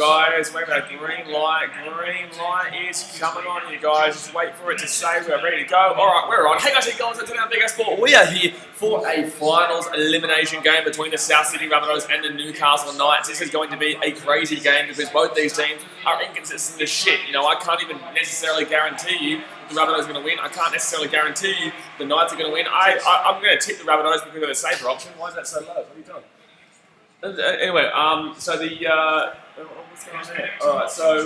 guys. Wait for that green light. Green light is coming on, you guys. Just wait for it to say we're ready to go. All right, we're on. Hey guys, hey guys, today on Big Sport. We are here for a finals elimination game between the South Sydney Rabbitohs and the Newcastle Knights. This is going to be a crazy game because both these teams are inconsistent as shit. You know, I can't even necessarily guarantee you the Rabbitohs are going to win. I can't necessarily guarantee you the Knights are going to win. I'm going to tip the Rabbitohs because of the safer option. Why is that so low? What are you doing? Anyway, so what's going on there? Alright, so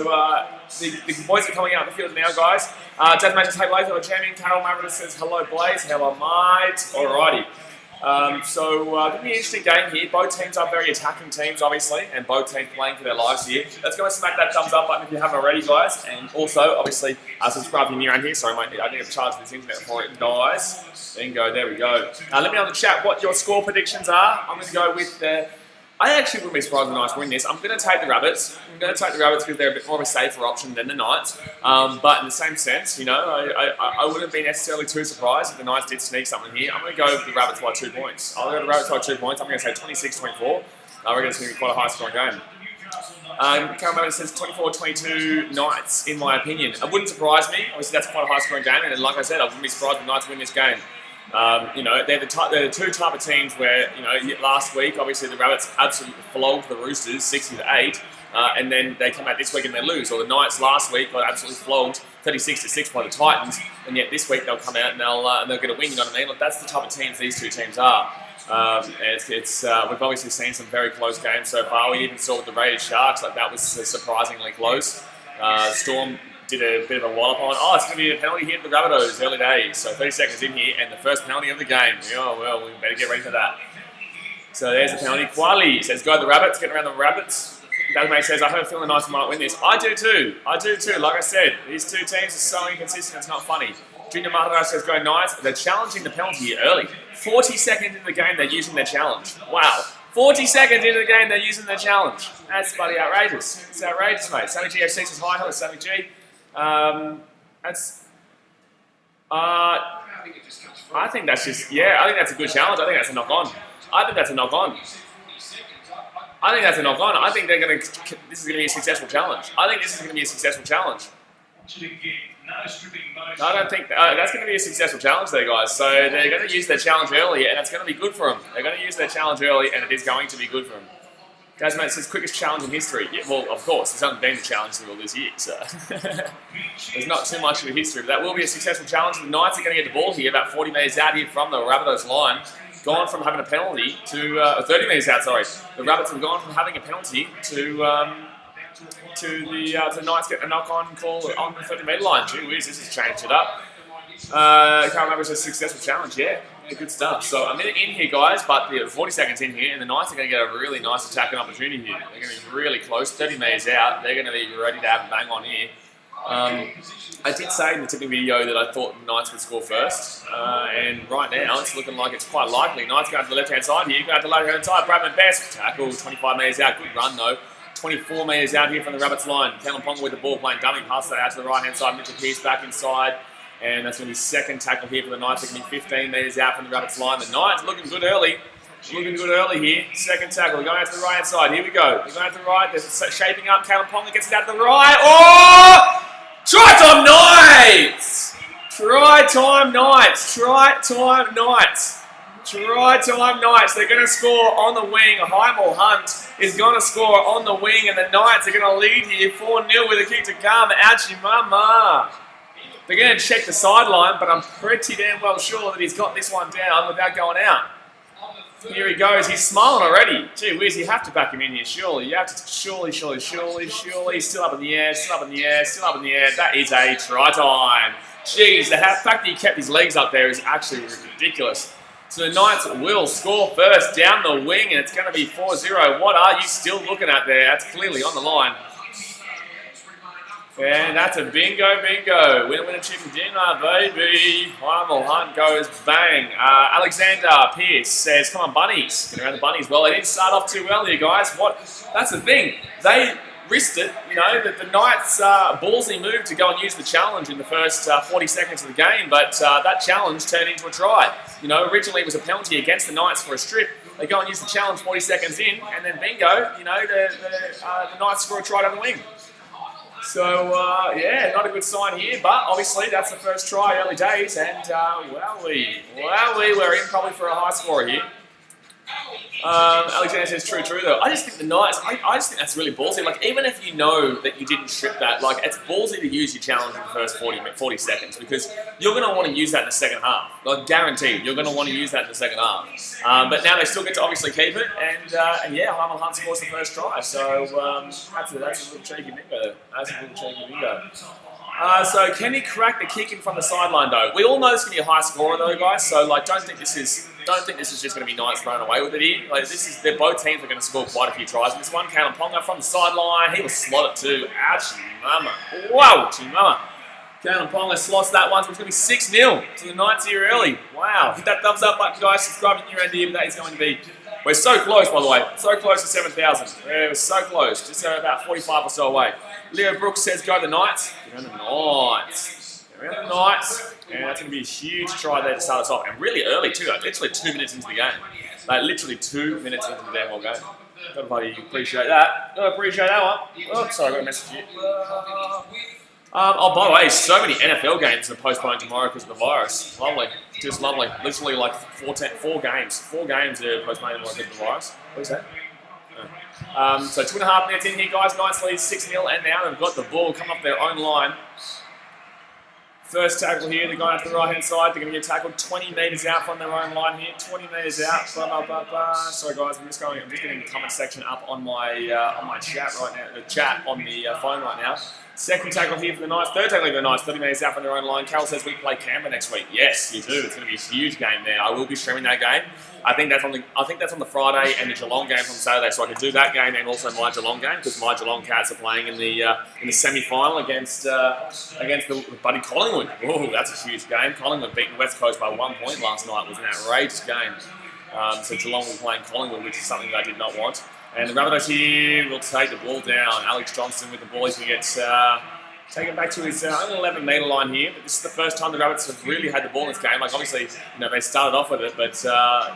the boys are coming out in the field now, guys. Death matches take place. Our champion Carol Maverick says, hello, Blaze. Hello, mate. Alrighty. So going to be an interesting game here. Both teams are very attacking teams, obviously, and both teams playing for their lives here. Let's go and smack that thumbs up button if you haven't already, guys. And also, obviously, subscribe if you're new around here. Sorry, mate, I need to charge this internet before it dies. Bingo, there we go. Let me know in the chat what your score predictions are. I'm going to go with the... I actually wouldn't be surprised if the Knights win this. I'm going to take the Rabbits. I'm going to take the Rabbits because they're a bit more of a safer option than the Knights. But in the same sense, you know, I wouldn't be necessarily too surprised if the Knights did sneak something here. I'm going to go with the Rabbits by 2 points. I'll go with the Rabbits by 2 points. I'm going to say 26-24. I reckon it's going to be quite a high-scoring game. Carol Maverick says 24-22 Knights, in my opinion. It wouldn't surprise me. Obviously, that's quite a high-scoring game. And like I said, I wouldn't be surprised if the Knights win this game. You know, they're the two type of teams where, you know, last week, obviously, the Rabbits absolutely flogged the Roosters 60-8, and then they come out this week and they lose. Or the Knights last week got absolutely flogged 36-6 by the Titans, and yet this week they'll come out and they'll get a win, you know what I mean? Like, that's the type of teams these two teams are. We've obviously seen some very close games so far. We even saw with the Raiders Sharks, like that was surprisingly close. Storm did a bit of a wallop on. Oh, it's going to be a penalty here for the Rabbitohs, early days. So 30 seconds in here, and the first penalty of the game. Oh, well, we better get ready for that. So there's the penalty. Quali says, go the Rabbits, getting around the Rabbits. Dalmate says, I have a feeling the Knights might win this. I do too. Like I said, these two teams are so inconsistent, it's not funny. Junior Maharaj says, go Knights. They're challenging the penalty here early. 40 seconds into the game, they're using their challenge. Wow. 40 seconds into the game, they're using their challenge. That's bloody outrageous. It's outrageous, mate. Sammy GFC says, hi. Hello, Sammy G. I think that's just, yeah, I think that's a good challenge. I think that's a knock-on. I think that's a knock-on. I think they're going to, this is going to be a successful challenge. I think this is going to be a successful challenge. I don't think, that's going to be a successful challenge there, guys. So they're going to use their challenge early, and it's going to be good for them. They're going to use their challenge early, and it is going to be good for them. Guys, mate, it says quickest challenge in history. Yeah, well, of course, it's only been a challenge through all this year, so there's not too much of a history, but that will be a successful challenge. The Knights are going to get the ball here, about 40 metres out here from the Rabbitohs line. Gone from having a penalty to 30 metres out. Sorry, the Rabbits have gone from having a penalty to the Knights get a knock-on call on the 30-metre line. Gee whiz, this has changed it up. Can't remember, it's a successful challenge, yeah. Good stuff. So a minute in here, guys, but 40 seconds in here, and the Knights are going to get a really nice attacking opportunity here. They're going to be really close, 30 metres out. They're going to be ready to have a bang on here. I did say in the tipping video that I thought the Knights would score first, and right now it's looking like it's quite likely. Knights going to the left-hand side here, going to the left-hand side. Bradman Best, tackle, 25 metres out. Good run, though. 24 metres out here from the Rabbits line. Kellen Ponga with the ball, playing dummy, pass that out to the right-hand side. Mitchell Pearce back inside. And that's going to be second tackle here for the Knights. They're going to be 15 metres out from the Rabbits line. The Knights looking good early. Here. Second tackle. They're going out to the right-hand side. Here we go. They're going out to the right. They're shaping up. Callum Ponga gets it out to the right. Oh! Try-time Knights! Try-time Knights. They're going to score on the wing. Heimel Hunt is going to score on the wing. And the Knights are going to lead here 4-0 with a kick to come. Ouchie mama. They're going to check the sideline, but I'm pretty damn well sure that he's got this one down without going out. Here he goes. He's smiling already. Gee whiz, you have to back him in here, surely. You have to, surely. Still up in the air. That is a try time. Jeez, the fact that he kept his legs up there is actually ridiculous. So the Knights will score first down the wing, and it's going to be 4-0. What are you still looking at there? That's clearly on the line. And that's a bingo. Winner chicken dinner, baby. Heimel Hunt goes bang. Alexander Pearce says, come on, bunnies. Get around the bunnies. Well, they didn't start off too well here, guys. That's the thing. They risked it, you know, that the Knights ballsy move to go and use the challenge in the first 40 seconds of the game, but that challenge turned into a try. You know, originally it was a penalty against the Knights for a strip, They go and use the challenge 40 seconds in, and then bingo, you know, the Knights score a try down the wing. So, yeah, not a good sign here, but obviously that's the first try, early days, and wowie, we're in probably for a high score here. Alexander says true though. I just think the Knights, I just think that's really ballsy. Like, even if you know that you didn't strip that, like, it's ballsy to use your challenge in the first 40 seconds, because you're going to want to use that in the second half. Like, guaranteed, you're going to want to use that in the second half. But now they still get to obviously keep it, and yeah, Harmon Hunt scores the first try. So that's a little cheeky bingo. That's a little cheeky bingo. So can he crack the kick in from the sideline though? We all know this is going to be a high scorer though, guys. So like, don't think this is just going to be Knights thrown away with it here. Like, they're both teams are going to score quite a few tries in this one. Callum Ponga from the sideline, he was slotted too. Ouchie mama, wowchie mama. Callum Ponga slots that one, so it's going to be 6-0 to the Knights here early. Wow, hit that thumbs up button, guys. Subscribe to new idea, but that is going to be. We're so close, by the way. So close to 7,000. We're so close. Just about 45 or so away. Leo Brooks says, go the Knights. Go the Knights. Go the Knights. And that's going to be a huge try there to start us off. And really early, too. Like, literally 2 minutes into the game. Like, literally 2 minutes into the damn whole game. Gotta bloody appreciate that. Gotta appreciate that one. Oh, sorry, I got a message here. Oh, by the way, so many NFL games are postponed tomorrow because of the virus. Lovely. Just lovely. Literally like 4 games. 4 games are postponed tomorrow because of the virus. What is that? So 2.5 minutes in here, guys. Knights lead 6-0, and now they've got the ball come up their own line. First tackle here, they're going up to the right-hand side. They're going to get tackled 20 metres out from their own line here. 20 metres out. Sorry, guys, I'm just getting the comment section up on my chat right now. The chat on the phone right now. Second tackle here for the Knights. Third tackle for the Knights. 30 metres out from their own line. Carol says we play Canberra next week. Yes, you do. It's going to be a huge game there. I will be streaming that game. I think that's on the Friday, and the Geelong game's on Saturday, so I can do that game and also my Geelong game, because my Geelong Cats are playing in the semi-final against the buddy Collingwood. Oh, that's a huge game. Collingwood beating West Coast by 1 point last night. It was an outrageous game. So Geelong will be playing Collingwood, which is something that I did not want. And the Rabbitohs here will take the ball down. Alex Johnson with the ball. He's going to get taken back to his 11-metre line here. But this is the first time the Rabbits have really had the ball in this game. Like, obviously, you know, they started off with it, but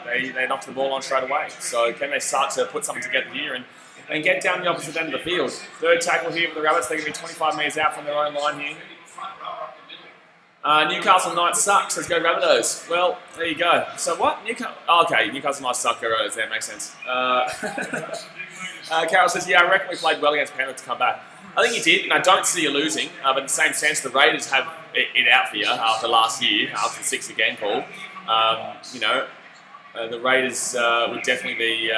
they knocked the ball on straight away. So can they start to put something together here and get down the opposite end of the field? Third tackle here for the Rabbits. They're going to be 25 metres out from their own line here. Newcastle Knights sucks. Let's go Rabbitohs. Well, there you go. So what? Okay, Newcastle Knights suck. Go Rabbitohs. That makes sense. Carol says, yeah, I reckon we played well against Penrith to come back. I think you did, and I don't see you losing. But in the same sense, the Raiders have it out for you after last year, after the 6 again, Paul. You know, the Raiders would definitely be.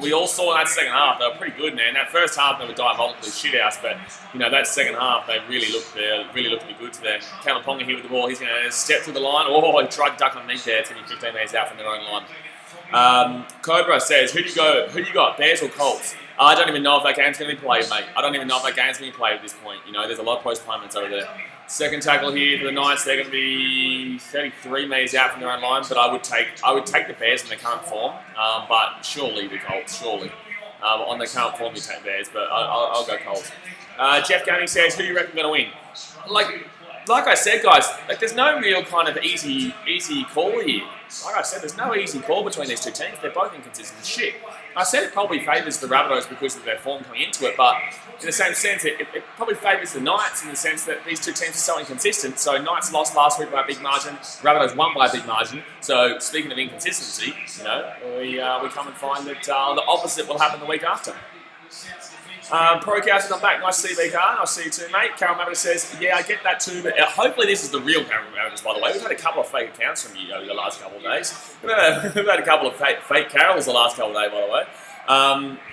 We all saw that second half. They were pretty good, man. That first half they were diabolically shit house, but you know that second half they really looked to be good today. Callum Ponga here with the ball. He's going to step through the line. Oh, he tried to duck underneath there. It's going to be 15 metres out from their own line. Cobra says, who do you got? Bears or Colts? I don't even know if that game's going to be played, mate. I don't even know if that game's going to be played at this point. You know, there's a lot of postponements over there. Second tackle here for the Knights. They're going to be 33 metres out from their own line, but I would take the Bears in their current form. But surely the Colts, surely. On the current form, you take Bears, but I'll go Colts. Jeff Gaming says, who do you reckon going to win? Like I said, guys, like there's no real kind of easy call here. Like I said, there's no easy call between these two teams. They're both inconsistent as shit. I said it probably favours the Rabbitohs because of their form coming into it, but in the same sense, it probably favours the Knights in the sense that these two teams are so inconsistent. So Knights lost last week by a big margin, Rabbitohs won by a big margin. So speaking of inconsistency, you know, we come and find that the opposite will happen the week after. Procasters, I'm back. Nice to see you, BKR. Nice to see you too, mate. Carol Mabbott says, yeah, I get that too, but hopefully this is the real Carol Mabbott, by the way. We've had a couple of fake accounts from you over the last couple of days. We've had a couple of fake Carols the last couple of days, by the way.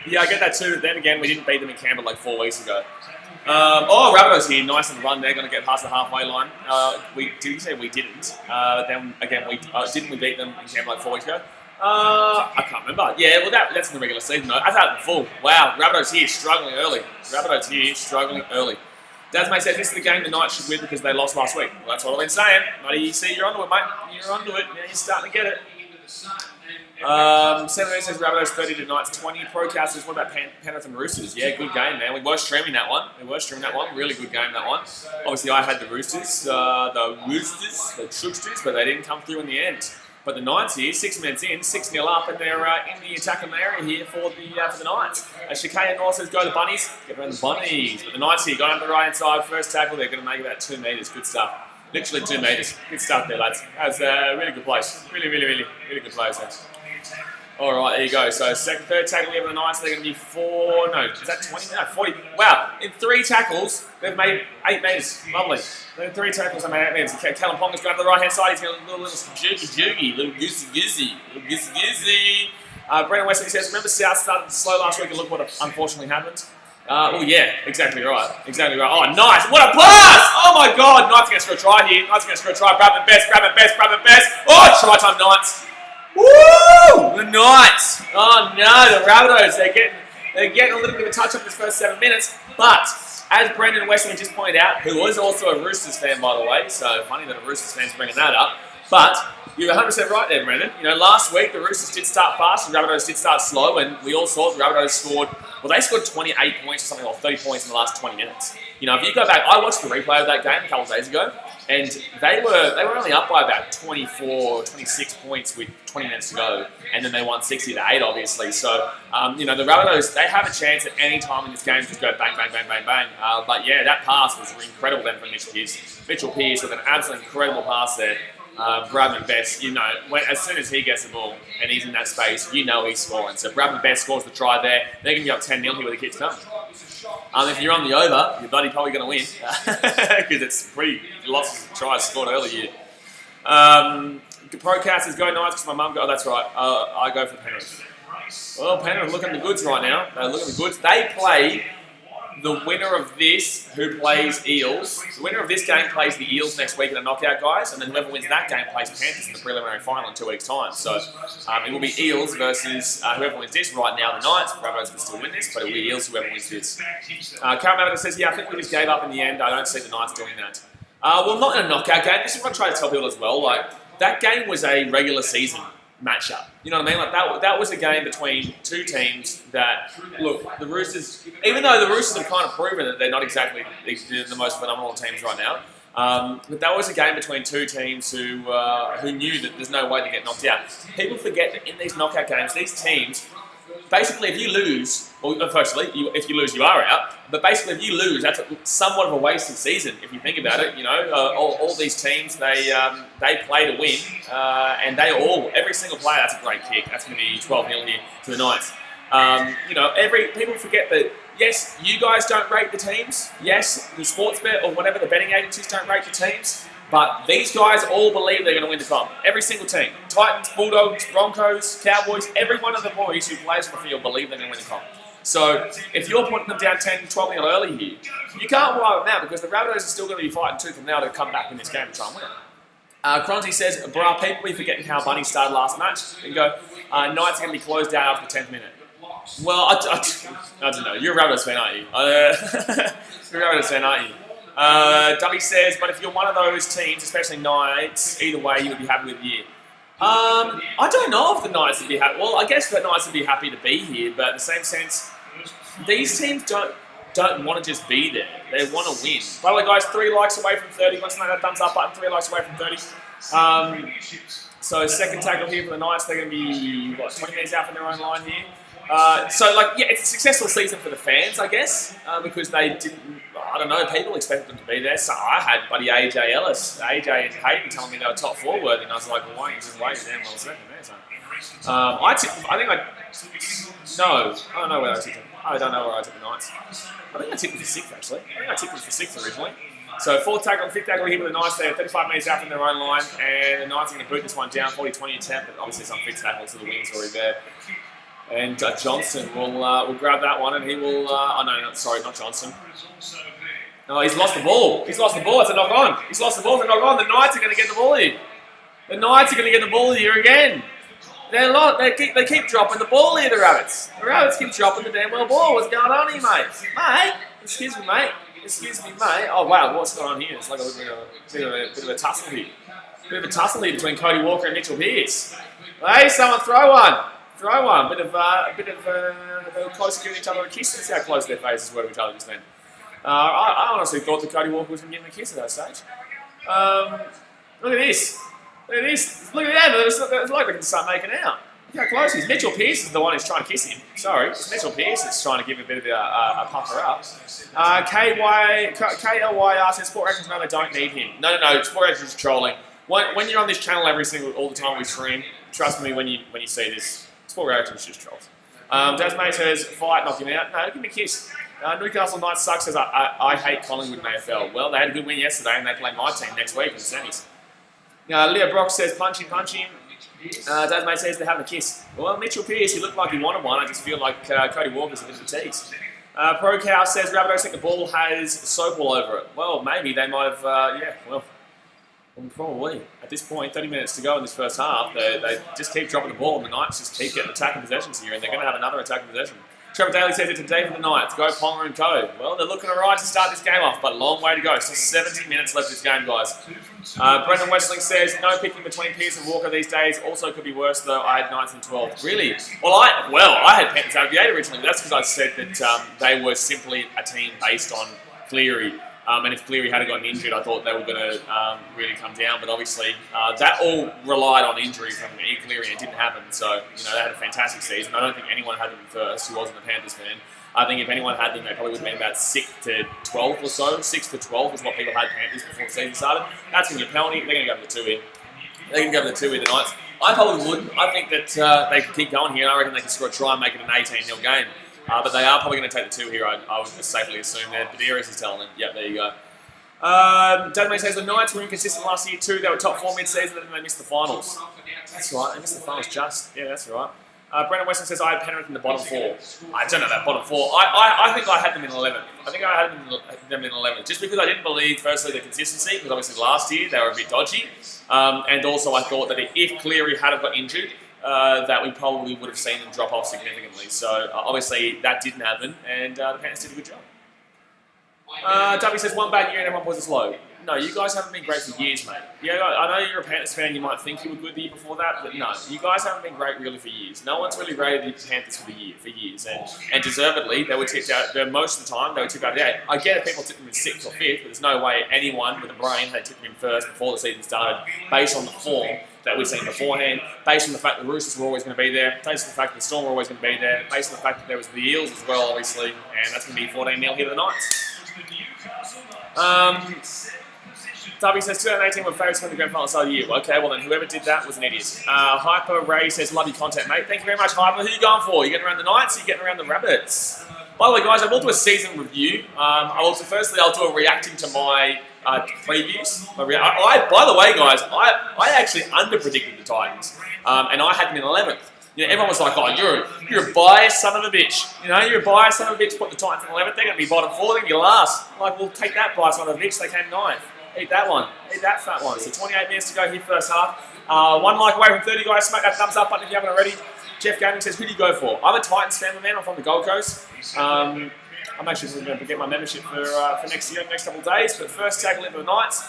Yeah, I get that too. Then again, we didn't beat them in Canberra like 4 weeks ago. Rabbitohs here, nice and run. They're going to get past the halfway line. Did you say we didn't? Then again, didn't we beat them in Canberra like 4 weeks ago? I can't remember. Yeah, well, that's in the regular season, though. I've had it before. Wow, Rabbitohs here struggling early. Dasmay says this is the game the Knights should win because they lost last week. Well, that's what I've been saying. Buddy, you see, you're onto it, mate. You're onto it. Now you're starting to get it. Senator says Rabbitohs 30 to Knights 20. Procasters, what about Penrith and Roosters? Yeah, good game, man. We were streaming that one. Really good game, that one. Obviously, I had the Roosters, the Troopsters, but they didn't come through in the end. But the Knights here, 6 minutes in, 6-0 up, and they're in the attacking area here for the Knights. As Shakaya North says, go the Bunnies. Get around the Bunnies. But the Knights here, going up the right-hand side, first tackle, they're going to make about 2 metres. Good stuff. Literally 2 metres. Good stuff there, lads. That's a really good place. Really good place there. All right, there you go. So third tackle here for the Knights, they're going to be 4, no, is that 20? No, 40. Wow, in 3 tackles, they've made 8 metres. Lovely. In 3 tackles, they made 8 metres. Okay, Callum Ponga's going to the right-hand side. He's got a little joogie, little goosey. Brendan Wesley says, remember South started slow last week and look what unfortunately happened? Oh, yeah, exactly right. Oh, nice. What a pass! Oh, my God. Knights are going to score a try here. Grab the best. Oh, try time, Knights. Woo! The Knights. Oh, no, the Rabbitohs. They're getting a little bit of a touch up this first 7 minutes. But, as Brendan Wesley just pointed out, who was also a Roosters fan, by the way, so funny that a Roosters fan's bringing that up. But you're 100% right there, Brendan. You know, last week the Roosters did start fast and the Rabbitohs did start slow, and we all saw the Rabbitohs scored, well, they scored 28 points or something, or 30 points in the last 20 minutes. You know, if you go back, I watched the replay of that game a couple of days ago, and they were only up by about 24, 26 points with 20 minutes to go, and then they won 60-8, obviously. So, you know, the Rabbitohs, they have a chance at any time in this game to just go bang. But yeah, that pass was incredible then from Mitchell Pearce. Mitchell Pearce with an absolutely incredible pass there. Bradman Best, you know, as soon as he gets the ball and he's in that space, you know he's scoring. So Bradman Best scores the try there. They're going to be up 10-0 here with the kids come. If you're on the over, you're bloody probably going to win because it's lots of tries scored early here. The Procasters go Knights because my mum go. Oh, that's right. I go for Penrith. Well, Penrith looking the goods right now. They're looking the goods. They play the winner of this, who plays Eels. The winner of this game plays the Eels next week in a knockout, guys, and then whoever wins that game plays Panthers in the preliminary final in 2 weeks' time. So it will be Eels versus whoever wins this. Right now, the Knights. Rabbitohs can still win this, but it will be Eels whoever wins this. Karen Maverick says, yeah, I think we just gave up in the end. I don't see the Knights doing that. Well, not in a knockout game. This is what I try to tell people as well. Like, that game was a regular season matchup. You know what I mean? Like that was a game between 2 teams that, look, the Roosters, even though the Roosters have kind of proven that they're not exactly the most phenomenal teams right now, but that was a game between 2 teams who knew that there's no way to get knocked out. People forget that in these knockout games, these teams, basically if you lose, well, firstly, if you lose, you are out, but basically if you lose, that's somewhat of a wasted season, if you think about it. You know, all these teams, they play to win, and every single player, that's a great kick. That's going to be 12-0 here to the Knights. You know, people forget that, yes, you guys don't rate the teams. Yes, the Sportsbet or whatever, the betting agencies don't rate the teams. But these guys all believe they're going to win the comp. Every single team. Titans, Bulldogs, Broncos, Cowboys, every one of the boys who plays for the field believe they're going to win the comp. So if you're putting them down 10, 12 0 early here, you can't worry them now because the Rabbitohs are still going to be fighting tooth and nail to come back in this game and try and win. Cronzy says, brah, people be forgetting how Bunny started last match. There you go. Knights are going to be closed down after the 10th minute. Well, I don't know. You're a Rabbitohs fan, aren't you? You're a Rabbitohs fan, aren't you? Dubby says, but if you're one of those teams, especially Knights, either way, you would be happy with the year. I don't know if the Knights would be happy. Well, I guess the Knights would be happy to be here, but in the same sense, these teams don't want to just be there. They want to win. By the way, guys, 3 likes away from 30. Go smack that thumbs up button. 3 likes away from 30. So second tackle here for the Knights. They're going to be 20 minutes out from their own line here. So, like, yeah, it's a successful season for the fans, I guess, because they didn't, I don't know, people expected them to be there. So I had buddy AJ Ellis, AJ and Hayden telling me they were top 4 worthy, and I was like, well, why don't you just wait damn well second there, so. I don't know where I tipped them. I don't know where I took the Knights. I think I tipped them for 6th, actually. I think I tipped them for 6th originally. So 4th tackle and 5th tackle here with the Knights. They're 35 metres out from their own line, and the Knights are going to boot this one down, 40-20 attempt, but obviously some 5th tackle to the wings already there. And Johnson will grab that one, and he will. Not Johnson. No, he's lost the ball. It's a knock on. He's lost the ball. It's a knock on. The Knights are going to get the ball here. The Knights are going to get the ball here again. They keep dropping the ball here. The Rabbits keep dropping the damn well ball. What's going on here, mate? Mate, excuse me, mate. Oh wow, what's going on here? It's like a bit of a tussle here. Bit of a tussle here between Cody Walker and Mitchell Pearce. Hey, someone throw one. Bit of close to giving each other a kiss. That's how close their faces were to each other just then. I honestly thought that Cody Walker was going to give him a kiss at that stage. Look at this. It is. Look at that. It's like they can start making out. Look how close he is. Mitchell Pearce is the one who's trying to kiss him. Sorry, it's Mitchell Pearce that's trying to give a bit of a puffer up. KLYR says Sport Reactions, no, they don't need him. No. Sport Reactions is trolling. When you're on this channel all the time we stream, trust me when you see this, Sport Reactions is just trolls. Dasmay says, fight, knock him out. No, give him a kiss. Newcastle Knights sucks says, I hate Collingwood in AFL. Well, they had a good win yesterday and they play my team next week in the semis. Leo Brock says, punch him. Dasmay says they're having a kiss. Well, Mitchell Pearce, he looked like he wanted one. I just feel like Cody Walker's a bit of a tease. Pro Cow says, Rabbitohs think the ball has soap all over it. Well, maybe they might have, probably. At this point, 30 minutes to go in this first half, they just keep dropping the ball and the Knights just keep getting attacking possessions here and they're going to have another attacking possession. Trevor Daly says it's a day for the Knights. Go Ponga and Co. Well, they're looking alright to start this game off, but a long way to go. So 70 minutes left this game, guys. Brendan Westling says, no picking between Pearce and Walker these days. Also could be worse, though. I had Knights in 12. Really? Well, I had Panthers out of the 8 originally, but that's because I said that they were simply a team based on Cleary. And if Cleary had gotten injured, I thought they were going to really come down. But obviously, that all relied on injury from Cleary, and it didn't happen. So, they had a fantastic season. I don't think anyone had them first who wasn't a Panthers fan. I think if anyone had them, they probably would have been about 6th to 12th or so. 6th to 12th is what people had Panthers before the season started. That's going to be a penalty. They're going to go for the 2 here. They're going to go for the 2 here, the Knights. I probably wouldn't. I think that they could keep going here, and I reckon they can score a try and make it an 18-0 game. But they are probably going to take the 2 here, I would safely assume that. But Aries is telling them, yep, there you go. Dudley says the Knights were inconsistent last year too. They were top 4 mid-season and then they missed the finals. That's right, they missed the finals just. Yeah, that's right. Brendan Weston says I had Penrith in the bottom 4. I don't know about bottom 4. I think I had them in 11th. I think I had them in 11th. Just because I didn't believe, firstly, the consistency, because obviously last year they were a bit dodgy. And also I thought that if Cleary had got injured, that we probably would have seen them drop off significantly. So obviously that didn't happen, and the Panthers did a good job. Dubby says, one bad year and everyone points us low. No, you guys haven't been great for years, mate. Yeah, I know you're a Panthers fan, you might think you were good the year before that, but no, you guys haven't been great really for years. No one's really rated the Panthers for years, and deservedly, they were tipped out, most of the time, they were tipped out of the 8. I get if people tipped them in 6th or 5th, but there's no way anyone with a brain had tipped them in first before the season started, based on the form that we've seen beforehand, based on the fact that the Roosters were always going to be there, based on the fact that the Storm were always going to be there, based on the fact that there was the Eels as well, obviously, and that's going to be 14-0 here to the Knights. Darby says 2018 were favourites to win the grand final start of the year. Okay, well then whoever did that was an idiot. Hyper Ray says, love your content, mate. Thank you very much, Hyper. Who are you going for? You getting around the Knights or you getting around the Rabbits? By the way, guys, I will do a season review. Firstly, I'll do a reacting to my previews. By the way, guys, I actually under-predicted the Titans, and I had them in 11th. Everyone was like, oh, you're a biased son of a bitch. You're a biased son of a bitch, put the Titans in 11th, they're going to be bottom 4, they're going to be last. Like, we'll take that biased son of a bitch, they came 9th. Eat that one. Eat that fat one. So 28 minutes to go here first half. 1 like away from 30, guys. Smack that thumbs up button if you haven't already. Jeff Gaming says, who do you go for? I'm a Titans family man. I'm from the Gold Coast. I'm actually going to get my membership for next year, next couple of days. But first, take a look at the Knights.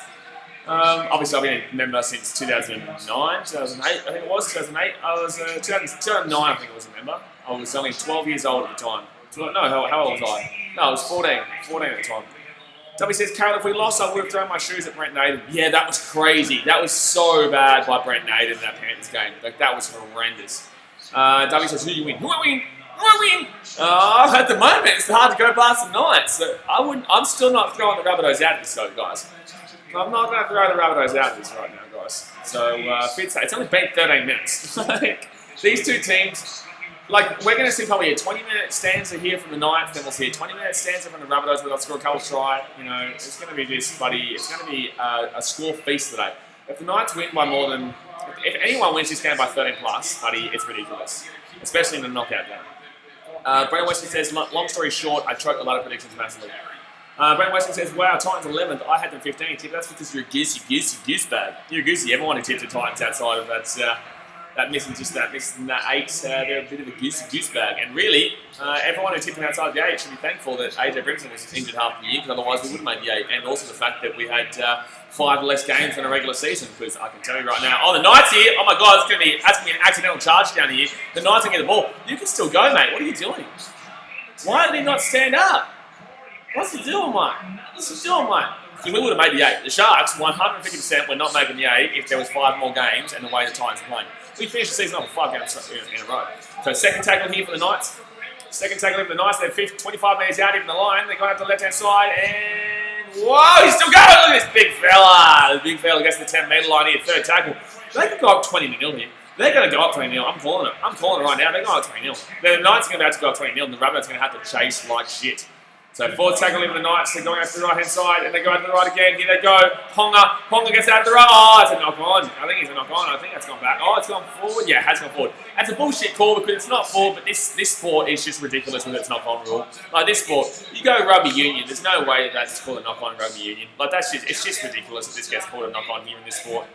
Obviously, I've been a member since 2009, 2008, I think it was, 2008. I was, 2009, I think I was a member. I was only 12 years old at the time. No, how old was I? No, I was 14 at the time. W says, Carol, if we lost, I would have thrown my shoes at Brent Naden. Yeah, that was crazy. That was so bad by Brent Naden in that Panthers game. Like, that was horrendous. W says, who do you win? Who I win? Who I win? At the moment, it's hard to go past the Knights. So I'm still not throwing the Rabbitohs out of this, though, guys. I'm not going to throw the Rabbitohs out of this right now, guys. So, it's only been 13 minutes. Like, these two teams... Like, we're going to see probably a 20-minute stanza here from the Knights, then we'll see a 20-minute stanza from the Rabbitohs where they'll score a couple try. It's going to be just, buddy, it's going to be a score feast today. If the Knights win by more than... If anyone wins this game by 13 plus, buddy, it's ridiculous. Especially in the knockout game. Brandon Weston says, long story short, I choked a lot of predictions massively. Brandon Weston says, wow, Titans 11th, I had them 15th. That's because you're a goose bag. You're a goosey. Everyone who tipped the Titans outside of that... That missing that 8, they're a bit of a goose bag. And really, everyone who tipped them outside the 8 should be thankful that AJ Brimson was injured half the year, because otherwise we would have made the 8. And also the fact that we had 5 less games than a regular season, because I can tell you right now, the Knights here, oh my God, that's going to be an accidental charge down here. The Knights can get the ball. You can still go, mate. What are you doing? Why did he not stand up? What's the deal, mate? What's the deal, mate? Because we would have made the 8. The Sharks, 150% were not making the 8 if there was 5 more games and the way the Titans were playing. We finished the season off with 5 games in a row. So second tackle here for the Knights. Second tackle here for the Knights. They're 25 metres out even the line. They go out to the left-hand side and... Whoa, he's still going! Look at this big fella. The big fella gets the 10-metre line here. Third tackle. They could go up 20-0 here. They're going to go up 20-0. I'm calling it. I'm calling it right now. They're going up 20-0. The Knights are about to go up 20-0 and the Rabbitohs are going to have to chase like shit. So fourth tackle in for the Knights. They're going out to the right-hand side and they go out to the right again. Here they go. Ponga gets out to the right. Oh, it's a knock-on. I think it's a knock-on. I think that's gone back. Oh, it's gone forward. Yeah, it has gone forward. That's a bullshit call because it's not forward, but this sport is just ridiculous with its knock-on rule. Like this sport, you go rugby union, there's no way that that's called a knock-on rugby union. Like it's just ridiculous that this gets called a knock-on here in this sport.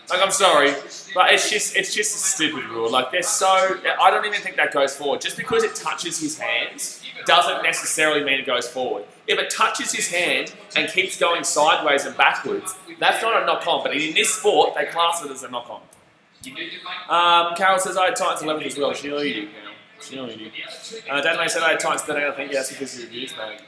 Like, I'm sorry, but it's just a stupid rule. Like, I don't even think that goes forward. Just because it touches his hands doesn't necessarily mean it goes forward. If it touches his hand and keeps going sideways and backwards, that's not a knock-on. But in this sport, they class it as a knock-on. Carol says, I had Titans 11 as well. She knew you did, Carol. She knew you did. Dan May said, I had Titans 13. I think, yes, because of the reviews, mate.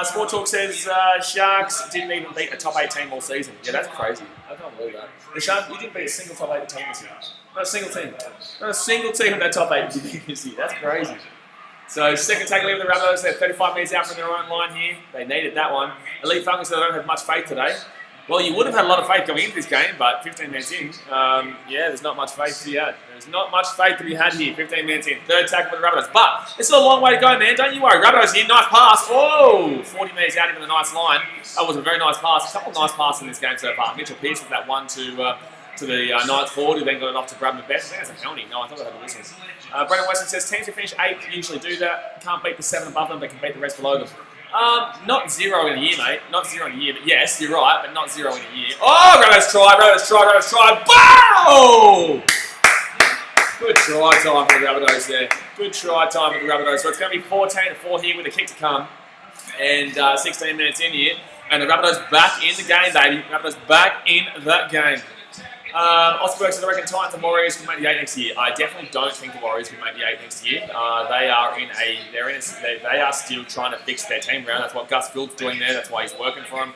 Sport Talk says Sharks didn't even beat a top 8 team all season. Yeah, that's crazy. I can't believe that. The Sharks, you didn't beat a single top 8 team this year. Not a single team. Not a single team in that top 8 this year. That's crazy. So second tackle in the Rabbitohs. They're 35 metres out from their own line here. They needed that one. Elite Falcons said they don't have much faith today. Well, you would have had a lot of faith going into this game, but 15 minutes in, yeah, there's not much faith to be had. There's not much faith to be had here, 15 minutes in. Third tackle for the Rabbitohs. But it's still a long way to go, man. Don't you worry. Rabbitohs here, nice pass. Oh, 40 metres out into the nice line. That was a very nice pass. A couple of nice passes in this game so far. Mitchell Pearce with that one to the Knights forward, who then got it off to Bradman Best. I think that's a penalty. No, I thought they had the whistle. Brendan Weston says, teams who finish 8th usually do that. Can't beat the 7 above them, they can beat the rest below them. Not 0 in a year, mate. Not 0 in a year, but yes, you're right, but not 0 in a year. Oh, Rabbitohs try. Bow! Good try time for the Rabbitohs there. Good try time for the Rabbitohs. So it's going to be 14-4 here with a kick to come. And 16 minutes in here. And the Rabbitohs back in the game, baby. Rabbitohs back in that game. Oscar says, I reckon Titans and Warriors can make the 8 next year. I definitely don't think the Warriors can make the 8 next year. They are still trying to fix their team around. That's what Gus Gould's doing there. That's why he's working for them,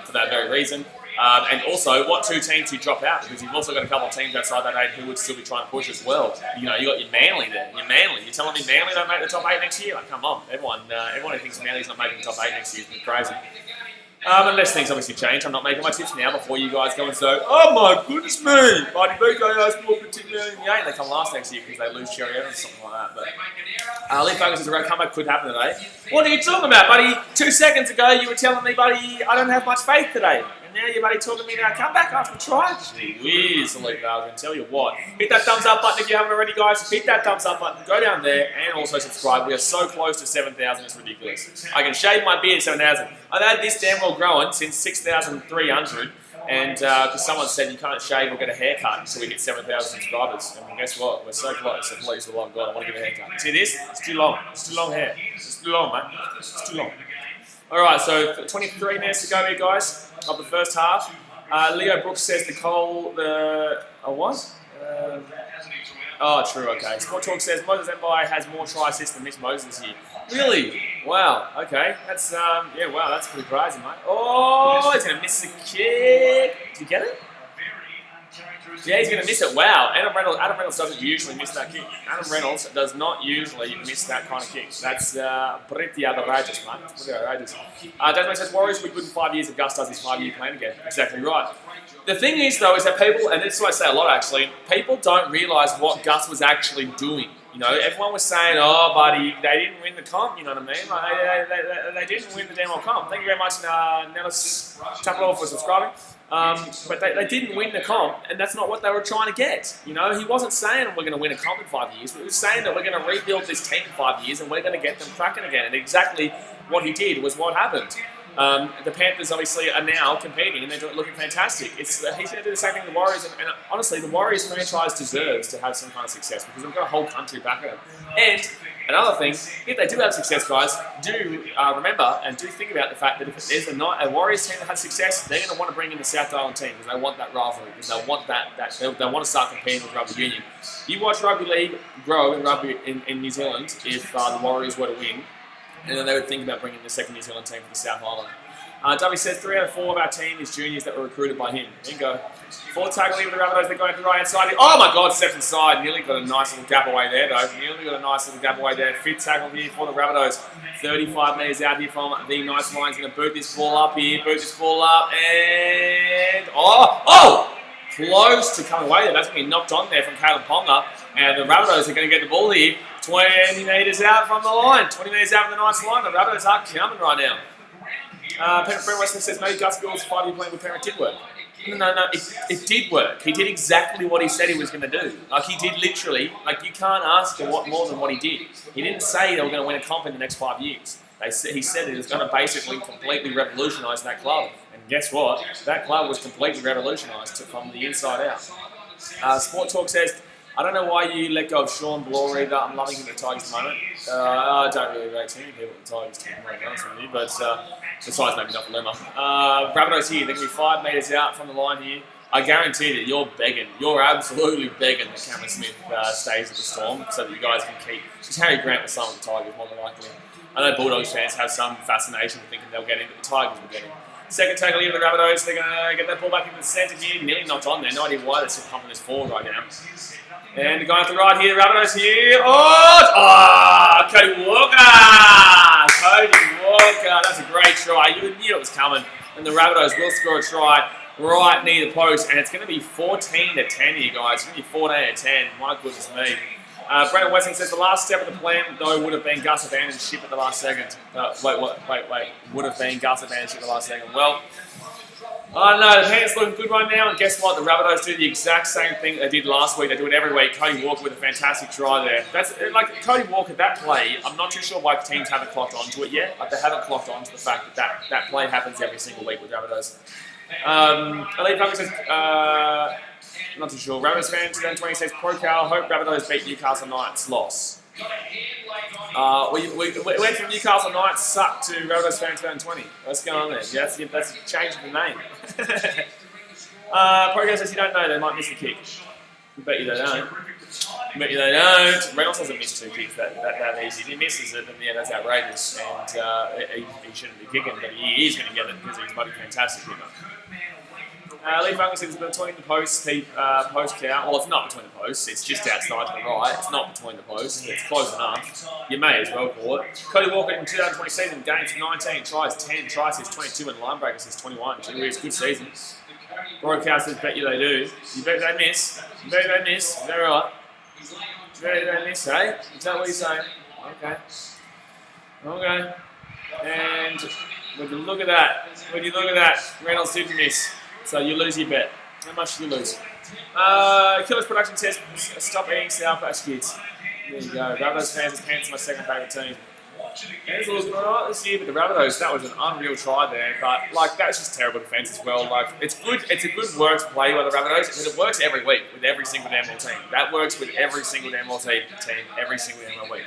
for that very reason. And also, what 2 teams do you drop out? Because you've also got a couple of teams outside that 8 who would still be trying to push as well. You know, you got your Manly there. Your Manly. You're telling me Manly don't make the top 8 next year? Like, come on. Everyone who thinks Manly's not making the top 8 next year is crazy. Unless things obviously change, I'm not making my tips now before you guys go and say, oh my goodness me, Mighty BKRmy more particularly in the 8. They come last next year because they lose Cherry Evans or something like that. But Lee Focus says a red comeback could happen today. What are you talking about, buddy? 2 seconds ago you were telling me, buddy, I don't have much faith today. And now you're buddy talking to me about comeback after a try. Gee whiz, Elite Valve, and tell you what. Hit that thumbs up button if you haven't already, guys. Hit that thumbs up button. Go down there and also subscribe. We are so close to 7,000, it's ridiculous. I can shave my beard 7,000. I've had this damn well growing since 6,300. And because someone said you can't shave or get a haircut until we hit 7,000 subscribers. And guess what? We're so close. So please, for the love of God, I want to get a haircut. See this? It's too long. It's too long hair. It's too long, mate. It's too long. Alright, so 23 minutes to go here, guys, of the first half. Leo Brooks says what? Oh, true, okay. Sport Talk says Moses Mbai has more try assists than Mitch Moses here. Really? Wow, okay. That's, yeah, wow, that's pretty crazy, mate. Oh, he's going to miss the kick. Did you get it? Yeah, he's going to miss it. Wow. Adam Reynolds doesn't usually miss that kick. Adam Reynolds does not usually miss that kind of kick. That's pretty outrageous, mate. It's pretty outrageous. Desmond says, Warriors will be good in 5 years if Gus does his 5-year plan again. Exactly right. The thing is, though, is that people, and this is what I say a lot, actually, people don't realise what Gus was actually doing. You know, everyone was saying, oh, buddy, they didn't win the comp, you know what I mean? Like, they didn't win the damn old comp. Thank you very much, Nellis Chapel, for subscribing. But they didn't win the comp, and that's not what they were trying to get. You know, he wasn't saying we're going to win a comp in 5 years, but he was saying that we're going to rebuild this team in 5 years and we're going to get them cracking again. And exactly what he did was what happened. The Panthers obviously are now competing and they're looking fantastic. He's going to do the same thing with the Warriors, and honestly, the Warriors franchise deserves to have some kind of success because they've got a whole country back at them. And another thing, if they do have success, guys, do remember and do think about the fact that if there's a Warriors team that has success, they're going to want to bring in the South Island team because they want that rivalry, because they want they want to start competing with rugby union. You watch rugby league grow in New Zealand if the Warriors were to win. and then they would think about bringing the second New Zealand team for the South Island. W says 3 out of 4 of our team is juniors that were recruited by him. Bingo. 4 tackle here with the Rabbitohs. They're going to the right hand side. Oh my God, steps inside. Nearly got a nice little gap away there, though. Nearly got a nice little gap away there. 5th tackle here for the Rabbitohs. 35 metres out here from the nice line. He's going to boot this ball up here. Boot this ball up. And. Oh! Close to coming away there. That's going to be knocked on there from Caleb Ponga. And the Rabbitohs are going to get the ball here. 20 metres out from the line. 20 metres out from the nice line. The Rabbitohs are coming right now. Brent Weston says maybe Gus Gould's 5-year plan with Parent did work. No, it did work. He did exactly what he said he was going to do. Like, he did literally, like, you can't ask for what more than what he did. He didn't say they were going to win a comp in the next 5 years. He said he was going to basically completely revolutionise that club. And guess what? That club was completely revolutionised from the inside out. Sport Talk says, I don't know why you let go of Sean Bloor either. I'm loving him at the Tigers at the moment. I don't really rate too many people at the Tigers team, to be honest with you, but besides maybe not Luma. Rabbitohs here, they're going to be 5 metres out from the line here. I guarantee that you're begging, you're absolutely begging that Cameron Smith stays at the Storm so that you guys can keep. Because Harry Grant will sign with the Tigers more than likely. I know Bulldogs fans have some fascination with thinking they'll get in, but the Tigers will get in. Second tackle here for the Rabbitohs. They're going to get that ball back into the centre here. Nearly knocked on there. No idea why they're still pumping this forward right now. And the guy at the right here, the Rabbitohs here. Cody Walker! Cody Walker, that's a great try. You knew it was coming. And the Rabbitohs will score a try right near the post. And it's going to be 14-10 here, guys. It's going to be 14-10. My goodness me. Brendan Weston says the last step of the plan, though, would have been Gus abandoned ship at the last second. Wait. Would have been Gus abandoned ship at the last second. Well, I don't know. The Panthers looking good right now, and guess what? The Rabbitohs do the exact same thing they did last week. They do it every week. Cody Walker with a fantastic try there. That's like Cody Walker. That play, I'm not too sure why teams haven't clocked onto it yet. Like, they haven't clocked onto the fact that play happens every single week with Rabbitohs. Elite Funky says, not too sure. Rabbitohs fan 2020 says, Pro Cal, hope Rabbitohs beat Newcastle Knights. Loss. We went from Newcastle Knights suck to Rabbitohs fan 2020. What's going on there? Yeah, that's changing the name. Pro Cal says you don't know, they might miss the kick. Bet you they don't. Reynolds hasn't missed 2 kicks that easy. If he misses it, then yeah, that's outrageous. And he shouldn't be kicking, but he is going to get it because he's bloody fantastic kicker. Lee Fungus says between the posts, post count. Well, it's not between the posts. It's just outside to the right. It's not between the posts. It's close enough. You may as well call it. Cody Walker in 2020 season, games 19 tries, 10 tries says 22, and Linebreaker says 21. It's a good season. Broadcasters bet you they do. You bet they miss. You bet they miss. Is that right? You bet they miss, eh? Is that what you're saying? Okay. And would you look at that? Reynolds didn't miss. So you lose your bet. How much do you lose? Killers Production says, stop eating Sour Patch Kids. There you go. Rabbitohs fans, Panthers my second favourite team. Panthers looking alright this year, but the Rabbitohs, that was an unreal try there. But like, that's just terrible defence as well. Like, it's good. It's a good works play by the Rabbitohs, because it works every week with every single damn team. That works with every single damn team every single damn week.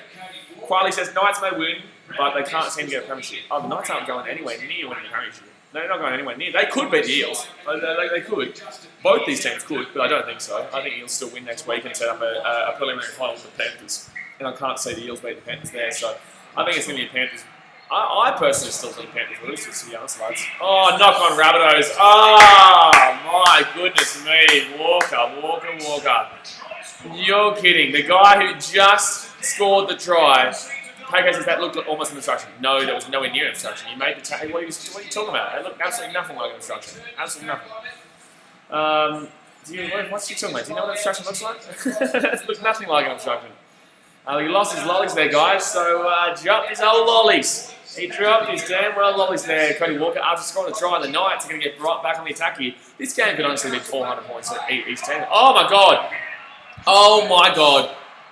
Quiley says Knights may win, but they can't seem to get a premiership. Oh, the Knights aren't going anywhere near winning the premiership. They're not going anywhere near. They could beat the Eels. They could. Both these teams could, but I don't think so. I think Eels still win next week and set up a preliminary final with the Panthers. And I can't see the Eels beat the Panthers there, so I think it's going to be the Panthers. I personally still think Panthers Roosters, to be honest, lads. Oh, knock on Rabbitohs. Oh, my goodness me. Walker. You're kidding. The guy who just scored the try. Payco says that looked almost an obstruction. No, that was nowhere near an obstruction. You made the tackle. What are you talking about? It looked absolutely nothing like an obstruction. Absolutely nothing. What's you talking about? Do you know what an obstruction looks like? It looked nothing like an obstruction. He lost his lollies there, guys, so dropped his old lollies. He dropped his damn well lollies there, Cody Walker. After scoring the try, the Knights are going to get right back on the attack here. This game could honestly be 400 points each team. Oh, my God.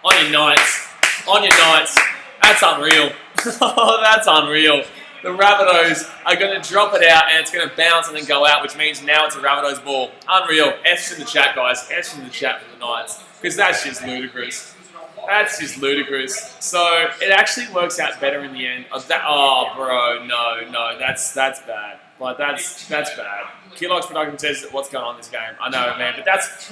On your Knights. That's unreal. That's unreal. The Rabbitohs are going to drop it out and it's going to bounce and then go out, which means now it's a Rabbitohs ball. Unreal. F's in the chat, guys. F's in the chat for the Knights. Because that's just ludicrous. So it actually works out better in the end. Oh, bro, no, that's bad. Like, that's bad. Killock's production says what's going on in this game. I know, man, but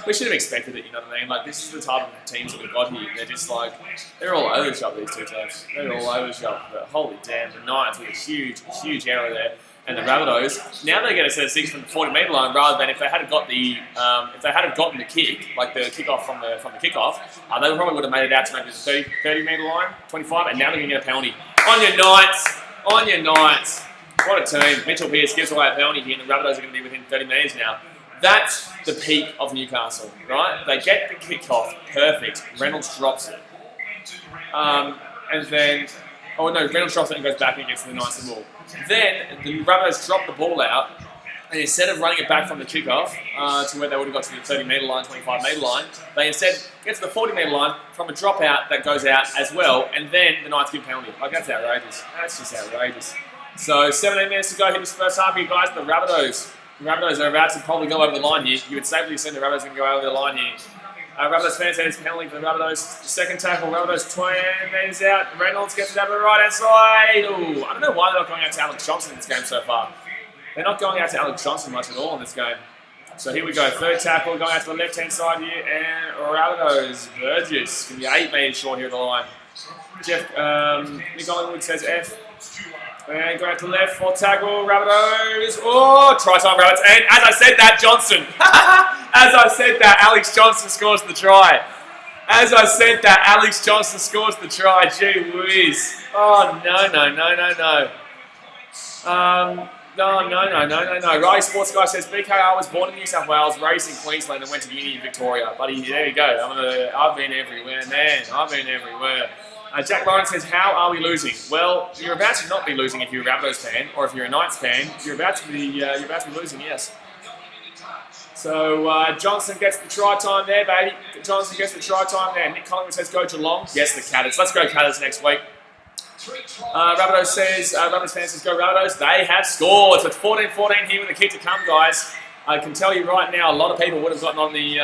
we should have expected it, you know what I mean? Like, this is the type of teams that we've got here. They're just like, they're all over the shop, these two teams. They're all over the shop. But holy damn, the Knights with a huge error there. And the Rabbitohs, now they get a set of 6 from the 40-metre line, rather than if they had got the gotten the kick, like the kickoff from the kickoff, they probably would have made it out to maybe the 30-metre line, 25, and now they're going to get a penalty. On your Knights! On your Knights! What a team. Mitchell Pearce gives away a penalty here, and the Rabbitohs are going to be within 30 metres now. That's the peak of Newcastle, right? They get the kickoff, perfect. Reynolds drops it. And then, oh no, Reynolds drops it and goes back and gets the Knights the ball. Then the Rabbitohs drop the ball out, and instead of running it back from the kickoff to where they would have got to the 30-metre line, 25-metre line, they instead get to the 40-metre line from a dropout that goes out as well, and then the Knights give a penalty. Like, that's outrageous. That's just outrageous. So 17 minutes to go here this first half here, guys. The Rabbitohs are about to probably go over the line here. You would safely assume the Rabbitohs are going to go over the line here. Rabbitohs fans say it's penalty for the Rabbitohs. Second tackle, Rabbitohs 20 metres out. Reynolds gets it out to the right-hand side. Ooh, I don't know why they're not going out to Alex Johnson in this game so far. They're not going out to Alex Johnson much at all in this game. So here we go. Third tackle going out to the left-hand side here. And Rabbitohs, Burgess, going to be 8 metres short here at the line. Nick Collingwood says F. And go out to the left for tackle, Rabbitohs. Oh, try time, Rabbits. And as I said that, Johnson. As I said that, Alex Johnson scores the try. As I said that, Alex Johnson scores the try. Gee whiz. Oh, no. No. Riley Sports Guy says, BKR was born in New South Wales, raised in Queensland and went to uni in Victoria. Buddy, there you go. I've been everywhere, man. I've been everywhere. Jack Lawrence says, how are we losing? Well, you're about to not be losing if you're a Rabbitohs fan, or if you're a Knights fan. You're about to be losing, yes. So Johnson gets the try time there, baby. Johnson gets the try time there. Nick Collingwood says, go Geelong. Yes, the Catters. Let's go Catters next week. Rabbitohs fan says, go Rabbitohs. They have scored. So it's 14-14 here with the kick to come, guys. I can tell you right now, a lot of people would have gotten on the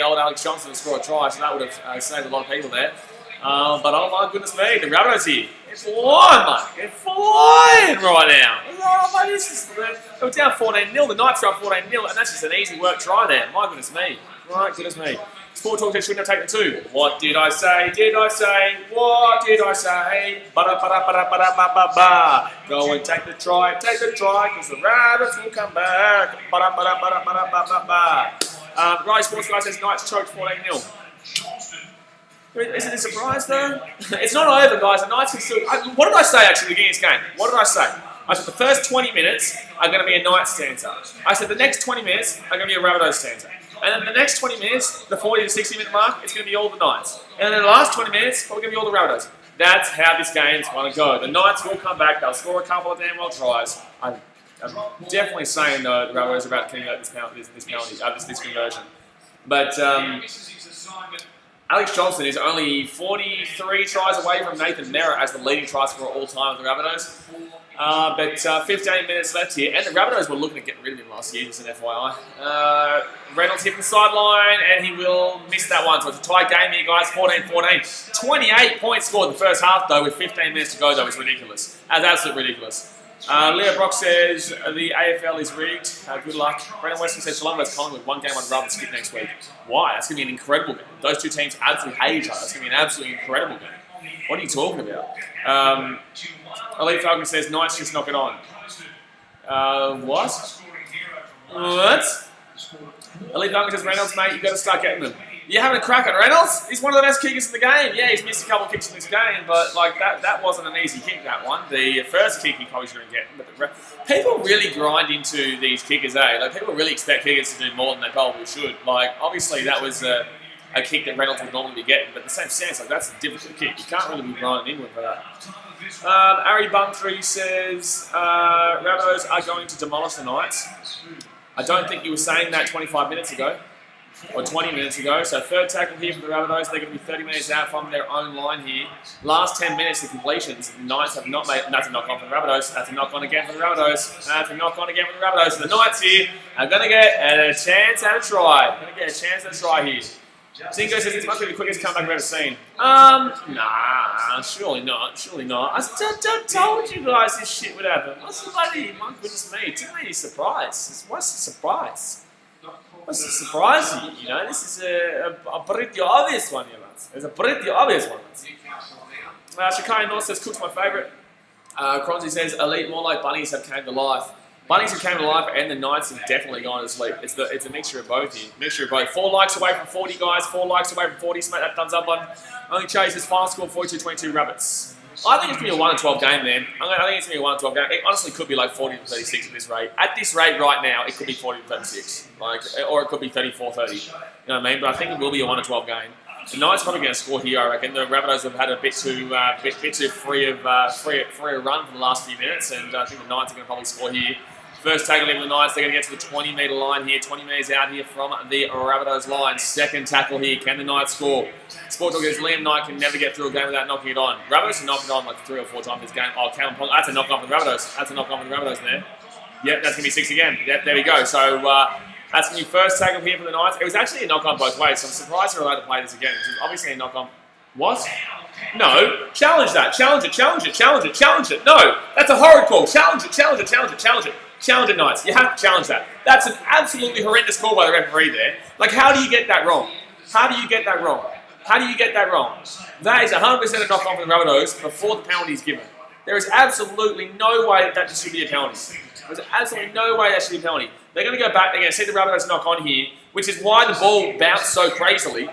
old Alex Johnson to score a try, so that would have saved a lot of people there. But oh my goodness me, the Rabbitohs here. It's flying, mate. They're flying right now. Oh, mate, they were down 14-0. The Knights are up 14-0, and that's just an easy work try there. My goodness me. My goodness me. Sport Talk said shouldn't have taken 2. What did I say? What did I say? Ba-da-ba-da-ba-da-ba-da-ba-ba. Go and take the try, because the Rabbits will come back. Ba-da-ba-da-ba-da-ba-da-ba-ba. Riley Sports Guy says Knights choked 14-0. Isn't it a surprise though? It's not over, guys. The Knights can still. What did I say actually beginning of this game? What did I say? I said the first 20 minutes are going to be a Knights stanza. I said the next 20 minutes are going to be a Rabbitohs stanza. And then the next 20 minutes, the 40 to 60 minute mark, it's going to be all the Knights. And then the last 20 minutes, probably going to be all the Rabbitohs. That's how this game's going to go. The Knights will come back. They'll score a couple of damn well tries. I'm definitely saying though the Rabbitohs are about to convert this conversion. But Alex Johnson is only 43 tries away from Nathan Merritt as the leading try scorer all time of the Rabbitohs. But 15 minutes left here, and the Rabbitohs were looking to get rid of him last year, just an FYI. Reynolds hit the sideline, and he will miss that one. So it's a tie game here, guys, 14-14. 28 points scored in the first half, though, with 15 minutes to go, though. It's ridiculous. That's absolutely ridiculous. Leo Brock says the AFL is rigged. Good luck. Brendan Weston says Geelong vs Collingwood. One game I'd rather skip next week. Why? That's going to be an incredible game. Those two teams absolutely hate each other. That's going to be an absolutely incredible game. What are you talking about? Elite Falcon says Knights just knock it on. What? Elite Falcon says Reynolds, mate, you've got to start getting them. You're having a crack at Reynolds? He's one of the best kickers in the game. Yeah, he's missed a couple of kicks in this game, but like that wasn't an easy kick, that one. The first kick he probably shouldn't get. But people really grind into these kickers, eh? Like, people really expect kickers to do more than they probably should. Like, obviously that was a kick that Reynolds would normally be getting, but in the same sense, like, that's a difficult kick. You can't really be grinding inward for that. Ari Bumtree says Rabbitohs are going to demolish the Knights. I don't think you were saying that 25 minutes ago. Or 20 minutes ago. So third tackle here for the Rabbitohs. They're going to be 30 minutes out from their own line here. Last 10 minutes of completions. The Knights have not made... That's a knock-on for the Rabbitohs. That's a knock-on again for the Rabbitohs. That's a knock-on again for the Rabbitohs. So the Knights here are going to get a chance at a try. Going to get a chance at a try here. Zinko says this must be the quickest comeback I've ever seen. Nah, surely not. Surely not. I told you guys this shit would happen. What's the bloody, my goodness me, too many surprises. What's the surprise? What's the surprise here? You know, this is a pretty obvious one, you know. It's a pretty obvious one. Shakai North says, Cook's my favourite. Cronzy says, elite more like bunnies have came to life. Bunnies have came to life and the Knights have definitely gone to sleep. It's a mixture of both here. Mixture of both. 4 likes away from 40, guys. 4 likes away from 40. Smack that thumbs up button. Only Chase says, final score 42-22 Rabbits. I think it's going to be a 1-12 game, man. I think it's going to be a 1-12 game. It honestly could be like 40-36 at this rate. At this rate right now, it could be 40-36. Or it could be 34-30. You know what I mean? But I think it will be a 1-12 game. The Knights are probably going to score here, I reckon. The Rabbitohs have had a bit too free a run for the last few minutes, and I think the Knights are going to probably score here. First tackle in the Knights, they're going to get to the 20-metre line here. 20 metres out here from the Rabbitohs line. Second tackle here. Can the Knights score? Sport Talk says Liam Knight can never get through a game without knocking it on. Rabbitohs have knocked it on like 3 or 4 times this game. Oh, Callum Pong. That's a knock on for the Rabbitohs. That's a knock on for the Rabbitohs there. Yep, that's going to be 6 again. Yep, there we go. So that's going to be first tackle here for the Knights. It was actually a knock on both ways, so I'm surprised they're allowed to play this again. It's obviously a knock on. What? No. Challenge that. Challenge it. Challenge it. Challenge it. Challenge it. No. That's a horrid call. Challenge it. Challenge it. Challenge it. Challenge it. Challenge it, Knights. You have to challenge that. That's an absolutely horrendous call by the referee there. Like, how do you get that wrong? How do you get that wrong? How do you get that wrong? That is 100% a knock-on for the Rabbitohs before the penalty is given. There is absolutely no way that should be a penalty. There's absolutely no way that should be a penalty. They're going to go back. They're going to see the Rabbitohs knock on here, which is why the ball bounced so crazily.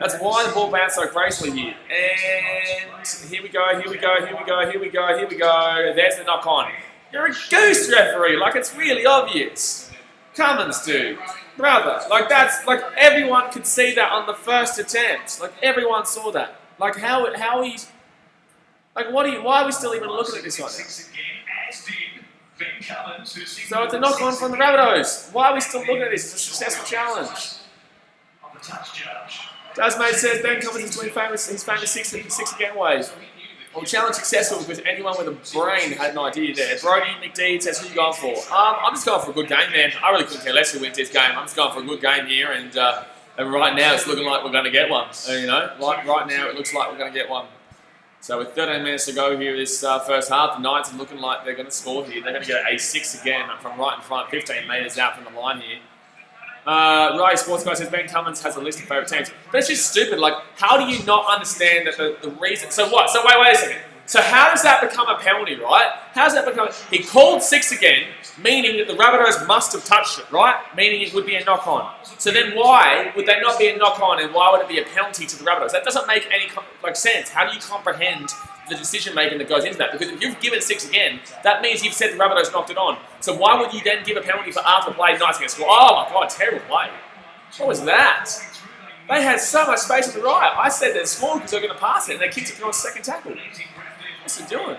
That's why the ball bounced so crazily here. And here we go, here we go, here we go, here we go, here we go. There's the knock on. You're a goose referee, like it's really obvious. Cummins, dude. Brother, like that's, like everyone could see that on the first attempt. Like everyone saw that. Like how he's, like why are we still even looking at this right now? So it's a knock on from the Rabbitohs. Why are we still looking at this? It's a successful challenge. Dasmate says Ben Cummins is doing his famous 6 again ways. Well, challenge successful because anyone with a brain had an idea there. Brody McDeed says, who are you going for? I'm just going for a good game, man. I really couldn't care less who wins this game. I'm just going for a good game here, and right now it's looking like we're going to get one. You know, right now it looks like we're going to get one. So with 13 minutes to go here this first half, the Knights are looking like they're going to score here. They're going to get a 6 again from right in front, 15 metres out from the line here. Ray Sports Guy says Ben Cummins has a list of favourite teams. But it's just stupid. Like, how do you not understand that the reason... So what? So wait a second. So how does that become a penalty, right? How does that become... He called 6 again, meaning that the Rabbitohs must have touched it, right? Meaning it would be a knock-on. So then why would they not be a knock-on and why would it be a penalty to the Rabbitohs? That doesn't make any sense. How do you comprehend the decision-making that goes into that? Because if you've given 6 again, that means you've said the Rabbitohs knocked it on. So why would you then give a penalty for after the play, Knights against score? Oh my God, terrible play. What was that? They had so much space on the right. I said they'd score because they're going to pass it, and they kicked it through a second tackle. What's he doing?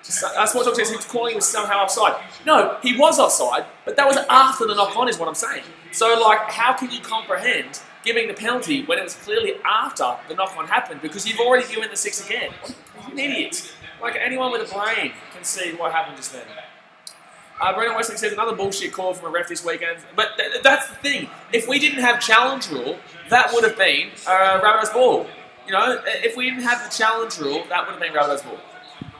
Sports Talk says he was calling, he was somehow offside. No, he was offside, but that was after the knock-on is what I'm saying. So, like, how can you comprehend giving the penalty when it was clearly after the knock-on happened because you've already given the 6 again? You're an idiot. Like, anyone with a brain can see what happened just then. Brendan Wesley says another bullshit call from a ref this weekend. But that's the thing. If we didn't have challenge rule, that would have been Rabbitohs ball. You know, if we didn't have the challenge rule, that would have been Rabbitohs ball.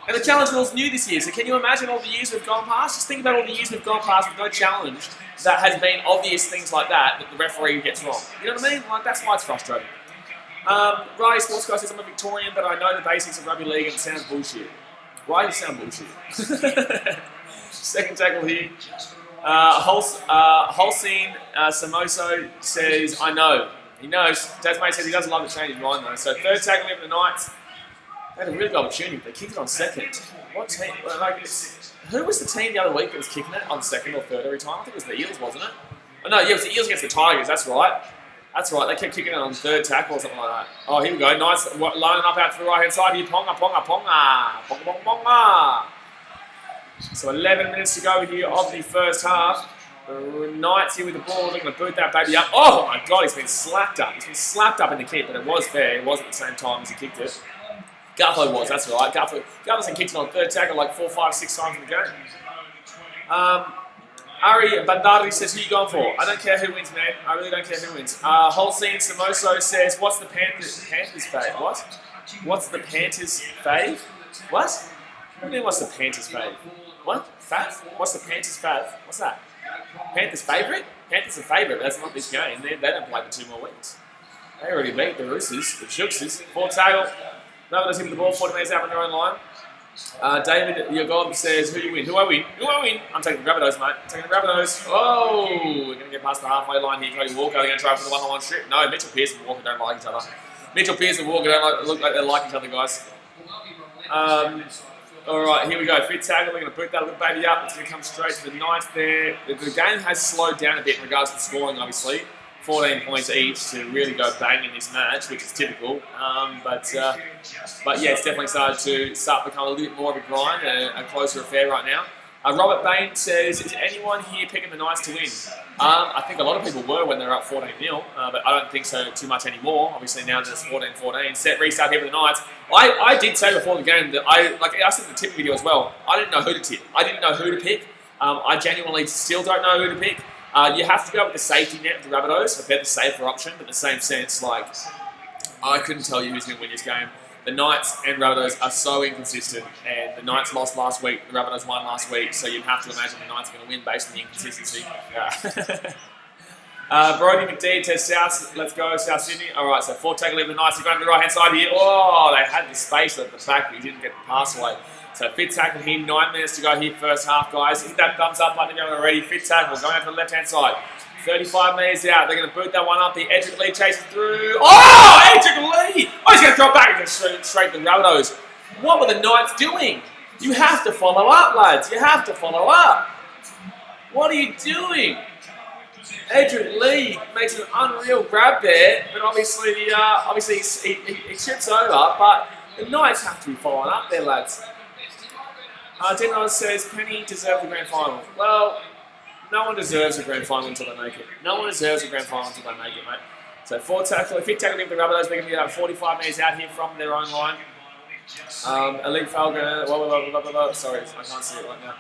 And the challenge rule's new this year, so can you imagine all the years we've gone past? Just think about all the years we've gone past with no challenge that has been obvious things like that the referee gets wrong. You know what I mean? Like, that's why it's frustrating. Ray Sports Guy says I'm a Victorian, but I know the basics of rugby league and it sounds bullshit. Why does it sound bullshit? Second tackle here. Holstein Samoso says, I know. He knows. Tasmate says he doesn't love to change his mind though. So third tackle here for the Knights. They had a really good opportunity, but they kicked it on second. What team? Like, who was the team the other week that was kicking it on second or third every time? I think it was the Eels, wasn't it? Oh no, yeah, it was the Eels against the Tigers, that's right. That's right, they kept kicking it on third tackle or something like that. Oh, here we go. Nice lining up out to the right-hand side here. Ponga, ponga, ponga. Ponga, ponga, ponga. So 11 minutes to go here of the first half. The Knights here with the ball. They're going to boot that baby up. Oh my God, he's been slapped up. He's been slapped up in the kick, but it was fair. It wasn't at the same time as he kicked it. Gutho was, that's right. Gutherson kicked it on third tackle like 4, 5, 6 times in the game. Ari Bandari says, who you going for? I don't care who wins, man. I really don't care who wins. Holstein Samoso says, what's the Panthers fave? What? What's the Panthers fave? What? What do you mean, what's the Panthers fave? What? Fav? What's the Panthers fav? What's that? Panthers favourite? Panthers are favourite, but that's not this game. They don't play for 2 more weeks. They already beat the Roosters, the Shookses. 4 tackle. Rabbitohs hit the ball 40 metres out on their own line. David Yagob says, who you win? Who I win? Who I win? I'm taking the Rabbitohs, mate. I'm taking the Rabbitohs. Oh, we're going to get past the halfway line here. Cody Walker, they're going to try for the one-on-one strip. No, Mitchell Pearce and Walker don't like each other. Mitchell Pearce and Walker don't look like they like each other, guys. Alright, here we go. Fit tackle. We're going to boot that little baby up. It's going to come straight to the Knights there. The game has slowed down a bit in regards to scoring, obviously. 14 points each to really go bang in this match, which is typical. But yeah, it's definitely started to become a little bit more of a grind and a closer affair right now. Robert Bain says, is anyone here picking the Knights to win? I think a lot of people were when they were up 14-0, but I don't think so too much anymore. Obviously now that it's 14-14. Set restart here for the Knights. I did say before the game that I said in the tip video as well, I didn't know who to tip. I didn't know who to pick. I genuinely still don't know who to pick. You have to go with the safety net of the Rabbitohs, a better safer option, but in the same sense, like, I couldn't tell you who's going to win this game. The Knights and Rabbitohs are so inconsistent, and the Knights lost last week, the Rabbitohs won last week, so you'd have to imagine the Knights are going to win based on the inconsistency. Brody McDee says, let's go, South Sydney. Alright, so 4 tackle the Knights, you're going to the right-hand side here. Oh, they had the space at the back, but he didn't get the pass away. So fit tackle here, 9 minutes to go here, first half, guys. Hit that thumbs up button if you haven't already. Fit tackle, going out to the left-hand side. 35 metres out. They're going to boot that one up. The Edric Lee chases through. Oh, Edric Lee! Oh, he's going to throw it back and straight to the Rabbitohs. What were the Knights doing? You have to follow up, lads. You have to follow up. What are you doing? Edric Lee makes an unreal grab there, but obviously he trips over. But the Knights have to be following up there, lads. Dino says, Penny deserved the grand final. Well, no one deserves a grand final until they make it. No one deserves a grand final until they make it, mate. So 4 tackle, fit tackle in the Rabbitohs, they're going to be about 45 metres out here from their own line. Elite Falcon, sorry, I can't see it right now.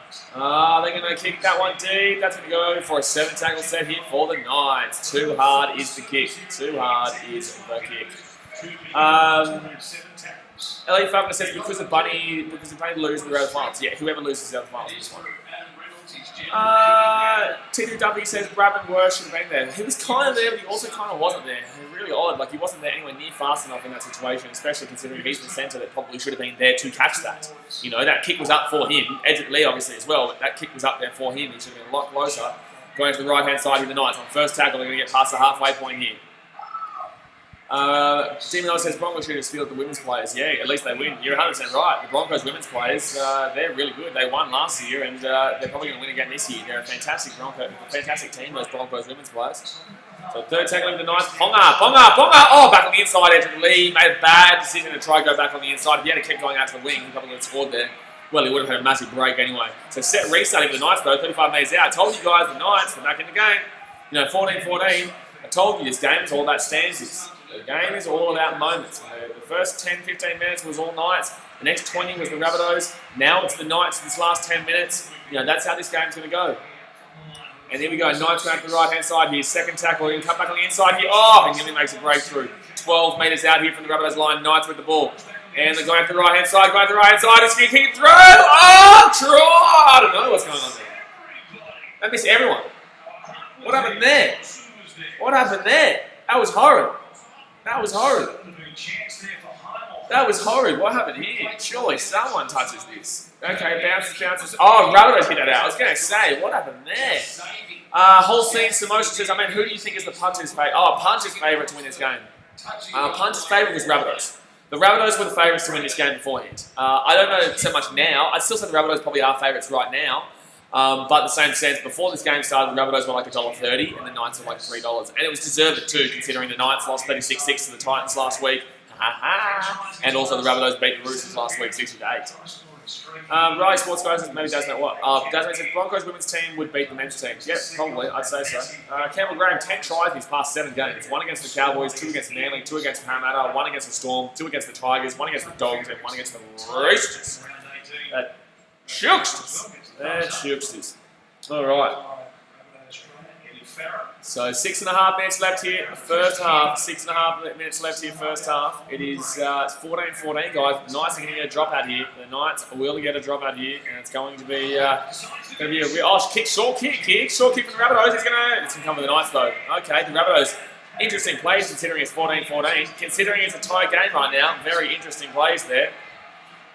They're going to kick that one deep. That's going to go for a 7 tackle set here for the Knights. Too hard is the kick. Too hard is the kick. Elliot Falconer says because the Bunny loses the other finals. Yeah, whoever loses the other finals this one. T2 Duffy says Brabham Worth should have been there. He was kind of there, but he also kind of wasn't there. Really odd. Like, he wasn't there anywhere near fast enough in that situation, especially considering he's the centre that probably should have been there to catch that. You know, that kick was up for him. Edric Lee obviously as well, but that kick was up there for him. He should have been a lot closer. Going to the right-hand side of the Knights. On first tackle, they're going to get past the halfway point here. Demon says Broncos should have fielded the women's players. Yeah, at least they win. You're 100% right. The Broncos women's players, they're really good. They won last year, and they're probably going to win again this year. They're a fantastic team, those Broncos women's players. So third tackle into the Knights. Ponga! Oh, back on the inside. Edric Lee made a bad decision to try to go back on the inside. If he had to keep going out to the wing, he probably would have scored there. Well, he would have had a massive break anyway. So set restarting for the Knights, though. 35 metres out. I told you guys, the Knights, they're back in the game. You know, 14-14. I told you this game is all about stances. The game is all about moments. The first 10-15 minutes was all Knights. The next 20 was the Rabbitohs. Now it's the Knights this last 10 minutes. You know, that's how this game's going to go. And here we go. Knights going to the right-hand side here. Second tackle. He can come back on the inside here. Oh, and nearly makes a breakthrough. 12 metres out here from the Rabbitohs line. Knights with the ball. And they're going to the right-hand side. It's going to kick through. Oh, try! I don't know what's going on there. They missed everyone. What happened there? What happened there? That was horrid. That was horrid. That was horrid. What happened here? Surely someone touches this. Okay, bounces. Oh, Rabbitohs hit that out. I was going to say, what happened there? Holstein Samosa says, who do you think is the puncher's favourite? Oh, puncher's favourite to win this game. Puncher's favourite was Rabbitohs. The Rabbitohs were the favourites to win this game beforehand. I don't know so much now. I'd still say the Rabbitohs probably are favourites right now. But in the same sense, before this game started, the Rabbitohs were like $1.30 and the Knights were like $3. And it was deserved too, considering the Knights lost 36-6 to the Titans last week. And also the Rabbitohs beat the Roosters last week 60-8. Riley Sports Guys maybe does know what. Desmond says Broncos women's team would beat the men's team. Yep, probably, I'd say so. Campbell Graham, 10 tries these past 7 games. 1 against the Cowboys, 2 against Manly, 2 against Parramatta, 1 against the Storm, 2 against the Tigers, 1 against the Dogs, and 1 against the Roosters. That shooksters. Alright. So 6.5 minutes left here, first half. 6.5 minutes left here, first half. It is 14-14, guys. Knights are going to get a drop out here. The Knights will get a drop out here, and it's going to be a real short kick from the Rabbitohs. It's going to come for the Knights though. Okay, the Rabbitohs. Interesting plays considering it's 14-14. Considering it's a tie game right now, very interesting plays there.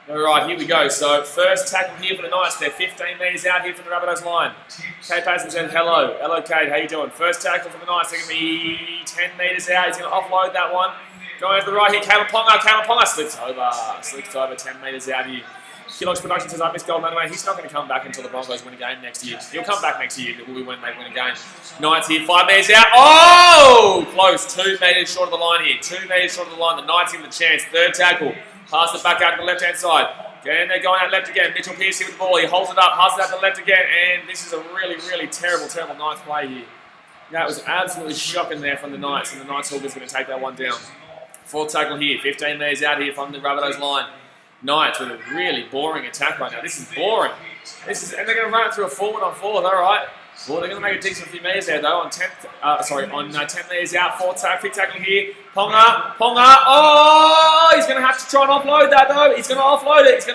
All right, here we go. So first tackle here for the Knights. They're 15 metres out here from the Rabbitohs line. Kate Patterson says hello. Hello, Kate. How you doing? First tackle for the Knights. They're going to be 10 metres out. He's going to offload that one. Going to the right here. Caleb Ponga slips over 10 metres out here. Kilox Production says, I miss Golden anyway. He's not going to come back until the Broncos win a game next year. He'll come back next year. It will be when they win a game. Knights here, 5 metres out. Oh! Close. 2 metres short of the line here. 2 metres short of the line. The Knights give the chance. Third tackle. Pass it back out to the left-hand side. And they're going out left again. Mitchell Pearce here with the ball. He holds it up. Passes it out to the left again. And this is a really, really terrible Knights play here. That was absolutely shocking there from the Knights. And the Knights Hawkers going to take that one down. Fourth tackle here. 15 metres out here from the Rabbitohs line. Knights with a really boring attack right now. This is boring. And they're going to run it through a forward on fourth. All right. Well, they're going to make a decent few metres there though. On 10 metres out. Fifth tackle here. Ponga. Oh, he's going to have to try and offload that though. He's going to offload it. The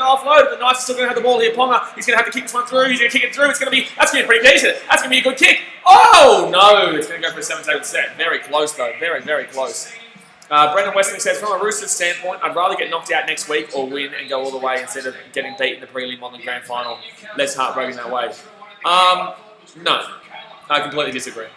Knights are still going to have the ball here. Ponga. He's going to have to kick this one through. He's going to kick it through. That's going to be pretty decent. That's going to be a good kick. Oh no! It's going to go for a 7-tackle set. Very close though. Very, very close. Brendan Westling says, from a Roosters standpoint, I'd rather get knocked out next week or win and go all the way instead of getting beat in the prelim on the grand final. Less heartbreaking that way. No. I completely disagree.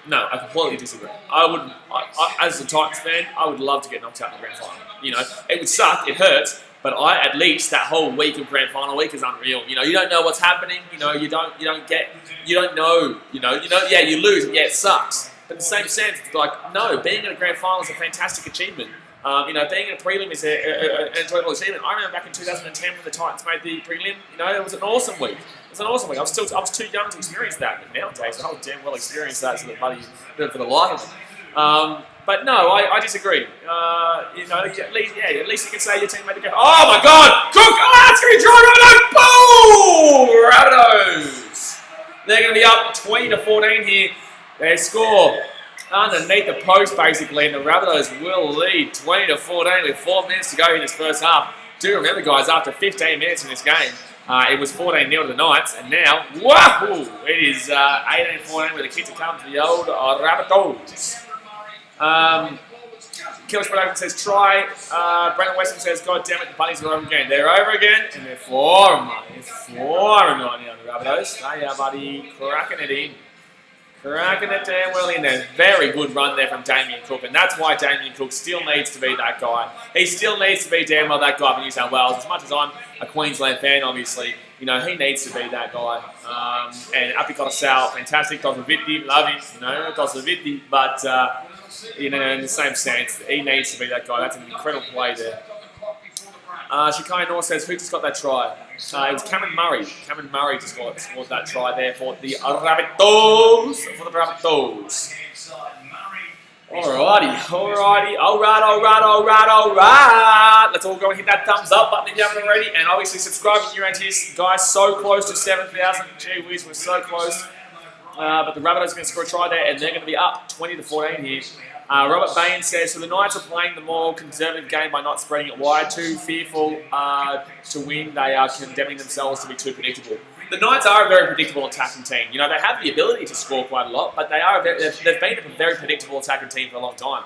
As a Titans fan, I would love to get knocked out in the grand final. You know, it would suck, it hurts, but at least that whole week of grand final week is unreal. You know, you don't know what's happening. You know, you don't know. Yeah, you lose. Yeah, it sucks. But in the same sense, like, no, being in a grand final is a fantastic achievement. Being in a prelim is an enjoyable achievement. I remember back in 2010 when the Titans made the prelim. You know, it was an awesome week. I was too young to experience that. But nowadays, I would damn well experience that for the life of it. But no, I disagree. At least you can say your team made the game. Oh my God, Cook! Oh, it's going to be drawn. Boom! Rabbitohs. They're going to be up 20-14 here. They score underneath the post, basically, and the Rabbitohs will lead 20-14 with 4 minutes to go in this first half. Do remember, guys, after 15 minutes in this game, it was 14-0 to the Knights, and now, wahoo! It is 18-14 with a kick to come to the old Rabbitohs. Killers Production says, try. Brendan Weston says, God damn it, the Bunnies are over again. They're over again, and they're 4-1. They're 4-1 now, the Rabbitohs. They are, buddy, cracking it in. Cracking it damn well in there. Very good run there from Damien Cook, and that's why Damien Cook still needs to be that guy. He still needs to be damn well that guy for New South Wales. As much as I'm a Queensland fan, obviously, you know, he needs to be that guy. And Apicot Sal, fantastic. Dosaviti, love him. You know, Dosaviti, but in the same sense, he needs to be that guy. That's an incredible play there. Shikai North says, who just got that try? It was Cameron Murray. Cameron Murray just scored that try there for the Rabbitohs. Alrighty. Let's all go and hit that thumbs up button if you haven't already. And obviously subscribe if you're into this. Guys, so close to 7,000. Gee whiz, we're so close. But the Rabbitohs are going to score a try there, and they're going to be up 20-14 here. Robert Bain says, so the Knights are playing the more conservative game by not spreading it wide. Too fearful to win. They are condemning themselves to be too predictable. The Knights are a very predictable attacking team. You know, they have the ability to score quite a lot, but they've been a very predictable attacking team for a long time.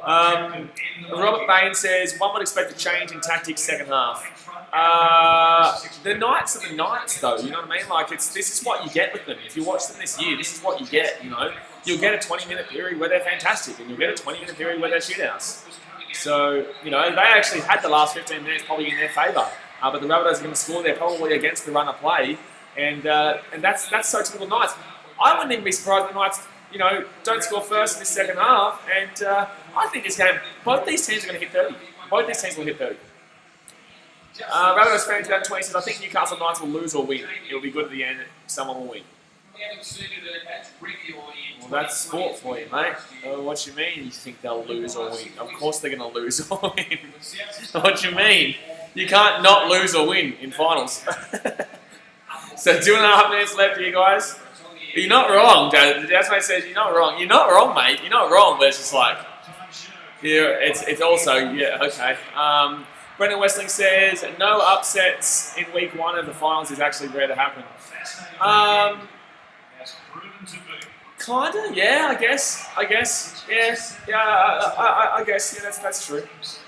Robert Bain says, one would expect a change in tactics second half. The Knights are the Knights, though. You know what I mean? Like, this is what you get with them. If you watch them this year, this is what you get, you know. You'll get a 20-minute period where they're fantastic, and you'll get a 20-minute period where they're shootouts. So, you know, they actually had the last 15 minutes probably in their favour. But the Rabbitohs are going to score there probably against the run of play, and that's so typical Knights. I wouldn't even be surprised if the Knights, you know, don't score first in this second half, and I think this game, both these teams are going to hit 30. Both these teams will hit 30. Rabbitohs fan 2020 says, I think Newcastle Knights will lose or win. It'll be good at the end. Someone will win. Well, that's sport for you, mate. What you mean you think they'll lose or win? Of course they're going to lose or win. What you mean? You can't not lose or win in finals. So 2.5 minutes left here, guys. You're not wrong, Dad. That's why I said you're not wrong. You're not wrong, mate. You're not wrong, but it's just like, yeah, it's also, yeah, okay. Brendan Westling says, no upsets in week 1 of the finals is actually rare to happen. Kinda, yeah, I guess, yeah, I guess, yeah, that's true.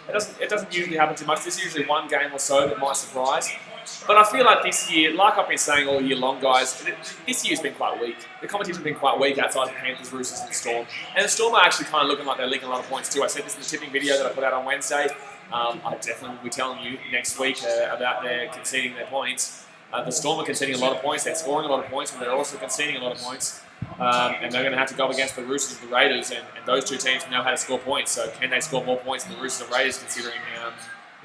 It doesn't usually happen too much. There's usually one game or so that might surprise. But I feel like this year, like I've been saying all year long, guys, this year's been quite weak. The competition's been quite weak outside of the Panthers, Roosters and the Storm. And the Storm are actually kind of looking like they're leaking a lot of points too. I said this in the tipping video that I put out on Wednesday. I definitely will be telling you next week about their conceding their points. The Storm are conceding a lot of points. They're scoring a lot of points, but they're also conceding a lot of points. And they're going to have to go against the Roosters and the Raiders, and those two teams know how to score points. So can they score more points than the Roosters and Raiders, considering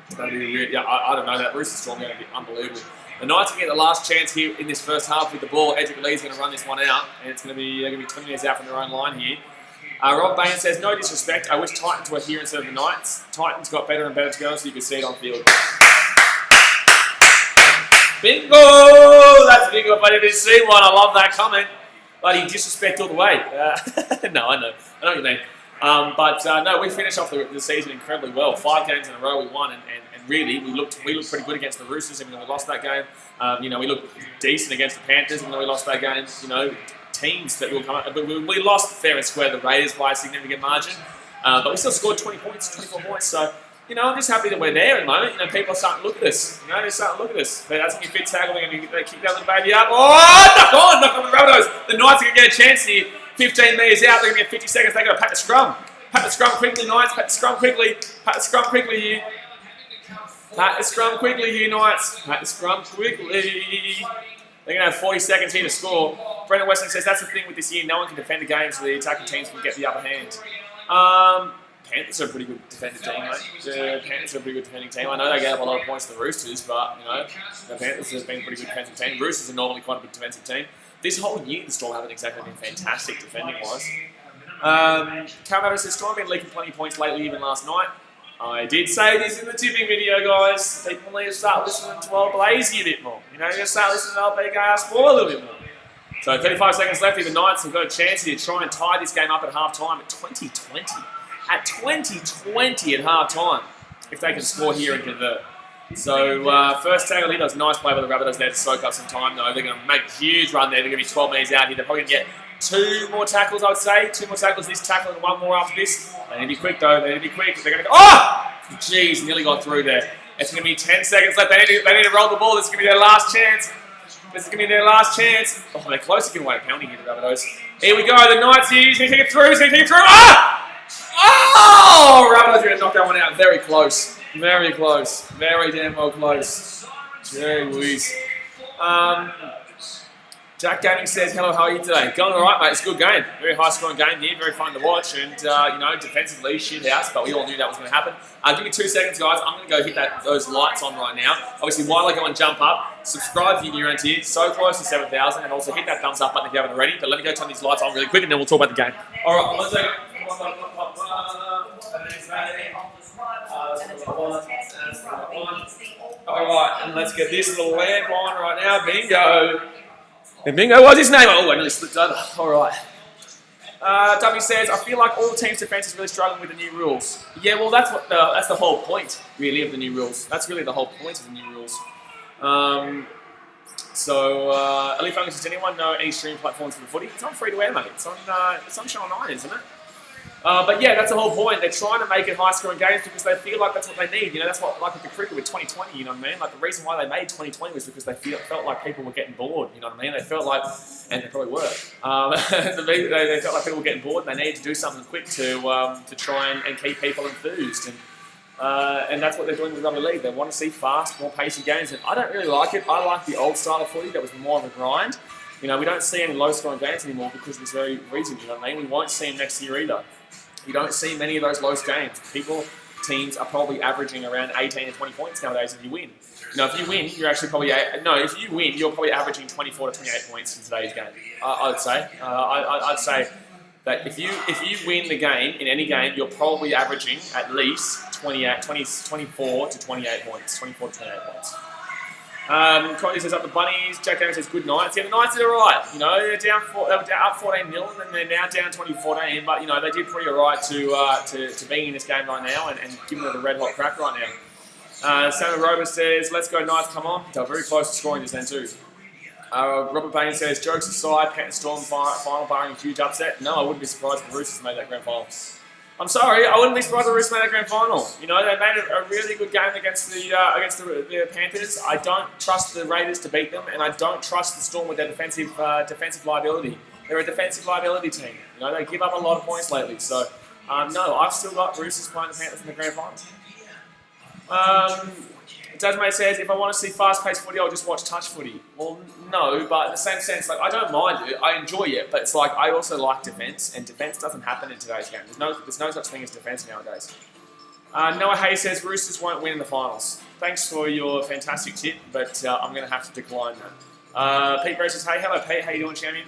it's going to be weird? Yeah, I don't know. That Roosters Storm are going to be unbelievable. The Knights can get the last chance here in this first half with the ball. Edric Lee's going to run this one out, and it's going to be 20 minutes out from their own line here. Rob Bain says, no disrespect, I wish Titans were here instead of the Knights. Titans got better and better together so you could see it on field. Bingo! That's bingo if I didn't see one. I love that comment. Bloody disrespect all the way. No, I know what you mean. No, we finished off the season incredibly well. 5 games in a row we won, and really we looked pretty good against the Roosters, even though we lost that game. We looked decent against the Panthers, even though we lost that game. Teams that will come up, but we lost fair and square the Raiders by a significant margin. But we still scored 20 points, 24 points. So, I'm just happy that we're there at the moment. People are starting to look at us. They're starting to look at us. That's going to be fit tackle. They're going to kick that little baby up. Oh, knock on the Rabbitohs. The Knights are going to get a chance here. 15 metres out. They're going to get 50 seconds. They're going to pat the scrum. Pat the scrum quickly, Knights. Pat the scrum quickly. Pat the scrum quickly here. Pat the scrum quickly here, Knights. Pat the scrum quickly. They're going to have 40 seconds here to score. Brendan Westling says that's the thing with this year. No one can defend the game, so the attacking teams can get the upper hand. Panthers are a pretty good defending team, mate. The Panthers are a pretty good defending team. I know they gave up a lot of points to the Roosters, but, the Panthers have been a pretty good defensive team. Roosters are normally quite a good defensive team. This whole year, the Storm haven't exactly been fantastic defending-wise. Carmatter says, Storm have been leaking plenty of points lately, even last night. I did say this in the tipping video, guys. People need to start listening to old Blazy a bit more. You need to start listening to old BKRmy a little bit more. So 35 seconds left. The Knights have got a chance here to try and tie this game up at half-time at 20-20. At 20-20 at half-time, if they can score here and convert. So first tackle here, does nice play by the Rabbitohs there to soak up some time, though. They're going to make a huge run there. They're going to be 12 metres out here. They're probably going to get 2 more tackles, I would say. 2 more tackles this tackle and 1 more after this. They need to be quick, though. They need to be quick. They're going to go... Oh! Jeez, nearly got through there. It's going to be 10 seconds left. They need to roll the ball. This is going to be their last chance. This is going to be their last chance. Oh, they're close to giving away a penalty here, the Rabbitohs. Here we go. The Knights here. He's going to take it through. He's going to take it through. Ah! Oh! Rabbitohs are going to knock that one out. Very close. Very close. Very damn well close. Jerry Louise. Jack Gaming says, hello, how are you today? Going all right, mate. It's a good game. Very high-scoring game here. Very fun to watch. And, defensively, shit house, but we all knew that was going to happen. Give me 2 seconds, guys. I'm going to go hit those lights on right now. Obviously, while I go and jump up, subscribe if you're new around here. So close to 7,000. And also hit that thumbs up button if you haven't already. But let me go turn these lights on really quick, and then we'll talk about the game. All right, 1 second. All right, and let's get this little lamp on right now. Bingo. And Bingo, what's his name? Oh, I nearly slipped over. All right. W says, I feel like all teams' defence is really struggling with the new rules. Yeah, well, that's the whole point, really, of the new rules. That's really the whole point of the new rules. Elite Fungus, does anyone know any streaming platforms for the footy? It's on free to air, mate. It's on Channel 9, isn't it? But yeah, that's the whole point. They're trying to make it high-scoring games because they feel like that's what they need. That's what, like with the cricket with 2020, you know what I mean? Like the reason why they made 2020 was because they felt like people were getting bored, you know what I mean? They felt like, and they probably were, they felt like people were getting bored and they needed to do something quick to try and keep people enthused. And that's what they're doing with rugby league. They want to see fast, more pacey games. And I don't really like it. I like the old style of footy that was more of a grind. We don't see any low-scoring games anymore because of this very reason, you know what I mean? We won't see them next year either. You don't see many of those low games. Teams are probably averaging around 18 to 20 points nowadays if you win. If you win, you're actually probably... if you win, you're probably averaging 24 to 28 points in today's game, I'd say. I'd say that if you win the game, in any game, you're probably averaging at least 24 to 28 points. 24 to 28 points. Cotty says up the Bunnies. Jack Daniels says good Knights. Yeah, the Knights are alright. You know, they were up 14-0 and then they're now down 20-14. But you know, they did pretty alright to being in this game right now and giving it a red hot crack right now. Samuel Rober says, let's go Knights, come on. They're very close to scoring just then too. Robert Bain says, jokes aside, Panthers Storm final barring a huge upset. No, I wouldn't be surprised if the Roosters made that grand final. I'm sorry, I wouldn't be surprised if the Roosters made that grand final. You know, they made a really good game against the Panthers. I don't trust the Raiders to beat them, and I don't trust the Storm with their defensive liability. They're a defensive liability team. You know, they give up a lot of points lately. So, no, I've still got Roosters playing the Panthers in the grand final. Dasmay says, if I want to see fast-paced footy, I'll just watch touch footy. Well, no, but in the same sense, like I don't mind it, I enjoy it, but it's like I also like defence, and defence doesn't happen in today's game. There's no such thing as defence nowadays. Noah Hay says, Roosters won't win in the finals. Thanks for your fantastic tip, but I'm going to have to decline that. Pete Gray says, hey, hello Pete, how you doing, champion?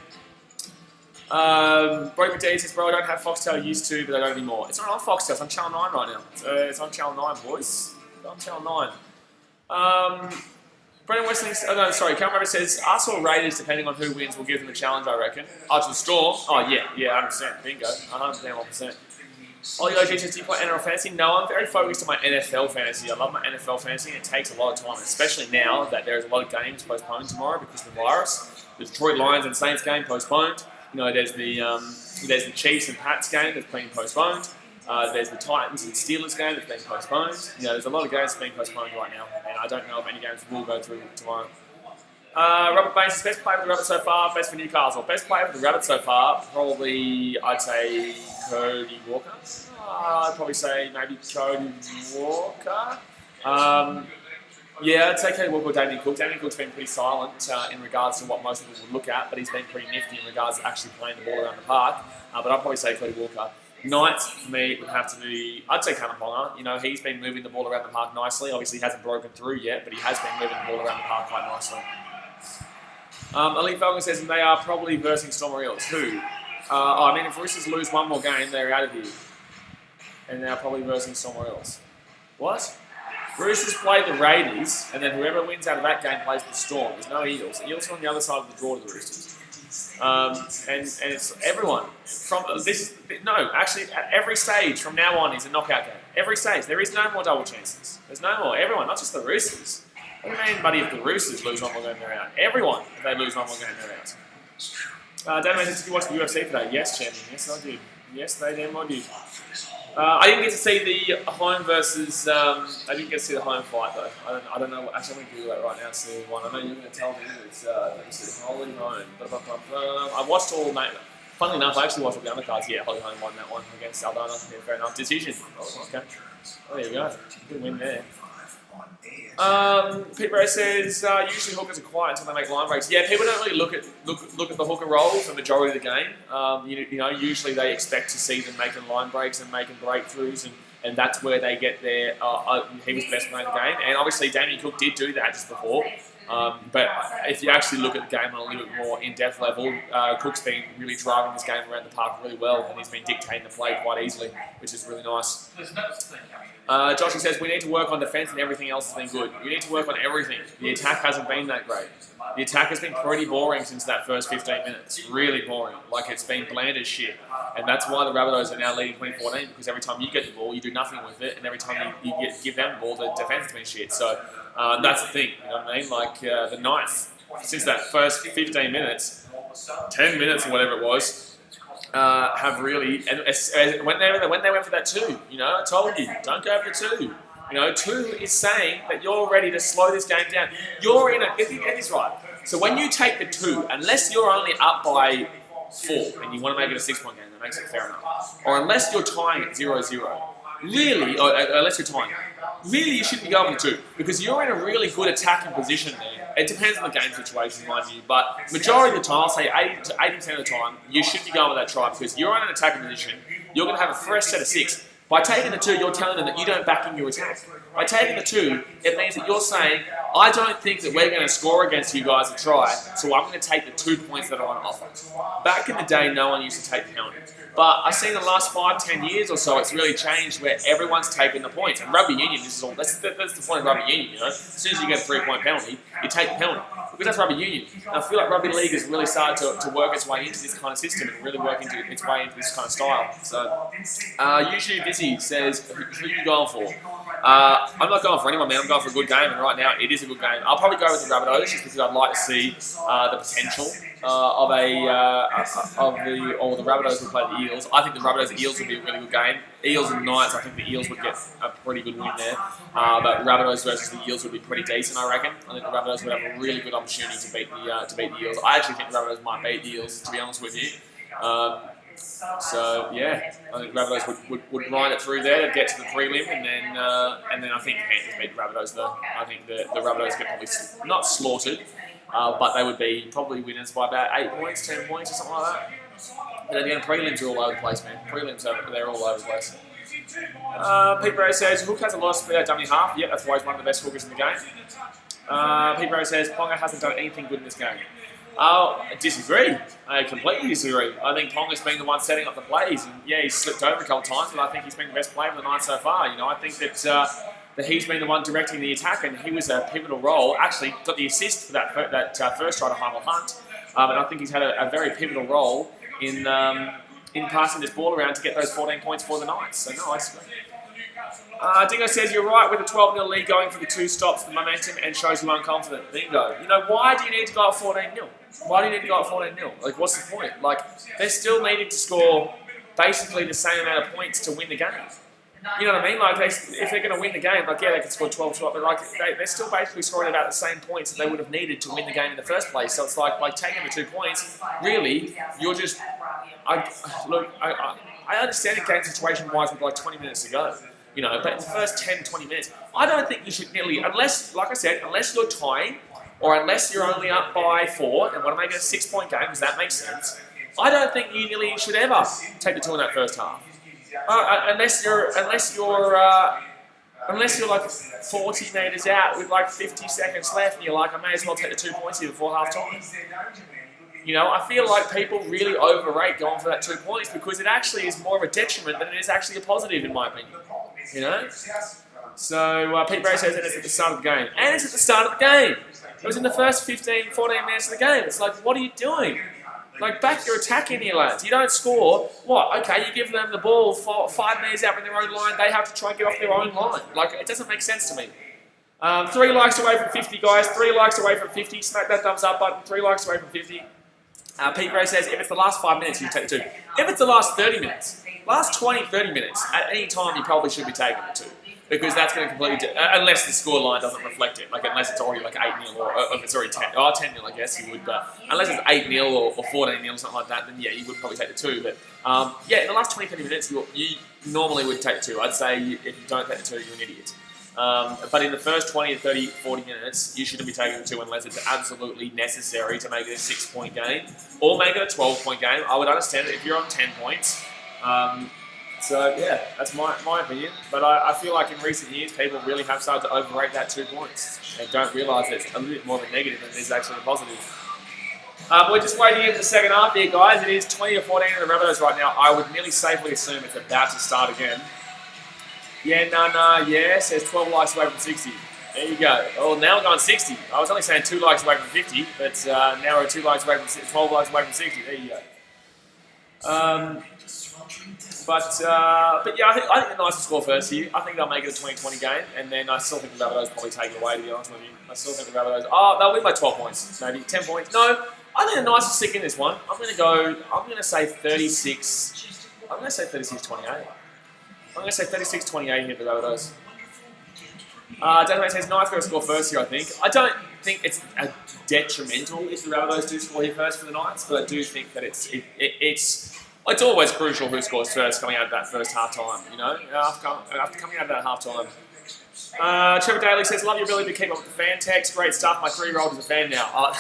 Broken D says, bro, I don't have Foxtel, used to, but I don't anymore. It's not on Foxtel, it's on Channel 9 right now. It's on Channel 9, boys. It's on Channel 9. Brendan Westling, Cam Rabbit says, us or Raiders, depending on who wins, will give them a challenge, I reckon. To the Storm? Oh, yeah, 100%. Bingo. 100%. Ollie OG says, do you play NRL fantasy? No, I'm very focused on my NFL fantasy. I love my NFL fantasy, and it takes a lot of time, especially now that there's a lot of games postponed tomorrow because of the virus. The Detroit Lions and Saints game postponed. You know, there's the Chiefs and Pats game that's been postponed. There's the Titans and Steelers game that's been postponed. You know, there's a lot of games being postponed right now, and I don't know if any games will go through tomorrow. Robert Baines says, best player for the Rabbits so far, best for Newcastle. Best player for the Rabbits so far, probably, I'd say, Cody Walker. I'd probably say maybe Cody Walker. Yeah, I'd say Cody Walker or Damien Cook. Damien Cook's been pretty silent in regards to what most people would look at, but he's been pretty nifty in regards to actually playing the ball around the park. But I'd probably say Cody Walker. Knights, for me, would have to be, I'd say Callum Ponga. You know, he's been moving the ball around the park nicely. Obviously, he hasn't broken through yet, but he has been moving the ball around the park quite nicely. Elite Falcon says they are probably versing Storm Eels. Who? I mean, if Roosters lose one more game, they're out of here. And they're probably versing Storm Eels. What? Roosters play the Raiders, and then whoever wins out of that game plays the Storm. There's no Eels. The Eels are on the other side of the draw to the Roosters. And it's everyone from actually at every stage from now on is a knockout game. Every stage, there is no more double chances. There's no more. Everyone, not just the Roosters. What do you mean, buddy? If the Roosters lose one more game, they're out. Everyone, if they lose one more game, they're out. Dan says, did you watch the UFC today? Yes, champion. Yes, I did. Yes, they damn I did. I didn't get to see the home versus. I didn't get to see the home fight though. I don't know. Actually, I'm going to Google that right now. See one. I know you're going to tell me it's. Let me see. Holly Home. I watched all night. Funnily enough, I actually watched all the undercards. Yeah, Holly Home won that one against Saldana. Yeah, fair enough. Decision. Oh, okay. Oh, there you go. Good win there. Pete Bray says usually hookers are quiet until they make line breaks. Yeah, people don't really look at the hooker role for the majority of the game. You know, usually they expect to see them making line breaks and making breakthroughs, and that's where they get their. He was the best player in the game, and obviously Damien Cook did do that just before. But if you actually look at the game on a little bit more in-depth level, Cook's been really driving this game around the park really well, and he's been dictating the play quite easily, which is really nice. Joshie says, we need to work on defence and everything else has been good. We need to work on everything. The attack hasn't been that great. The attack has been pretty boring since that first 15 minutes. Really boring. Like, it's been bland as shit. And that's why the Rabbitohs are now leading 2014, because every time you get the ball, you do nothing with it, and every time you give them the ball, the defence has been shit. So that's the thing, you know what I mean? Like, the Knights, since that first 15 minutes, 10 minutes or whatever it was, have really, and when they went for that 2, you know, I told you, don't go for the 2. You know, 2 is saying that you're ready to slow this game down. You're in get this right. So when you take the 2, unless you're only up by 4 and you want to make it a 6-point game, that makes it fair enough. Or unless you're tying at 0-0, really, or unless you're tying, really you shouldn't be going for the 2 because you're in a really good attacking position there. It depends on the game situation, mind you, but majority of the time, I'll say 80% of the time, you should be going with that try because you're in an attacking position. You're going to have a fresh set of 6. By taking the 2, you're telling them that you don't back in your attack. By taking the 2, it means that you're saying, I don't think that we're going to score against you guys a try, so I'm going to take the 2 points that are on offer. Back in the day, no one used to take penalties. But I've seen the last 5-10 years or so, it's really changed where everyone's taking the points. And rugby union, that's the point of rugby union, you know. As soon as you get a 3-point penalty, you take the penalty. Because that's rugby union. And I feel like rugby league has really started to work its way into this kind of system and really work its way into this kind of style. So, usually Busy says, who are you going for? I'm not going for anyone, man. I'm going for a good game, and right now it is a good game. I'll probably go with the Rabbitohs just because I'd like to see the potential of the Rabbitohs will play the Eels. I think the Rabbitohs and Eels would be a really good game. Eels and Knights, I think the Eels would get a pretty good win there. But Rabbitohs versus the Eels would be pretty decent, I reckon. I think the Rabbitohs would have a really good opportunity to beat the Eels. I actually think the Rabbitohs might beat the Eels, to be honest with you. So yeah, I think the Rabbitohs would grind it through there to get to the prelim, and then I think the Panthers beat the Rabbitohs though. I think the Rabbitohs get probably not slaughtered, but they would be probably winners by about 8 points, 10 points, or something like that. But again, prelims are all over the place, man. Prelims they're all over the place. Pete Rose says Hook has a lot of speed at dummy half. Yeah, that's why he's one of the best hookers in the game. Pete Rose says Ponga hasn't done anything good in this game. I disagree. I completely disagree. I think Ponga's been the one setting up the plays, and yeah, he's slipped over a couple of times, but I think he's been the best player of the night so far. You know, I think that he's been the one directing the attack, and he was a pivotal role. Actually, got the assist for that first try to Harmel Hunt, and I think he's had a very pivotal role in passing this ball around to get those 14 points for the Knights. So no, I disagree. Dingo says, you're right, with a 12-0 lead going for the 2 stops the momentum and shows you unconfident. Bingo. You know, why do you need to go at 14-0? Why do you need to go at 14-0? Like, what's the point? Like, they're still needing to score basically the same amount of points to win the game. You know what I mean? Like, if they're going to win the game, like, yeah, they can score 12, but like, they're still basically scoring about the same points that they would have needed to win the game in the first place. So it's like taking the 2 points, really, you're just... I understand the game situation-wise with like 20 minutes to go. You know, but in the first 10, 20 minutes, I don't think you should nearly, unless, like I said, unless you're tying, or unless you're only up by 4 and want to make it a 6-point game, because that makes sense, I don't think you nearly should ever take the 2 in that first half. Unless you're like 40 metres out with like 50 seconds left, and you're like, I may as well take the 2 points here before half time. You know, I feel like people really overrate going for that 2 points because it actually is more of a detriment than it is actually a positive, in my opinion. You know? So, Pete Bray says it's at the start of the game. And it's at the start of the game. It was in the first 15, 14 minutes of the game. It's like, what are you doing? Like, back your attack in here, lads. You don't score. What? Okay, you give them the ball 5 metres out from their own line. They have to try and get off their own line. Like, it doesn't make sense to me. 3 likes away from 50, guys. 3 likes away from 50. Smack that thumbs up button. 3 likes away from 50. Pete Gray says, if it's the last 5 minutes, you take the 2. If it's the last 30 minutes, last 20, 30 minutes, at any time, you probably should be taking the 2. Because that's going to completely, unless the scoreline doesn't reflect it, like unless it's already like 8-0 or if it's already 10-0, I guess you would, but unless it's 8-0 or 14-0 or something like that, then yeah, you would probably take the 2. But yeah, in the last 20, 30 minutes, you normally would take the 2. I'd say if you don't take the 2, you're an idiot. But in the first 20 to 30, 40 minutes, you shouldn't be taking the 2 unless it's absolutely necessary to make it a 6-point game or make it a 12-point game. I would understand it if you're on 10 points. So yeah, that's my opinion. But I feel like in recent years, people really have started to overrate that 2 points and don't realise it's a little bit more of a negative than it is actually a positive. We're just waiting in the second half here, guys. It is 20 to 14 in the Rabbitohs right now. I would nearly safely assume it's about to start again. Yeah, yeah, says 12 likes away from 60. There you go. Oh, now we're going 60. I was only saying 2 likes away from 50, but now we're 2 likes away from 12 likes away from 60. There you go. But yeah, I think the Knights will score first here. I think they'll make it a 20-20 game, and then I still think the Rabbitohs probably take it away, to be honest with you. I still think the Rabbitohs, they'll win by 12 points, maybe 10 points. No, I think the Knights will stick in this one. I'm going to say 36. I'm going to say 36-28. I'm going to say 36-28 here for the Rabbitohs. Database says Knights going to score first here, I think. I don't think it's detrimental if the Rabbitohs do score here first for the Knights, but I do think that it's always crucial who scores first coming out of that first half time, you know? After coming out of that half time, Trevor Daly says, love your ability to keep up with the fan text. Great stuff. My 3-year-old is a fan now.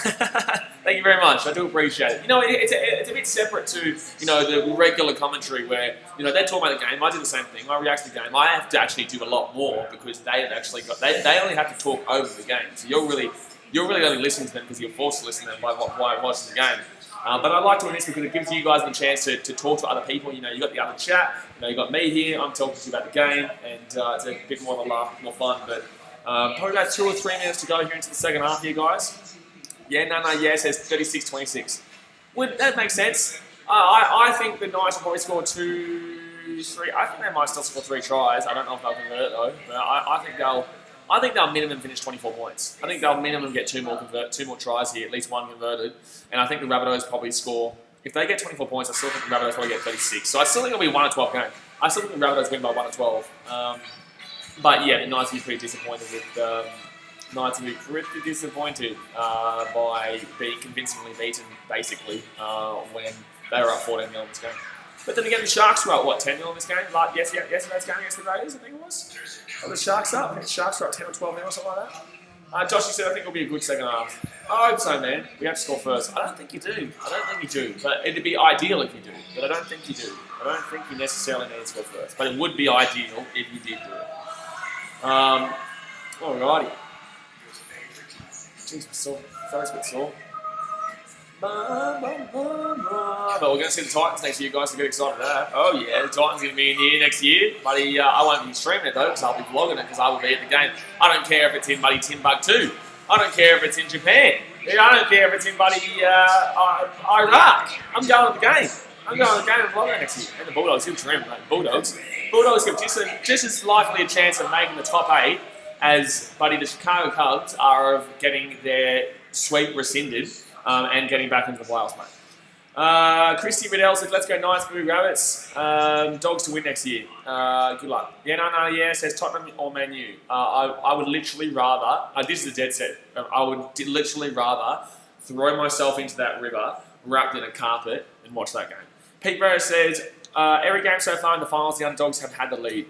Thank you very much. I do appreciate it. You know, it's a bit separate to, you know, the regular commentary where, you know, they talk about the game. I do the same thing. I react to the game. I have to actually do a lot more because they have actually got, they only have to talk over the game. So you're really only listening to them because you're forced to listen to them by watching the game. But I like doing this because it gives you guys the chance to talk to other people. You know, you got the other chat. You know, you got me here. I'm talking to you about the game, and it's a bit more of a laugh, more fun. But probably about 2 or 3 minutes to go here into the second half here, guys. Yeah, yeah, it says 36-26. Well, that makes sense. I think the Knights will probably score 2, 3. I think they might still score 3 tries. I don't know if they'll convert it though. But I think they'll minimum finish 24 points. I think they'll minimum get 2 more tries here, at least 1 converted. And I think the Rabbitohs probably score, if they get 24 points, I still think the Rabbitohs probably get 36. So I still think it'll be 1 or 12 game. I still think the Rabbitohs win by 1 or 12. But yeah, the Knights will be pretty disappointed with by being convincingly beaten, basically, when they were up 14-0 in this game. But then again, the Sharks were up, what, 10-0 in this game? Like, yesterday's game against the Raiders, I think it was. Oh, the Sharks up? I think the Sharks were up 10 or 12-0 or something like that. Josh, you said, I think it'll be a good second half. I hope so, man. We have to score first. I don't think you do. But it'd be ideal if you do. But I don't think you do. I don't think you necessarily need to score first. But it would be ideal if you did do it. Alrighty. Jeez, my sore. Throat's a bit sore. But we're going to see the Titans next year, guys, so get excited for that. Oh yeah, the Titans are going to be in here next year. Buddy, I won't be streaming it though, because I'll be vlogging it, because I will be at the game. I don't care if it's in buddy Timbuktu. I don't care if it's in Japan. I don't care if it's in buddy Iraq. I'm going to the game. I'm going to the game and vlogging next year. And the Bulldogs, he'll trim, mate. Bulldogs have just as likely a chance of making the top 8 as buddy the Chicago Cubs are of getting their sweep rescinded. And getting back into the playoffs, mate. Christy Riddell said, let's go Knights, Blue Rabbits. Dogs to win next year. Good luck. Yeah, says Tottenham or Man U. I would literally rather, this is a dead set, I would literally rather throw myself into that river, wrapped in a carpet, and watch that game. Pete Barrow says, every game so far in the finals, the underdogs have had the lead.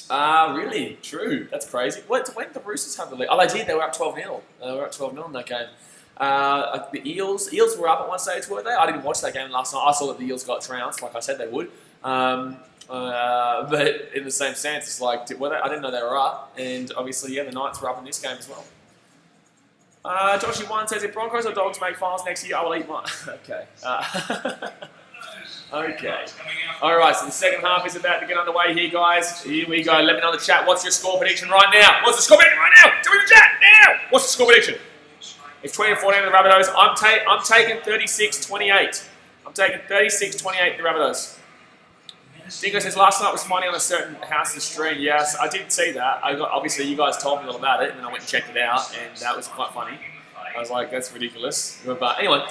Really? True. That's crazy. When did the Roosters have the lead? Oh, they did. They were up 12-0. They were up 12-0 in that game. The Eels were up at one stage, were they? I didn't watch that game last night. I saw that the Eels got trounced, like I said they would. But in the same sense, it's like, I didn't know they were up. And obviously, yeah, the Knights were up in this game as well. Joshy1 says, if Broncos or Dogs make finals next year, I will eat one. Okay. Okay. Alright, so the second half is about to get underway here, guys. Here we go. Let me know in the chat. What's your score prediction right now? What's the score prediction right now? Tell me in the chat now. What's the score prediction? It's 20-14 the Rabbitohs. I'm taking 36-28. I'm taking 36-28 the Rabbitohs. Dingo says, last night was funny on a certain house's stream. Yes, I did see that. Obviously, you guys told me all about it, and then I went and checked it out, and that was quite funny. I was like, that's ridiculous. But anyway,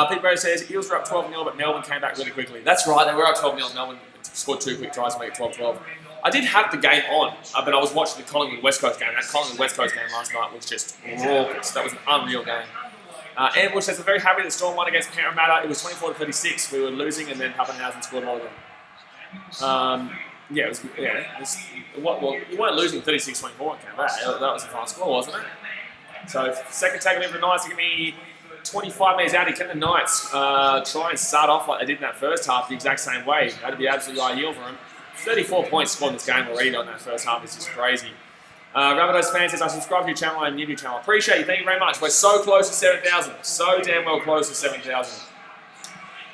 Pete Barrow says, Eels were up 12-0, but Melbourne came back really quickly. That's right, they were up 12-0. Melbourne scored 2 quick tries to make it 12-12. I did have the game on, but I was watching the Collingwood West Coast game. That Collingwood West Coast game last night was just raucous. That was an unreal game. Ambush says, I'm very happy that Storm won against Parramatta. It was 24-36. We were losing, and then Pappenhausen scored all of them. Well, you weren't losing 36-24 when it came back. That was the final score, wasn't it? So, second tackle in for the Knights are going to be 25 metres out. Can the Knights try and start off like they did in that first half the exact same way? That'd be absolutely ideal for them. 34 points scored in this game already on that first half. It's just crazy. Rabbitohs fan says, I subscribe to your channel. I'm new to your channel. Appreciate you. Thank you very much. We're so close to 7,000. So damn well close to 7,000.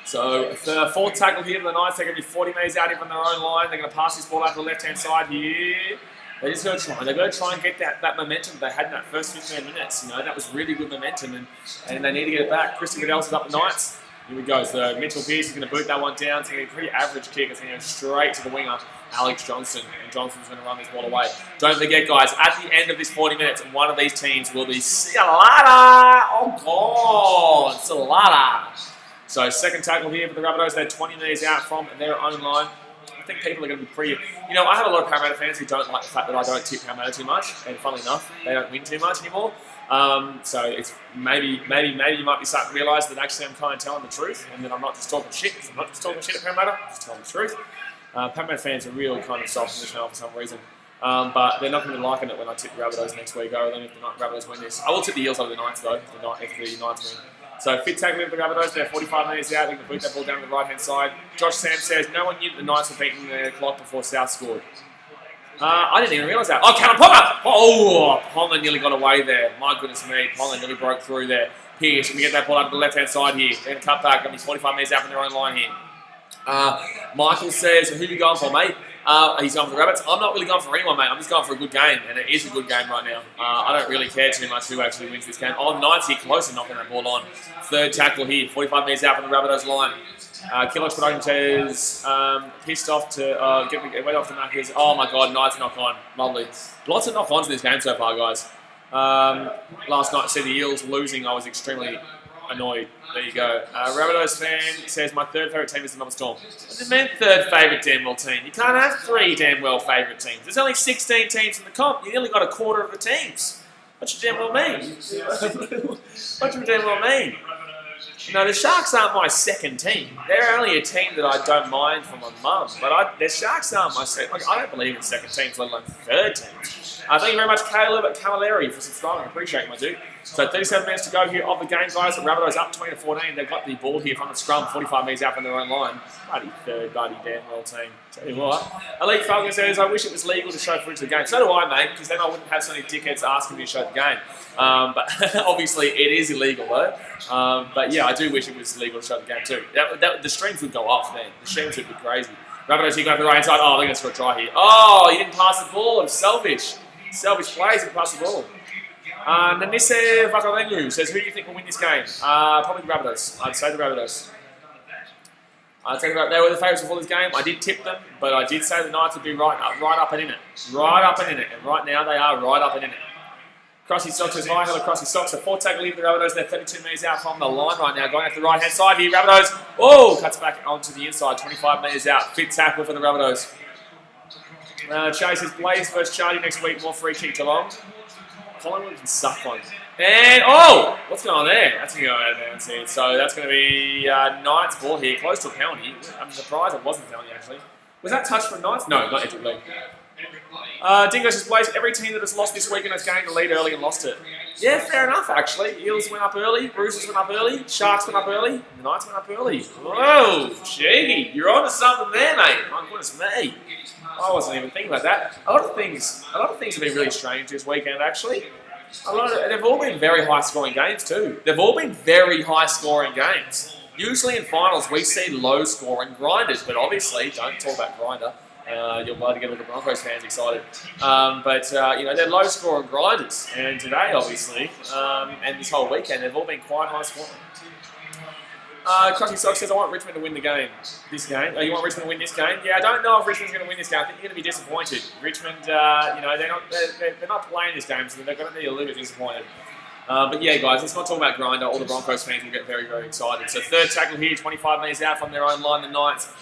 So, the fourth tackle here for the Knights. They're going to be 40 metres out from their own line. They're going to pass this ball out to the left-hand side here. They're just going to try. They're going to try and get that momentum they had in that first 15 minutes. You know, that was really good momentum, and they need to get it back. Christian Goodell is up the Knights. Here we go. So Mitchell Pearce is going to boot that one down. It's going to be a pretty average kick. It's going to go straight to the winger, Alex Johnson. And Johnson's going to run this ball away. Don't forget, guys, at the end of this 40 minutes, one of these teams will be see you later. Oh, God. See you later. So second tackle here for the Rabbitohs. They're 20 metres out from their own line. I think people are going to be pretty... You know, I have a lot of Parramatta fans who don't like the fact that I don't tip Parramatta too much. And funnily enough, they don't win too much anymore. So it's maybe you might be starting to realise that actually I'm kind of telling the truth and that I'm not just talking shit, because I'm not just talking shit at Parramatta, I'm just telling the truth. Parramatta fans are really kind of soft in the channel for some reason. But they're not going to be liking it when I tip the Rabbitohs next week, other than if the Rabbitohs win this. I will tip the Eels over the Knights, though, if the Knights win. So fit tackle with the Rabbitohs, they're 45 metres out, they can boot that ball down to the right-hand side. Josh Sam says, no one knew that the Knights were beating the clock before South scored. I didn't even realise that. Oh, Callum Ponga! Oh, Ponga nearly got away there. My goodness me, Ponga nearly broke through there. Pierce, can we get that ball up to the left-hand side here? They're going to cut back, going to be 45 metres out from their own line here. Michael says, who are you going for, mate? He's going for the Rabbits. I'm not really going for anyone, mate. I'm just going for a good game, and it is a good game right now. I don't really care too much who actually wins this game. Oh, Knights here close and knocking that ball on. Third tackle here, 45 metres out from the Rabbitohs line. Killox Production says, pissed off to get way off the markers. Oh my God, Knights knock on. Lovely. Lots of knock-ons in this game so far, guys. Last night, I see the Eels losing. I was extremely annoyed. There you go. Rabbitohs fan says, my third favourite team is the Melbourne Storm. What does it mean, third favourite damn well team? You can't have three damn well favourite teams. There's only 16 teams in the comp. You nearly got a quarter of the teams. What you damn well mean? What you damn well mean? No, the Sharks aren't my second team. They're only a team that I don't mind from my mum. But the Sharks aren't my second. Like, I don't believe in second teams, let alone third teams. Thank you very much, Caleb at Camilleri, for subscribing. I appreciate it, my dude. So 37 minutes to go here of the game, guys. The Rabbitohs up 20-14. They've got the ball here from the scrum, 45 metres out from their own line. Bloody third, bloody damn well team. Tell you what. Elite Falcon says, I wish it was legal to show footage of the game. So do I, mate, because then I wouldn't have so many dickheads asking me to show the game. But obviously it is illegal, though. But yeah, I do wish it was legal to show the game too. The streams would go off then. The streams would be crazy. Rabbitohs here going to the right hand side. Oh, they're going to score a try here. Oh, he didn't pass the ball. I'm selfish. Selfish plays and pass the ball. Nanisse Vakalengu says, who do you think will win this game? Probably the Rabbitohs. I'd say the Rabbitohs. They were the favourites before this game. I did tip them, but I did say the Knights would be right up and in it. Right up and in it. And right now they are right up and in it. Crossy Socks says, hi, hello Crossy Socks. So four tackle lead the Rabbitohs. They're 32 metres out from the line right now. Going off the right hand side here. Rabbitohs. Oh, cuts back onto the inside. 25 metres out. Fit tackle for the Rabbitohs. Chase says, Blaze versus Charlie next week. More free kick to long. Collingwood can suck one. And, oh! What's going on there? That's going to go out of bounds here. So that's going to be Knights ball here. Close to a penalty. I'm surprised it wasn't a penalty, actually. Was that touch from Knights? No, not Edric Lee. Dingo says, Blaze, every team that has lost this weekend has gained the lead early and lost it. Yeah, fair enough, actually. Eels went up early. Roosters went up early. Sharks went up early. The Knights went up early. Whoa, cheeky. You're on to something there, mate. My goodness me. I wasn't even thinking about that. A lot of things have been really strange this weekend, actually. They've all been very high-scoring games, too. They've all been very high-scoring games. Usually in finals, we see low-scoring grinders, but obviously, don't talk about grinder. You'll be able to get all the Broncos fans excited. They're low-scoring grinders. And today, obviously, and this whole weekend, they've all been quite high-scoring. Crossy Sock says, I want Richmond to win the game. This game? Oh, you want Richmond to win this game? Yeah, I don't know if Richmond's going to win this game. I think you're going to be disappointed. Richmond, they're not playing this game, so they're going to be a little bit disappointed. But yeah, guys, let's not talk about grinder. All the Broncos fans will get very, very excited. So third tackle here, 25 metres out from their own line, the Knights.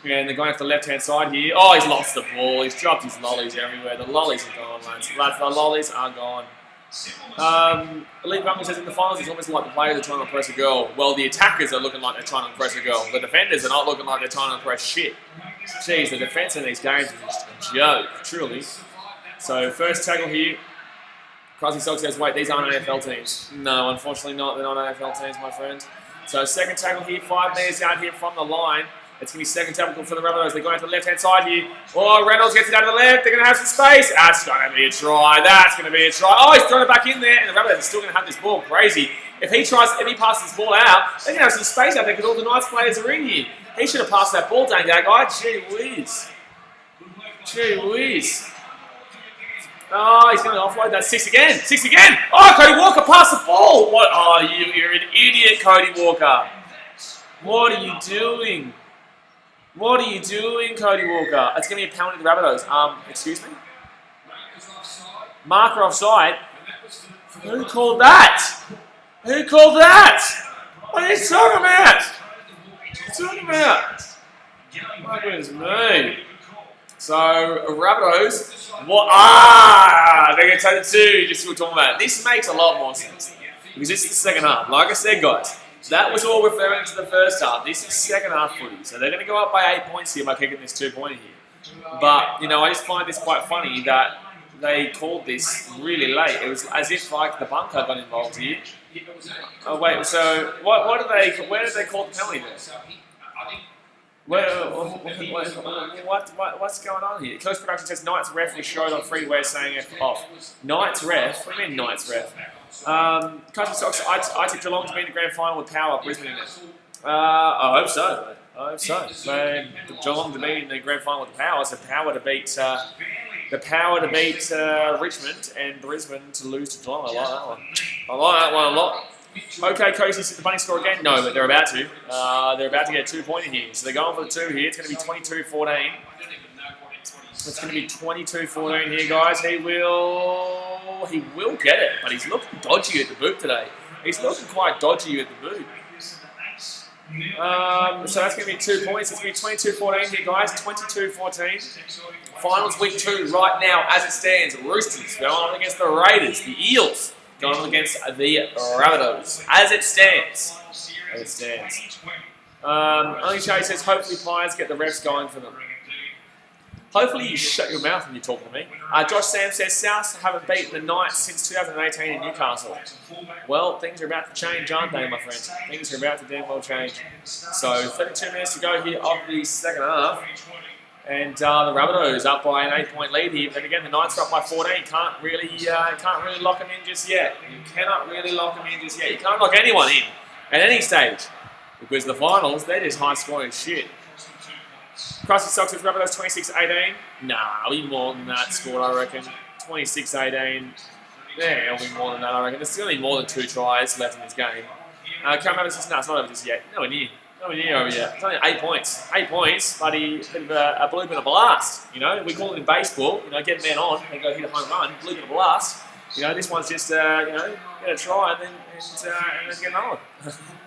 And they're going off the left-hand side here. Oh, he's lost the ball. He's dropped his lollies everywhere. The lollies are gone, lads. The lollies are gone. Elite Bungle says in the finals it's almost like the players are trying to impress a girl. Well, the attackers are looking like they're trying to impress a girl. The defenders are not looking like they're trying to impress shit. Jeez, the defence in these games is just a joke, truly. So first tackle here. Crossy Sock says, wait, these aren't AFL teams. No, unfortunately not. They're not AFL teams, my friend. So second tackle here, 5 metres out here from the line. It's going to be second tackle for the Rabbitohs. They're going to the left-hand side here. Oh, Reynolds gets it out to the left. They're going to have some space. That's going to be a try. That's going to be a try. Oh, he's thrown it back in there. And the Rabbitohs are still going to have this ball. Crazy. If he passes this ball out, they're going to have some space out there because all the Knights players are in here. He should have passed that ball down, that guy. Gee whiz. Gee whiz. Oh, he's going to offload that. Six again. Oh, Cody Walker passed the ball. What? Oh, you're an idiot, Cody Walker. What are you doing? What are you doing, Cody Walker? It's going to be a penalty to the Rabbitohs. Excuse me? Marker offside? Who called that? Who called that? What are you talking about? What are you talking about? My goodness me. So, Rabbitohs, what? They're going to take the two, just what we're talking about. This makes a lot more sense. Because this is the second half. Like I said, guys. That was all referring to the first half. This is second half footy. So they're going to go up by 8 points here by kicking this 2-pointer here. But, you know, I just find this quite funny that they called this really late. It was as if, like, the bunker got involved here. Oh, wait, so where did they call the penalty there? What's going on here? Coast Production says Knights ref was showed on freeway saying F off. Knights ref? What do you mean Knights ref? Country Socks, I took Geelong to be in the grand final with Power, Brisbane in it. I hope so. I hope so. So Geelong to be in the grand final with the Power, so Power to beat Richmond and Brisbane to lose to Geelong. I like that one. I like that one a lot. Okay, Coast, is the bunny score again? No, but they're about to. They're about to get a 2-pointer here. So they're going for the 2 here. It's going to be 22-14. It's going to be 22-14 here, guys. He will get it, but he's looking dodgy at the boot today. He's looking quite dodgy at the boot. So that's going to be 2 points. It's going to be 22-14 here, guys. 22-14. Finals week 2 right now, as it stands. Roosters going on against the Raiders. The Eels going on against the Rabbitohs. As it stands. As it stands. Only Shay says, hopefully Pies get the refs going for them. Hopefully you shut your mouth when you talk to me. Josh Sam says, South haven't beaten the Knights since 2018 in Newcastle. Well, things are about to change, aren't they, my friends? Things are about to damn well change. So, 32 minutes to go here of the second half. And the Rabbitohs up by an 8-point lead here. But again, the Knights are up by 14. Can't really lock them in just yet. You cannot really lock them in just yet. You can't lock anyone in at any stage. Because the finals, they're just high scoring shit. Crusty Sox with Rabbitohs 26-18. Nah, it'll be more than that scored, I reckon. 26-18. Yeah, it'll be more than that, I reckon. There's still only more than 2 tries left in this game. Cam Rabbitohs says, no, it's not over just yet. Nowhere near. Nowhere near over yet. It's only 8 points. 8 points, but a bit of a bloop and a blast. You know, we call it in baseball, you know, get a man on and go hit a home run, bloop and a blast. You know, this one's just, you know, get a try and then get another one.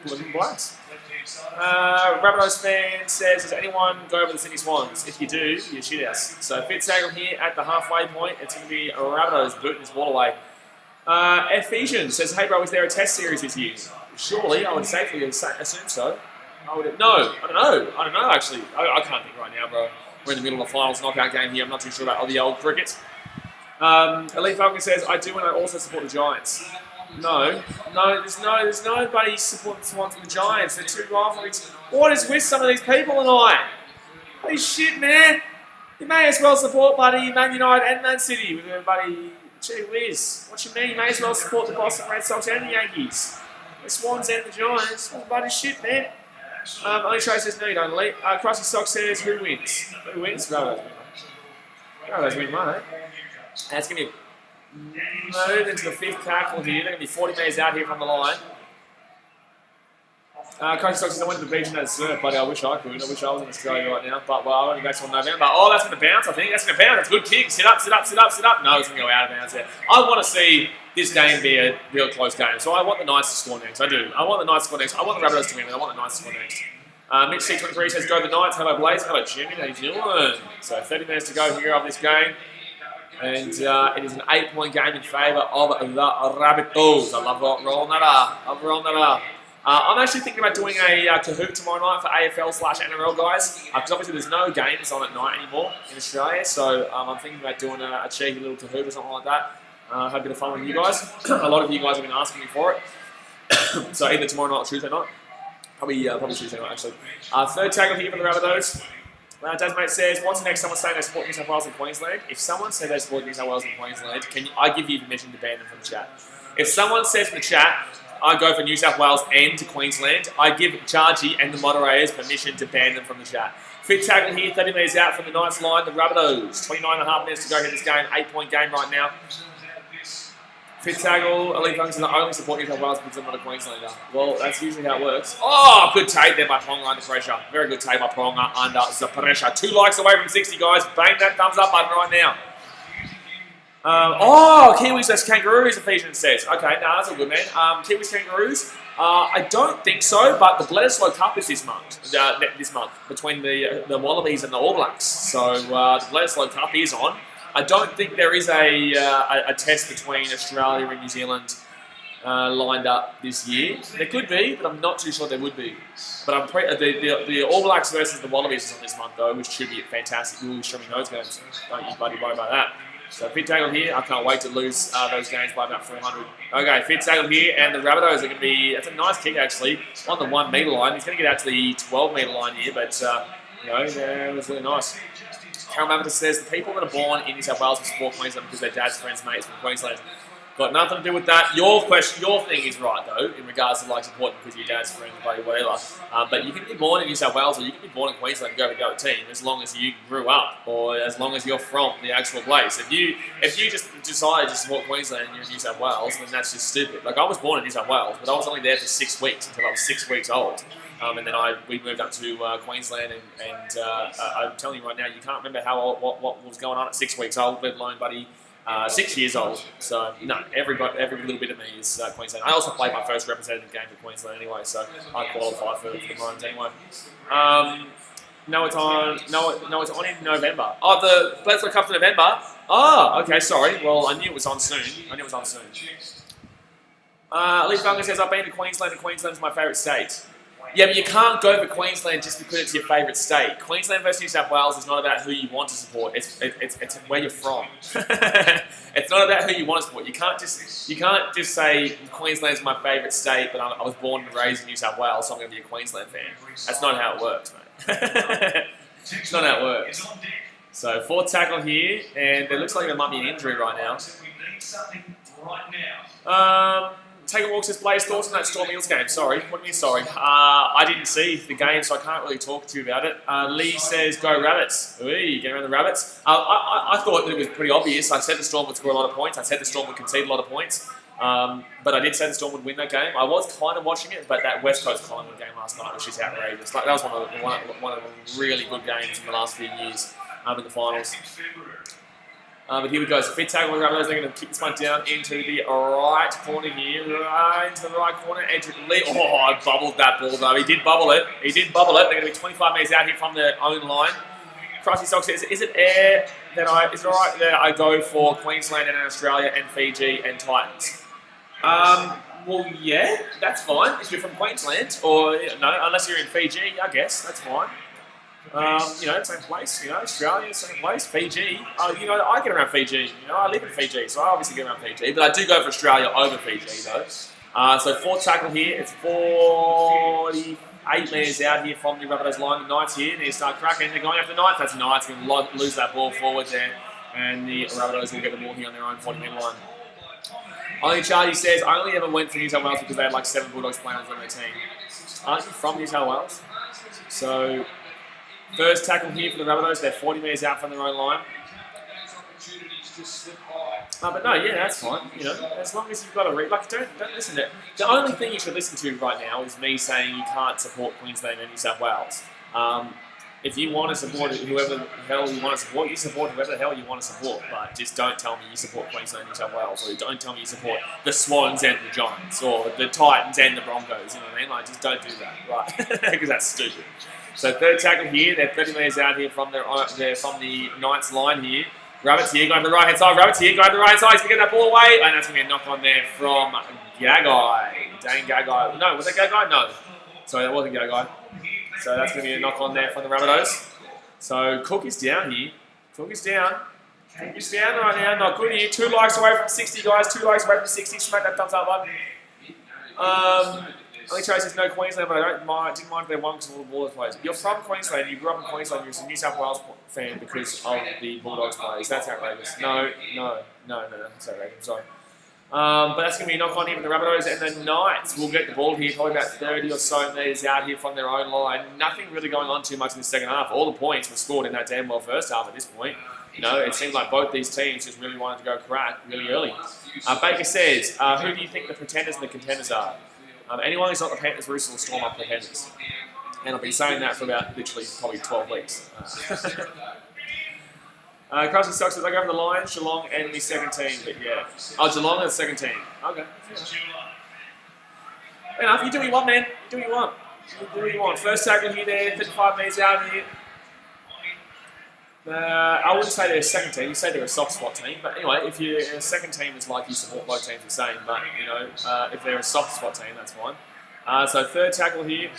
Bloop and blast. Rabbitohs fan says, does anyone go over the Sydney Swans? If you do, you shit house. So Fitzsagle here at the halfway point. It's going to be Rabbitohs booting his ball away. Ephesians says, hey bro, is there a test series this year? Surely, I would safely assume so. I don't know actually. I can't think right now, bro. We're in the middle of the finals knockout game here. I'm not too sure about all the old cricket. Elite Falcon says, I do and I also support the Giants. No, there's nobody supporting the Swans and the Giants. They're 2 rivalries. What is with some of these people tonight? Holy shit, man. You may as well support, buddy, Man United and Man City with everybody. Gee whiz. What you mean? You may as well support the Boston Red Sox and the Yankees. The Swans and the Giants. What bloody shit, man. Only Trey says, no, you don't, Elite. Crusty Sox says, who wins? Who wins? Rabbitohs win. Rabbitohs win, mate. That's going to be moved into the 5th tackle here. They're going to be 40 metres out here from the line. Coach Stocks says, I went to the beach and had a surf, buddy. I wish I could. I wish I was in Australia right now. But, well, I only go till November. Oh, that's going to bounce, I think. That's going to bounce. That's a good kick. Sit up. No, it's going to go out of bounds there. I want to see this game be a real close game. So I want the Knights to score next. I do. I want the Knights to score next. I want the Rabbitohs to win, and I want the Knights to score next. Mitch C23 says, go the Knights. Hello, Blaze. Hello, Jimmy. How you doing? So 30 minutes to go here of this game. And it is an 8-point game in favour of the Rabbitohs. I love rolling that up. I'm actually thinking about doing a Kahoot tomorrow night for AFL/NRL guys. Because obviously there's no games on at night anymore in Australia. So I'm thinking about doing a cheeky little Kahoot or something like that. Have a bit of fun with you guys. A lot of you guys have been asking me for it. So either tomorrow night or Tuesday night. Probably Tuesday night actually. 3rd tackle here for the Rabbitohs. Dasmate says, what's the next someone saying they support New South Wales and Queensland? If someone says they support New South Wales and Queensland, I give you permission to ban them from the chat. If someone says in the chat, I go for New South Wales and Queensland, I give Chargy and the moderators permission to ban them from the chat. 5th tackle here, 30 metres out from the Knights line, the Rabbitohs. 29.5 minutes to go here this game, 8-point game right now. 5th tackle, Elite Funks are only support New South Wales because I'm not a Queenslander. Well, that's usually how it works. Oh, good take there by Ponga under pressure. Very good take by Ponga under the pressure. 2 likes away from 60, guys. Bang that thumbs up button right now. Kiwis versus Kangaroos, Ephesians says. Okay, no, that's all good, man. Kiwis, Kangaroos. I don't think so, but the Bledisloe Cup is this month between the Wallabies and the All Blacks. So the Bledisloe Cup is on. I don't think there is a test between Australia and New Zealand lined up this year. There could be, but I'm not too sure there would be. But the All Blacks versus the Wallabies is on this month though, which should be fantastic. We'll be streaming those games. Don't you bloody worry about that. So Fitzgerald here. I can't wait to lose those games by about 400. Okay, Fitzgerald here, and the Rabbitohs are going to be. That's a nice kick actually on the 1 metre line. He's going to get out to the 12 metre line here, but it was really nice. Karen Rabbitoh says the people that are born in New South Wales will support Queensland because their dad's friends, mates from Queensland. Got nothing to do with that. Your thing is right though, in regards to like supporting because your dad's friend, buddy, whatever. But you can be born in New South Wales or you can be born in Queensland and go to a team as long as you grew up or as long as you're from the actual place. If you just decide to support Queensland and you're in New South Wales, then that's just stupid. Like I was born in New South Wales, but I was only there for 6 weeks until I was 6 weeks old. And then we moved up to Queensland, and I'm telling you right now, you can't remember what was going on at 6 weeks old, let alone, buddy, 6 years old. So no, every little bit of me is Queensland. I also played my first representative game for Queensland anyway, so I qualified for the Maroons anyway. No, it's on in November. Oh, the Bledisloe Cup's in November. Oh, okay, sorry. Well, I knew it was on soon. Lee Falcon says I've been to Queensland, and Queensland's my favourite state. Yeah, but you can't go for Queensland just because it's your favourite state. Queensland versus New South Wales is not about who you want to support. It's where you're from. It's not about who you want to support. You can't just say Queensland's my favourite state, but I was born and raised in New South Wales, so I'm going to be a Queensland fan. That's not how it works, mate. It's not how it works. So 4th tackle here, and it looks like there might be an injury right now. Take a walk says Blaze, thoughts on that Storm Eels game? Sorry, what do you mean sorry? I didn't see the game, so I can't really talk to you about it. Lee says go Rabbits. Ooh, get around the Rabbits. I thought it was pretty obvious. I said the Storm would score a lot of points. I said the Storm would concede a lot of points. But I did say the Storm would win that game. I was kind of watching it, but that West Coast Collingwood game last night was just outrageous. Like that was one of the really good games in the last few years in the finals. But here we go. So Fit tackle with Rabbitohs. They're going to kick this one down into the right corner here. Right into the right corner. Adrian Lee. Oh, I bubbled that ball though. He did bubble it. They're going to be 25 metres out here from their own line. Krusty Sock says, is it alright that I go for Queensland and Australia and Fiji and Titans? Well, yeah, that's fine. If you're from Queensland, or no, unless you're in Fiji, I guess, that's fine. Same place, Australia, same place, Fiji. I get around Fiji, I live in Fiji, so I obviously get around Fiji, but I do go for Australia over Fiji, though. So 4th tackle here, it's 48 metres out here from the Rabbitohs line. The Knights here, they start cracking, they're going after the Knights, that's the Knights, going to lose that ball forward there, and the Rabbitohs will get the ball here on their own 40-metre line. Only Charlie says, I only ever went for New South Wales because they had like 7 Bulldogs playing on their team. Aren't you from New South Wales? So, first tackle here for the Rabbitohs. They're 40 metres out from their own line. But no, yeah, that's fine. As long as you've got a don't listen to it. The only thing you should listen to right now is me saying you can't support Queensland and New South Wales. If you want to support whoever the hell you want to support, you support whoever the hell you want to support. But just don't tell me you support Queensland and New South Wales, or don't tell me you support the Swans and the Giants, or the Titans and the Broncos. You know what I mean? Like, just don't do that, right? Because that's stupid. So 3rd tackle here. They're 30 metres out here from the Knights line here. Rabbits here going to the right hand side. Rabbits here going to the right hand side. He's going to get that ball away, and that's going to be a knock on there from Gagai. Dane Gagai. No, was that Gagai? No. Sorry, that wasn't Gagai. So that's going to be a knock on there from the Rabbitohs. So Cook is down here. Cook is down right now. Not good here. 2 likes away from 60, guys. 2 likes away from 60. Smack that thumbs up button. Only Trace says no Queensland, but I didn't mind if they won because of all the Bulldogs players. You're from Queensland. You grew up in Queensland. You're a New South Wales fan because of the Bulldogs players. That's outrageous. No. That's outrageous. I'm sorry. But that's going to be a knock on here for the Rabbitohs, and the Knights will get the ball here, probably about 30 or so metres out here from their own line. Nothing really going on too much in the second half. All the points were scored in that damn well first half at this point. It seemed like both these teams just really wanted to go crack really early. Baker says, who do you think the pretenders and the contenders are? Anyone who's not the Panthers, Roosters, will storm up pretenders. And I've been saying that for about literally probably 12 weeks. Krusty Sock says, I go over the Lions, Geelong, and the second team, but yeah. Oh, Geelong and the second team. Okay. Fair enough, you do what you want, man. You do what you want. You do what you want. First tackle here, there, 55 metres out here. I wouldn't say they're a second team. You say they're a soft spot team. But anyway, if you're a second team, it's like you support both teams the same. But, you know, if they're a soft spot team, that's fine. So third tackle here.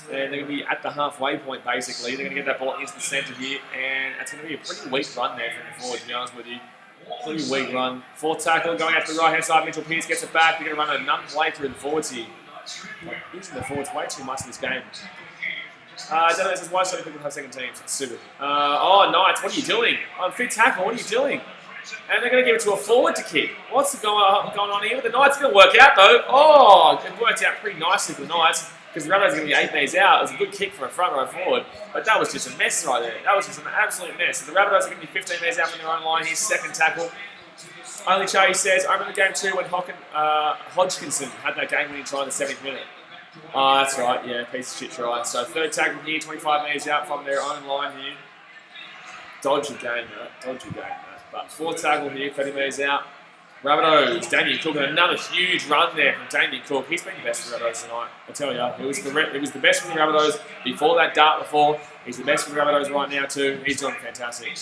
And they're going to be at the halfway point, basically. They're going to get that ball into the centre here. And it's going to be a pretty weak run there from the forward, to be honest with you. Pretty weak run. Fourth tackle going out to the right-hand side. Mitchell Pearce gets it back. They're going to run another play through the forwards here. Using the forwards way too much in this game. I don't know, this is why so many people have second teams. It's stupid. Oh, Knights, what are you doing? On fifth tackle, what are you doing? And they're going to give it to a forward to kick. What's going on here? But the Knights are going to work out, though. Oh, it worked out pretty nicely for the Knights because the Rabbitohs are going to be 8 metres out. It was a good kick for a front row forward, but that was just a mess right there. That was just an absolute mess. So the Rabbitohs are going to be 15 metres out from their own line. Here's second tackle. Only Charlie says, I remember game 2 when Hodgkinson had that game-winning try in the 7th minute. Oh, that's right, yeah, piece of shit try. So third tackle here, 25 metres out from their own line here. Dodgy game, mate. Dodgy game, mate. But fourth tackle here, 30 metres out. Rabbitohs, Damien Cook, and another huge run there from Damien Cook. He's been the best for the Rabbitohs tonight, I tell you. It was the best for the Rabbitohs before that dart before. He's the best for the Rabbitohs right now too. He's doing fantastic.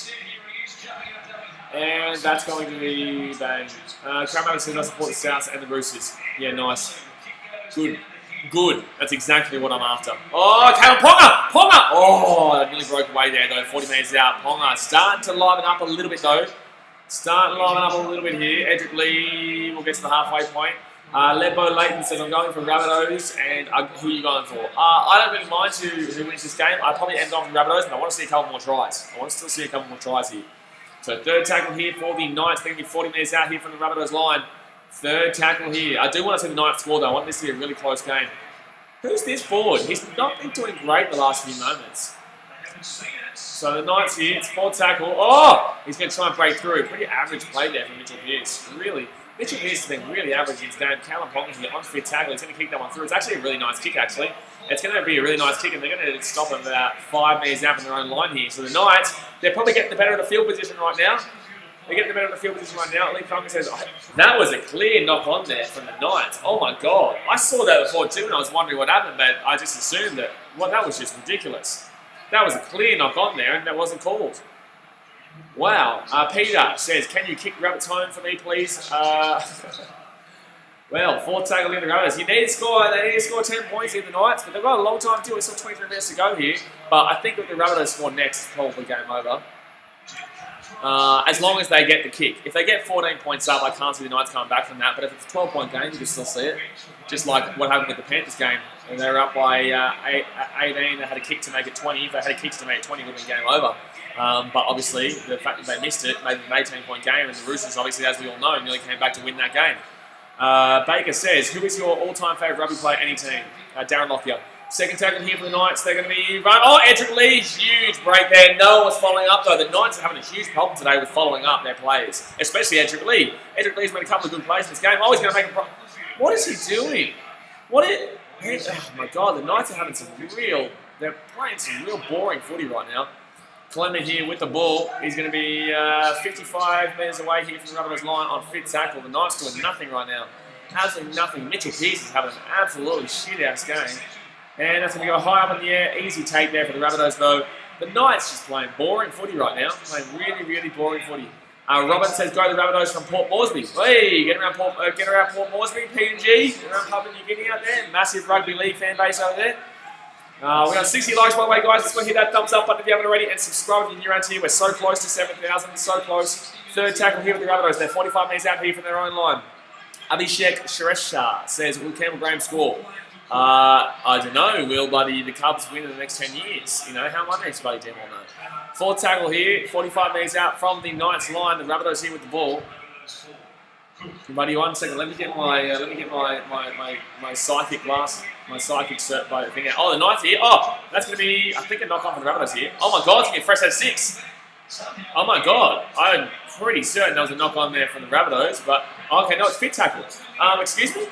And that's going to be bang. Craig says I support the Souths and the Roosters. Yeah, nice. Good. Good. That's exactly what I'm after. Oh, Caleb Ponga! Ponga! Oh, that nearly broke away there, though. 40 metres out. Ponga starting to liven up a little bit, though. Starting to liven up a little bit here. Edric Lee will get to the halfway point. Lebo Leighton says, I'm going for Rabbitohs. And who are you going for? I don't really mind who wins this game. I'd probably end off with Rabbitohs, but I want to see a couple more tries. I want to still see a couple more tries here. So third tackle here for the Knights. They're going to be 40 metres out here from the Rabbitohs line. Third tackle here. I do want to see the Knights score, though. I want this to be a really close game. Who's this forward? He's not been doing great the last few moments. So the Knights here, it's fourth tackle. Oh! He's going to try and break through. Pretty average play there from Mitchell Pearce. Really. Mitchell Pearce has been really average in his game. Callum Ponga here on fifth tackle. He's going to kick that one through. It's actually a really nice kick, actually. It's going to be a really nice kick, and they're going to stop him about 5 metres out from their own line here. So the Knights, they're probably getting the better of the field position right now. They're getting the better of the field position right now. Lee Falcon says, that was a clear knock on there from the Knights. Oh my God. I saw that before too and I was wondering what happened, but I just assumed that, well, that was just ridiculous. That was a clear knock on there and that wasn't called. Wow. Peter says, can you kick Rabbits home for me, please? Well, fourth tackle in the Rabbits. They need to score 10 points in the Knights, but they've got a long time to do it. It's still 23 minutes to go here. But I think if the Rabbitohs score next, it's probably game over. As long as they get the kick. If they get 14 points up, I can't see the Knights coming back from that. But if it's a 12-point game, you can still see it. Just like what happened with the Panthers game. They were up by 18. They had a kick to make it 20. If they had a kick to make it 20, it would have been game over. But obviously, the fact that they missed it made it an 18-point game. And the Roosters, obviously, as we all know, nearly came back to win that game. Baker says, who is your all-time favourite rugby player, any team? Darren Lockyer. Second tackle here for the Knights. They're going to be run. Oh, Edric Lee, huge break there. No one was following up, though. The Knights are having a huge problem today with following up their players, especially Edric Lee. Edric Lee's made a couple of good plays in this game. Oh, he's going to make a What is he doing? Oh, my God. The Knights are having they're playing some real boring footy right now. Clement here with the ball. He's going to be 55 metres away here from the Rabbitohs line on fifth tackle. The Knights doing nothing right now. Absolutely nothing. Mitchell Pearce is having an absolutely shit-ass game. And that's going to go high up in the air. Easy take there for the Rabbitohs, though. The Knights just playing boring footy right now. Playing really, really boring footy. Robin says, go to the Rabbitohs from Port Moresby. Hey, get around Port Moresby, PNG. Get around Papua New Guinea out there. Massive rugby league fan base over there. We got 60 likes, by the way, guys. Let's go hit that thumbs up button if you haven't already. And subscribe if you're new around here. We're so close to 7,000. So close. Third tackle here with the Rabbitohs. They're 45 metres out here from their own line. Abhishek Shrestha says, will Campbell Graham score? I don't know. Will the Cubs win in the next 10 years? You know, how my next bloody team will know. Fourth tackle here, 45 metres out from the Knights line. The Rabbitohs here with the ball. Buddy, 1 second. Let me get my psychic glass, my psychic cert by thing out. Oh, the Knights here. Oh, that's going to be, I think, a knock on for the Rabbitohs here. Oh my God, it's going to be a fresh out of 6. Oh my God, I'm pretty certain there was a knock on there from the Rabbitohs, but okay, no, it's fifth tackle. Excuse me.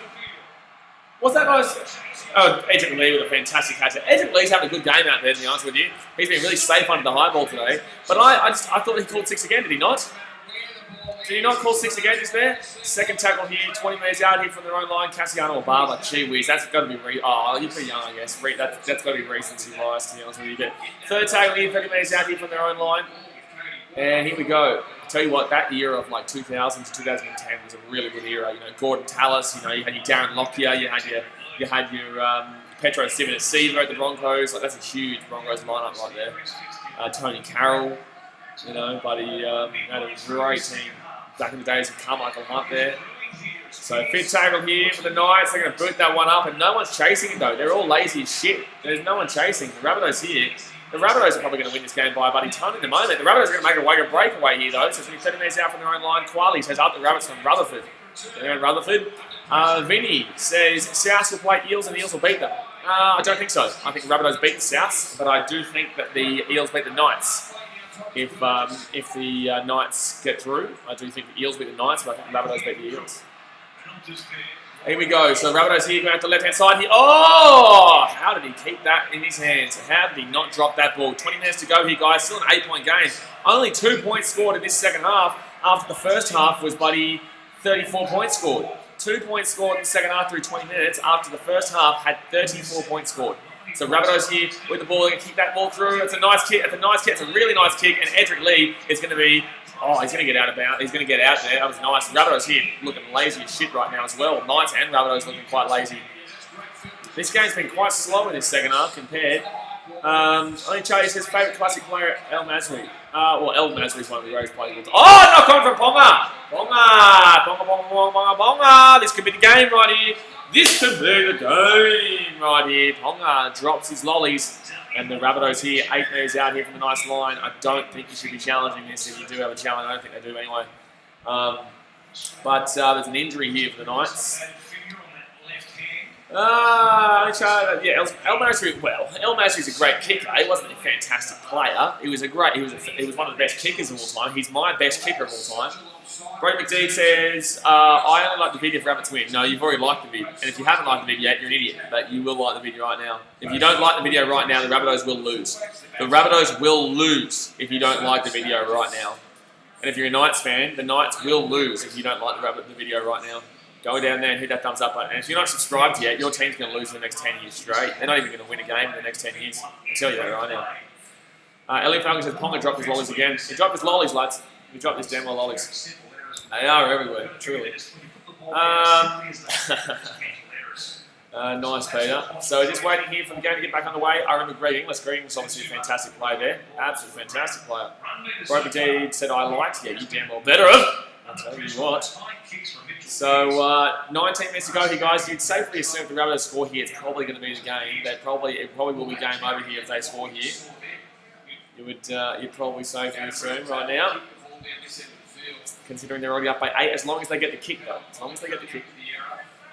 What's that guy's? Oh, Edric Lee with a fantastic catch. Edric Lee's having a good game out there, to be honest with you. He's been really safe under the high ball today. But I thought he called 6 again, did he not? Did he not call 6 again just there? Second tackle here, 20 metres out here from their own line. Cassiano or Barber, gee whiz, that's got to be you're pretty young, I guess. That's got to be recency bias, to be honest with you. But third tackle here, 30 metres out here from their own line. And here we go. I'll tell you what, that era of like 2000 to 2010 was a really good era. You know, Gordon Tallis, you know, you had your Darren Lockyer, you had your Petro Siva at the Broncos. Like, that's a huge Broncos lineup right there. Tony Carroll, you know, but he had a great team back in the days of Carmichael Hunt there. So fifth tackle here for the Knights. They're going to boot that one up, and no one's chasing it though. They're all lazy as shit. There's no one chasing. The Rabbitohs here. The Rabbitohs are probably going to win this game by a bloody ton in the moment. The Rabbitohs are going to make a breakaway here though. So it's going to be 30 metres out from their own line. Quali says up the Rabbits from Rutherford. They're in Rutherford. Vinny says South will play Eels and the Eels will beat them. I don't think so. I think the Rabbitohs beat the South, but I do think that the Eels beat the Knights. If the Knights get through, I do think the Eels beat the Knights, but I think the Rabbitohs beat the Eels. Here we go. So Rabbitohs here going out the left-hand side here. Oh! How did he keep that in his hands? How did he not drop that ball? 20 minutes to go here, guys. Still an 8-point game. Only 2 points scored in this second half. After the first half was bloody 34 points scored. 2 points scored in the second half through 20 minutes. After the first half had 34 points scored. So Rabbitohs here with the ball. They're going to kick that ball through. It's a nice kick. It's a really nice kick. And Edric Lee is going to be... Oh, he's going to get out of bounds. He's going to get out there. That was nice. Rabbitohs here looking lazy as shit right now as well. Knights and Rabbitohs looking quite lazy. This game's been quite slow in this second half compared. Only Charlie says favourite classic player, El Masri. Well, El Masri is one of the greatest players. Oh, knock on from Ponga! Ponga! This could be the game right here. This could be the game right here. Ponga drops his lollies. And the Rabbitohs here, 8 metres out here from the nice line. I don't think you should be challenging this. If you do have a challenge, I don't think they do anyway. But there's an injury here for the Knights. Yeah, El Masri. Well, El Masri's a great kicker. He wasn't a fantastic player. He was one of the best kickers of all time. He's my best kicker of all time. Brody McDee says, I only like the vid if Rabbits win. No, you've already liked the vid. And if you haven't liked the vid yet, you're an idiot. But you will like the video right now. If you don't like the video right now, the Rabbitohs will lose. The Rabbitohs will lose if you don't like the video right now. And if you're a Knights fan, the Knights will lose if you don't like the video right now. Go down there and hit that thumbs up button. And if you're not subscribed yet, your team's going to lose for the next 10 years straight. They're not even going to win a game in the next 10 years. I'll tell you that right now. Ellie Falcon says, Ponga dropped his lollies again. He dropped his lollies, lads. He dropped his damn well lollies. They are everywhere, truly. Nice, Peter. So just waiting here for the game to get back underway. I remember Greg Inglis. Greg Inglis obviously a fantastic player there. Absolutely fantastic player. Broker D said I liked. Yeah, you damn well better have. I'll tell you what. So 19 minutes to go here, guys. You'd safely assume if the Rabbitohs score here, it's probably going to be the game. It probably will be game over here if they score here. You'd probably safely assume right now. Considering they're already up by 8, as long as they get the kick though. As long as they get the kick.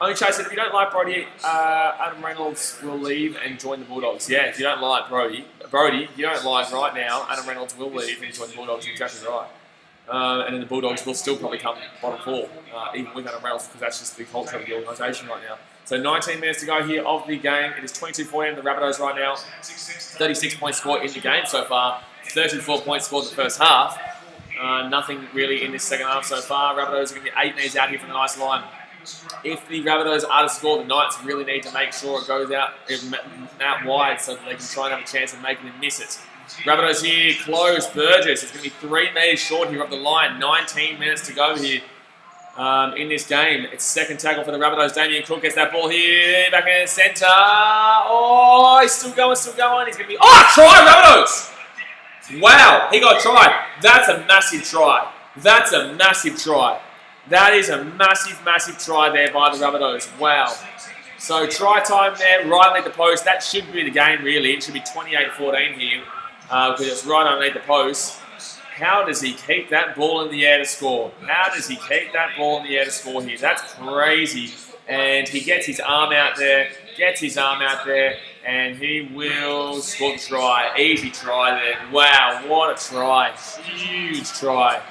Only Chase said, if you don't like Brody, Adam Reynolds will leave and join the Bulldogs. Yeah, if you don't like Brody, if you don't like right now, Adam Reynolds will leave and join the Bulldogs. You're exactly right. And then the Bulldogs will still probably come bottom 4, even with Adam Reynolds, because that's just the culture of the organisation right now. So 19 minutes to go here of the game. It is 22-14 the Rabbitohs right now. 36 points scored in the game so far. 34 points scored in the first half. Nothing really in this second half so far. Rabbitohs are going to be 8 metres out here from the nice line. If the Rabbitohs are to score, the Knights really need to make sure it goes out wide so that they can try and have a chance of making them miss it. Rabbitohs here, close. Burgess. It's going to be 3 metres short here of the line. 19 minutes to go here in this game. It's second tackle for the Rabbitohs. Damien Cook gets that ball here. Back in the centre. Oh, he's still going. He's going to be... Oh, try, Rabbitohs! Wow, he got a try. That's a massive try. That's a massive try. That is a massive, massive try there by the Rabbitohs. Wow. So try time there, right underneath the post. That should be the game, really. It should be 28-14 here because it's right underneath the post. How does he keep that ball in the air to score? How does he keep that ball in the air to score here? That's crazy. And he gets his arm out there, and he will score the try. Easy try there. Wow, what a try. Huge try.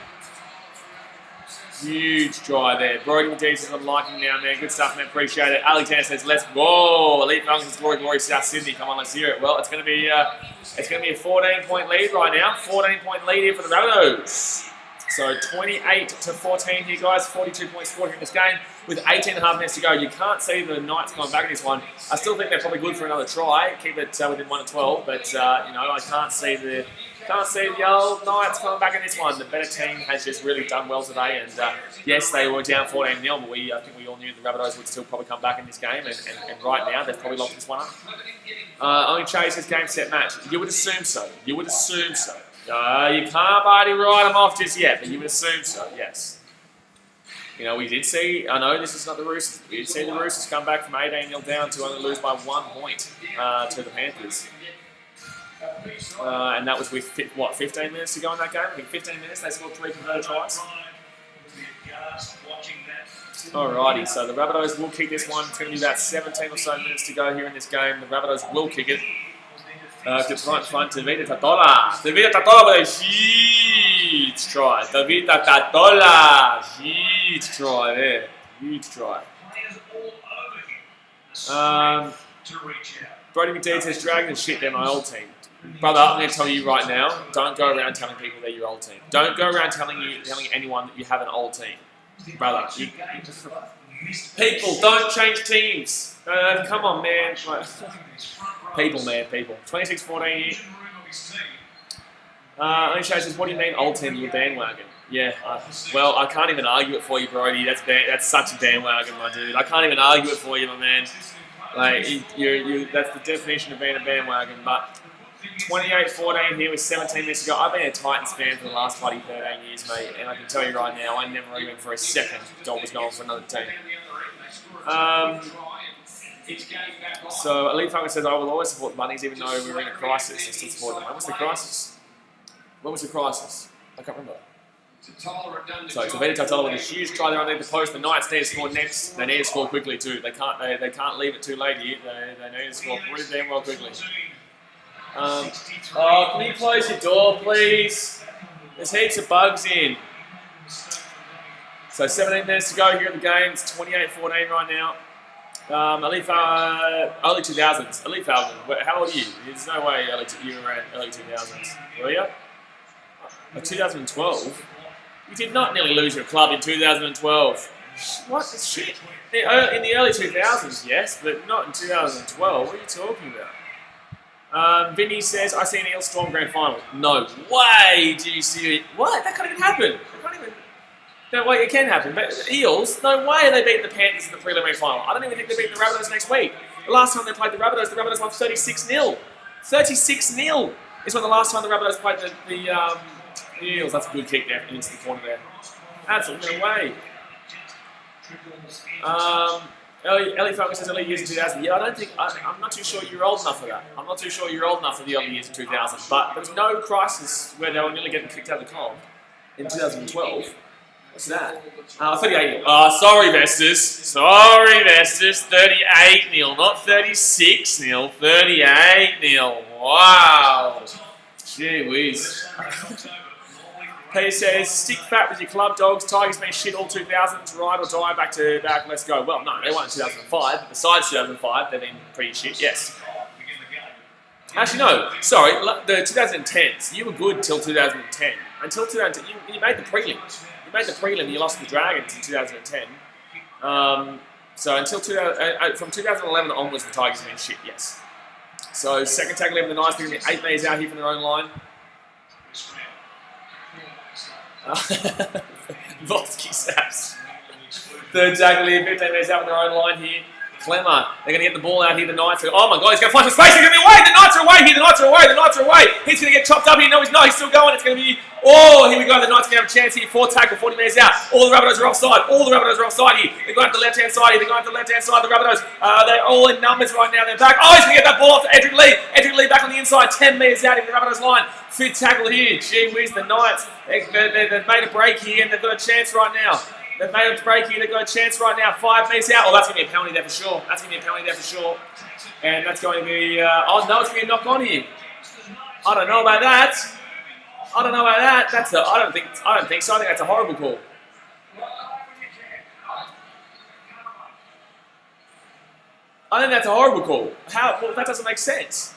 Huge try there. Brody McDee says, I'm liking down there. Good stuff, man. Appreciate it. Alexander says, let's go. Elite Falcons, glory, South Sydney. Come on, let's hear it. Well, it's going to be a 14-point lead right now. 14-point lead here for the Rabbitohs. So 28-14 here, guys. 42 points scored here in this game with 18.5 minutes to go. You can't see the Knights coming back in this one. I still think they're probably good for another try. Keep it within 1 and 12, but you know, I can't see the old Knights coming back in this one. The better team has just really done well today, and yes, they were down 14-0, but I think we all knew the Rabbitohs would still probably come back in this game, and right now they've probably locked this one up. Only chase this game set match. You would assume so. You would assume so. You can't already write them off just yet, but you would assume so, yes. You know, we did see, I know this is not the Roosters, we did see the Roosters come back from 18-0 down to only lose by 1 point to the Panthers. And that was with, 15 minutes to go in that game? I think 15 minutes, they scored 3 converted tries. Alrighty, so the Rabbitohs will kick this one. It's going to be about 17 or so minutes to go here in this game. The Rabbitohs will kick it. Gets right in front to Tavita Tatola. Tavita Tatola with a huge try. Tavita Tatola. Huge try there. Huge try. Brody McDee says, Dragons shit, they're my old team. Brother, I'm going to tell you right now, don't go around telling people they're your old team. Don't go around telling anyone that you have an old team. Brother, people, don't change teams. Come on, man. People, man, people. 26-14 here. Alicia says, what do you mean old team? You're bandwagon. Yeah, well, I can't even argue it for you, Brody. That's such a bandwagon, my dude. I can't even argue it for you, my man. Like, that's the definition of being a bandwagon. But 28-14 here with 17 minutes to go. I've been a Titans fan for the last bloody 13 years, mate. And I can tell you right now, I never even for a second thought was going for another team. So Elite Falcon says, I will always support Bunnies even though we were in a crisis. I still support them. When was the crisis? When was the crisis? I can't remember. So Tavita Tatola with a huge try there underneath the post. The Knights need to score next. They need to score quickly too. They can't leave it too late here. They need to score pretty damn well quickly. Can you close your door, please? There's heaps of bugs in. So 17 minutes to go here in the game. It's 28-14 right now. Early 2000s. Elite Falcon. How old are you? There's no way you were around early 2000s. Were you? 2012? You did not nearly lose your club in 2012. What the shit? In the early 2000s, yes, but not in 2012. What are you talking about? Vinny says, I see an Eels Storm Grand Final. No way do you see it. What? That can't even happen. It can't even... No, wait, it can happen. But Eels, no way are they beating the Panthers in the preliminary final. I don't even think they're beating the Rabbitohs next week. The last time they played the Rabbitohs won 36-0. 36-0 is when the last time the Rabbitohs played the Eels. That's a good kick there into the corner there. That's a no way. Ellie Falcon says early years in 2000. Yeah, I'm not too sure you're old enough for that. I'm not too sure you're old enough for the early years of 2000. But there was no crisis where they were nearly getting kicked out of the comp in 2012. What's that? 38-0. Sorry, Vesters. Sorry, Vesters. 38-0, not 36-0. 38-0. Wow. Gee whiz. Peter says, stick fat with your club dogs. Tigers been shit all 2000s. Ride or die, back, let's go. Well, no, they won in 2005. But besides 2005, they've been pretty shit, yes. Actually, no. Sorry, the 2010s. You were good till 2010. Until 2010, you made the prelim. You made the prelim, you lost the Dragons in 2010. So until from 2011 onwards, the Tigers have been shit, yes. So second tag 11, the Knights, they're going to be 8 metres out here from their own line. Volsky saps. Third tackle here, 15 metres out from their own line here. Clemmer, they're going to get the ball out here, the Knights. Oh my God, he's going to find some space, he's going to be away, the Knights are away here, the Knights are away, the Knights are away. He's going to get chopped up here, no he's not, he's still going, it's going to be, oh, here we go, the Knights are going to have a chance here, 4 tackle, 40 metres out. All the Rabbitohs are offside, here. They're going to the left-hand side here, the Rabbitohs, they're all in numbers right now, they're back. Oh, he's going to get that ball off to Edric Lee back on the inside, 10 metres out in the Rabbitohs line. Fifth tackle here, gee whiz, the Knights, they've made a break here and they've got a chance right now. They've made a break here. They've got a chance right now. 5 metres out. Oh, that's going to be a penalty there for sure. And that's going to be... oh, no, it's going to be a knock on here. I don't know about that. I don't think so. I think that's a horrible call. How? Well, that doesn't make sense.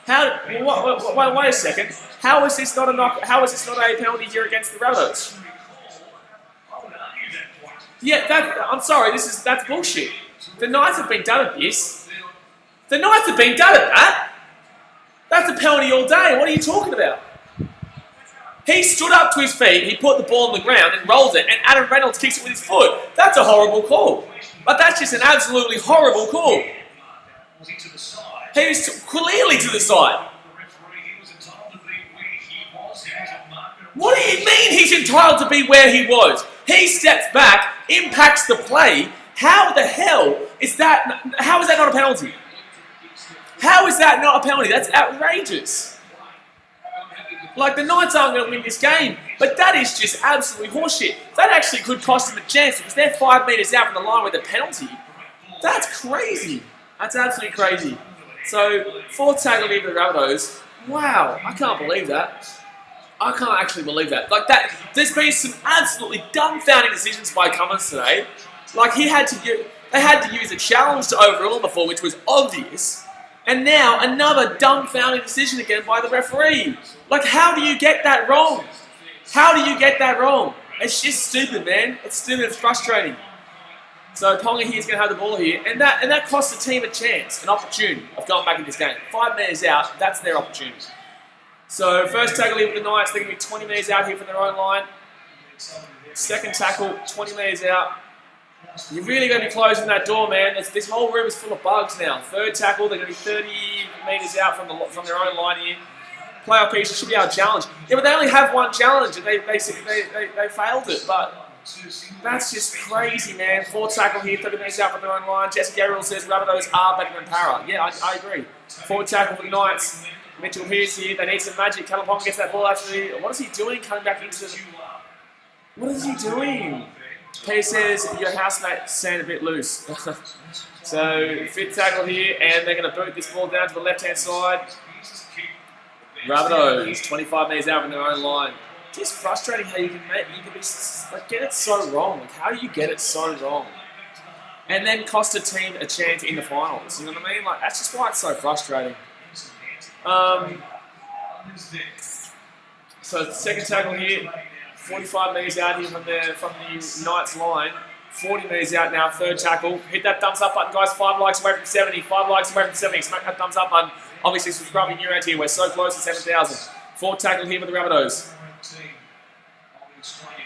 Wait a second. How is this not a knock? How is this not a penalty here against the Rabbitohs? Yeah, I'm sorry. That's bullshit. The Knights have been done at this. The Knights have been done at that. That's a penalty all day. What are you talking about? He stood up to his feet, he put the ball on the ground and rolls it, and Adam Reynolds kicks it with his foot. That's a horrible call. But that's just an absolutely horrible call. He was clearly to the side. What do you mean he's entitled to be where he was? He steps back, impacts the play. How the hell is that? How is that not a penalty? How is that not a penalty? That's outrageous. Like, the Knights aren't going to win this game, but that is just absolutely horseshit. That actually could cost them a chance because they're 5 metres out from the line with a penalty. That's crazy. That's absolutely crazy. So, 4th tackle here for the Rabbitohs. Wow, I can't believe that. I can't actually believe that. Like, that, there's been some absolutely dumbfounding decisions by Cummins today. Like, they had to use a challenge to overrule before, which was obvious. And now, another dumbfounding decision again by the referee. Like, how do you get that wrong? How do you get that wrong? It's just stupid, man. It's stupid. It's frustrating. So Ponga here's going to have the ball here, and that costs the team a chance, an opportunity of going back in this game. 5 metres out, that's their opportunity. So first tackle here with the Knights, they're going to be 20 metres out here from their own line. Second tackle, 20 metres out. You're really going to be closing that door, man. This whole room is full of bugs now. Third tackle, they're going to be 30 metres out from their own line here. Playoff piece should be our challenge. Yeah, but they only have one challenge, and they failed it. But that's just crazy, man. 4th tackle here, 30 metres out from their own line. Jesse Gabriel says Rabbitohs are better than Para. Yeah, I agree. 4th tackle for the Knights. Mitchell Pearce here. They need some magic. Callum Ponga gets that ball actually. What is he doing coming back into the... What is he doing? P says your housemate sound a bit loose. So 5th tackle here, and they're going to boot this ball down to the left-hand side. Rabbitohs, 25 metres out from their own line. Just frustrating how you can get it so wrong. Like, how do you get it so wrong? And then cost a team a chance in the finals. You know what I mean? Like, that's just why it's so frustrating. So 2nd tackle here. 45 metres out here from the Knights line. 40 metres out now, 3rd tackle. Hit that thumbs up button, guys. 5 likes away from 70. 5 likes away from 70. Smack that thumbs up button. Obviously, subscribing you around here. We're so close to 7,000. 4th tackle here for the Rabbitohs.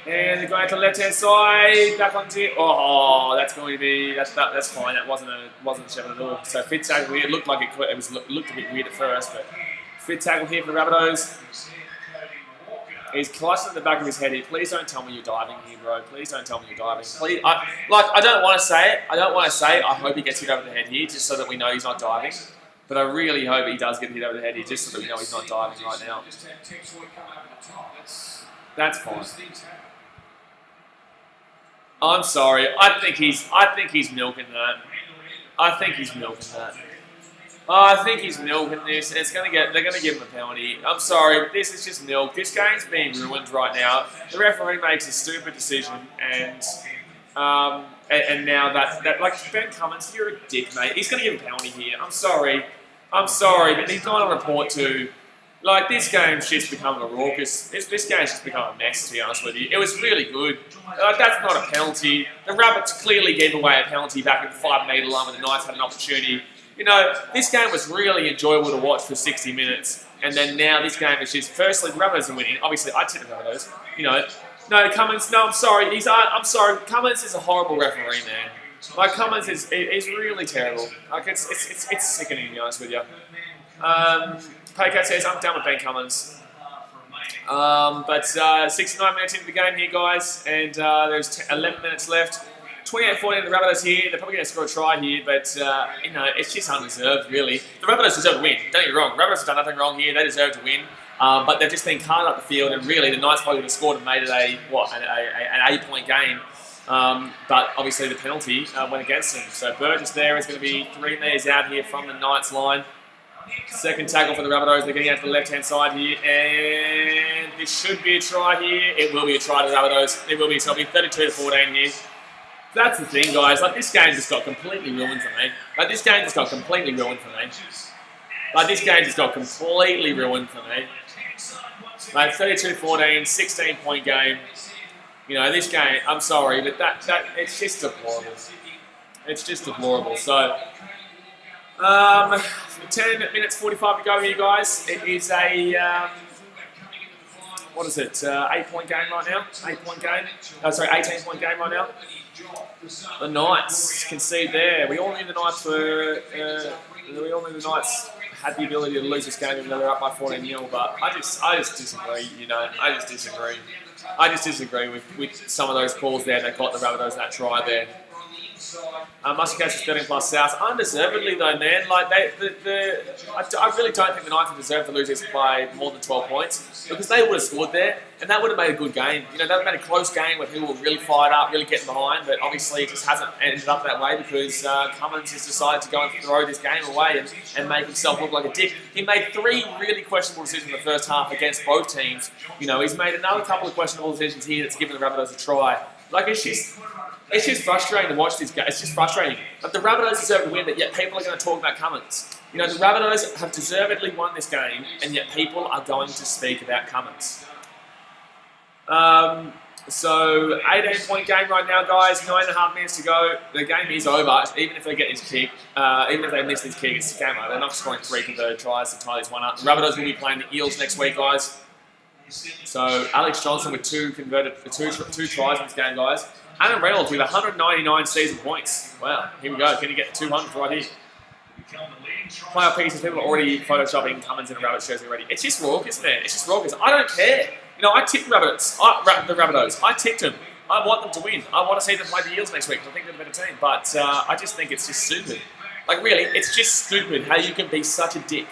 And they're going to the left-hand side. Back onto it. Oh, that's going to be... That's fine. That wasn't a shove at all. So 5th tackle here. It looked like it looked a bit weird at first, but 5th tackle here for the Rabbitohs. He's clutching at the back of his head here. Please don't tell me you're diving here, bro. Please don't tell me you're diving. Please, I don't want to say it. I hope he gets hit over the head here, just so that we know he's not diving. But I really hope he does get hit over the head here, just so that we know he's not diving right now. That's fine. I'm sorry. I think he's milking that. I think he's milking this, and they're going to give him a penalty. I'm sorry, this is just milk. This game's being ruined right now. The referee makes a stupid decision, and now that like Ben Cummins, you're a dick, mate. He's going to give a penalty here. I'm sorry, but he's not on report to. Like, this game's just become a raucous. This game's just become a mess, to be honest with you. It was really good. Like, that's not a penalty. The Rabbits clearly gave away a penalty back at the 5 metre line when the Knights had an opportunity. You know, this game was really enjoyable to watch for 60 minutes. And then now this game is just, firstly, the Rabbitohs are winning. Obviously, I tip the Rabbitohs. You know, no, Cummins, no, I'm sorry. I'm sorry. Cummins is a horrible referee, man. Like, Cummins is really terrible. Like, it's sickening, to be honest with you. Paycat says, I'm done with Ben Cummins. But 69 minutes into the game here, guys. And there's 11 minutes left. 28-14 the Rabbitohs here. They're probably going to score a try here, but you know, it's just undeserved, really. The Rabbitohs deserve to win. Don't get me wrong. The Rabbitohs have done nothing wrong here. They deserve to win, but they've just been carted up the field, and really, the Knights probably would have scored and made it an 8-point game. But obviously, the penalty went against them. So Burgess there is going to be 3 metres out here from the Knights line. 2nd tackle for the Rabbitohs. They're getting out to the left-hand side here, and this should be a try here. It will be a try to the Rabbitohs. It will be. So it'll be 32-14 here. That's the thing, guys. Like, this game just got completely ruined for me. Like, this game just got completely ruined for me. Like, 32-14, 16-point game. You know, this game, I'm sorry, but that it's just deplorable. It's just deplorable. So, 10 minutes 45 to go here, guys. It is a, what is it, 8-point game right now? 8-point game? Oh, sorry, 18-point game right now. The Knights concede there. We all knew the Knights were, had the ability to lose this game even though they're up by 14-0, but I just disagree, you know. I just disagree with some of those calls there that got the Rabbitohs that try there. Muscat is 13 plus South. Undeservedly though, man. Like I really don't think the Knights deserve to lose this by more than 12 points because they would have scored there and that would have made a good game. You know, that would have made a close game where people were really fired up, really getting behind. But obviously, it just hasn't ended up that way because Cummins has decided to go and throw this game away and make himself look like a dick. He made 3 really questionable decisions in the first half against both teams. You know, he's made another couple of questionable decisions here that's given the Rabbitohs a try. Like it's just frustrating to watch this game. It's just frustrating. Like the Rabbitohs deserve to win, but yet people are going to talk about Cummins. You know, the Rabbitohs have deservedly won this game, and yet people are going to speak about Cummins. So, 18-point game right now, guys. 9.5 minutes to go. The game is over. Even if they get this kick, even if they miss this kick, it's game over. They're not scoring 3 converted tries to tie this one up. The Rabbitohs will be playing the Eels next week, guys. So, Alex Johnson with 2 tries in this game, guys. Adam Reynolds with 199 season points. Wow, here we go. Can he get 200 right here? Player pieces, people are already photoshopping Cummins in a Rabbitohs jersey already. It's just raucous, man. It's just raucous. I don't care. You know, I tipped the Rabbitohs. I tipped them. I want them to win. I want to see them play the Eels next week because I think they're a better team. But I just think it's just stupid. Like, really, it's just stupid how you can be such a dick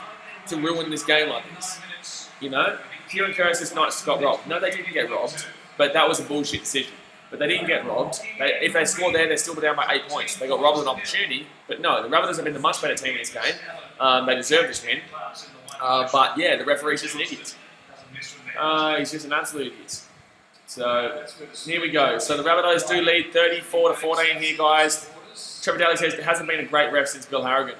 to ruin this game like this. You know? Kieran Curtis' Knights got robbed. No, they didn't get robbed, but that was a bullshit decision. But they didn't get robbed. If they scored there, they're still down by 8 points. They got robbed of an opportunity. But no, the Rabbitohs have been the much better team in this game. They deserve this win. But yeah, the referee's just an idiot. He's just an absolute idiot. So here we go. So the Rabbitohs do lead 34-14 here, guys. Trevor Daly says it hasn't been a great ref since Bill Harrigan.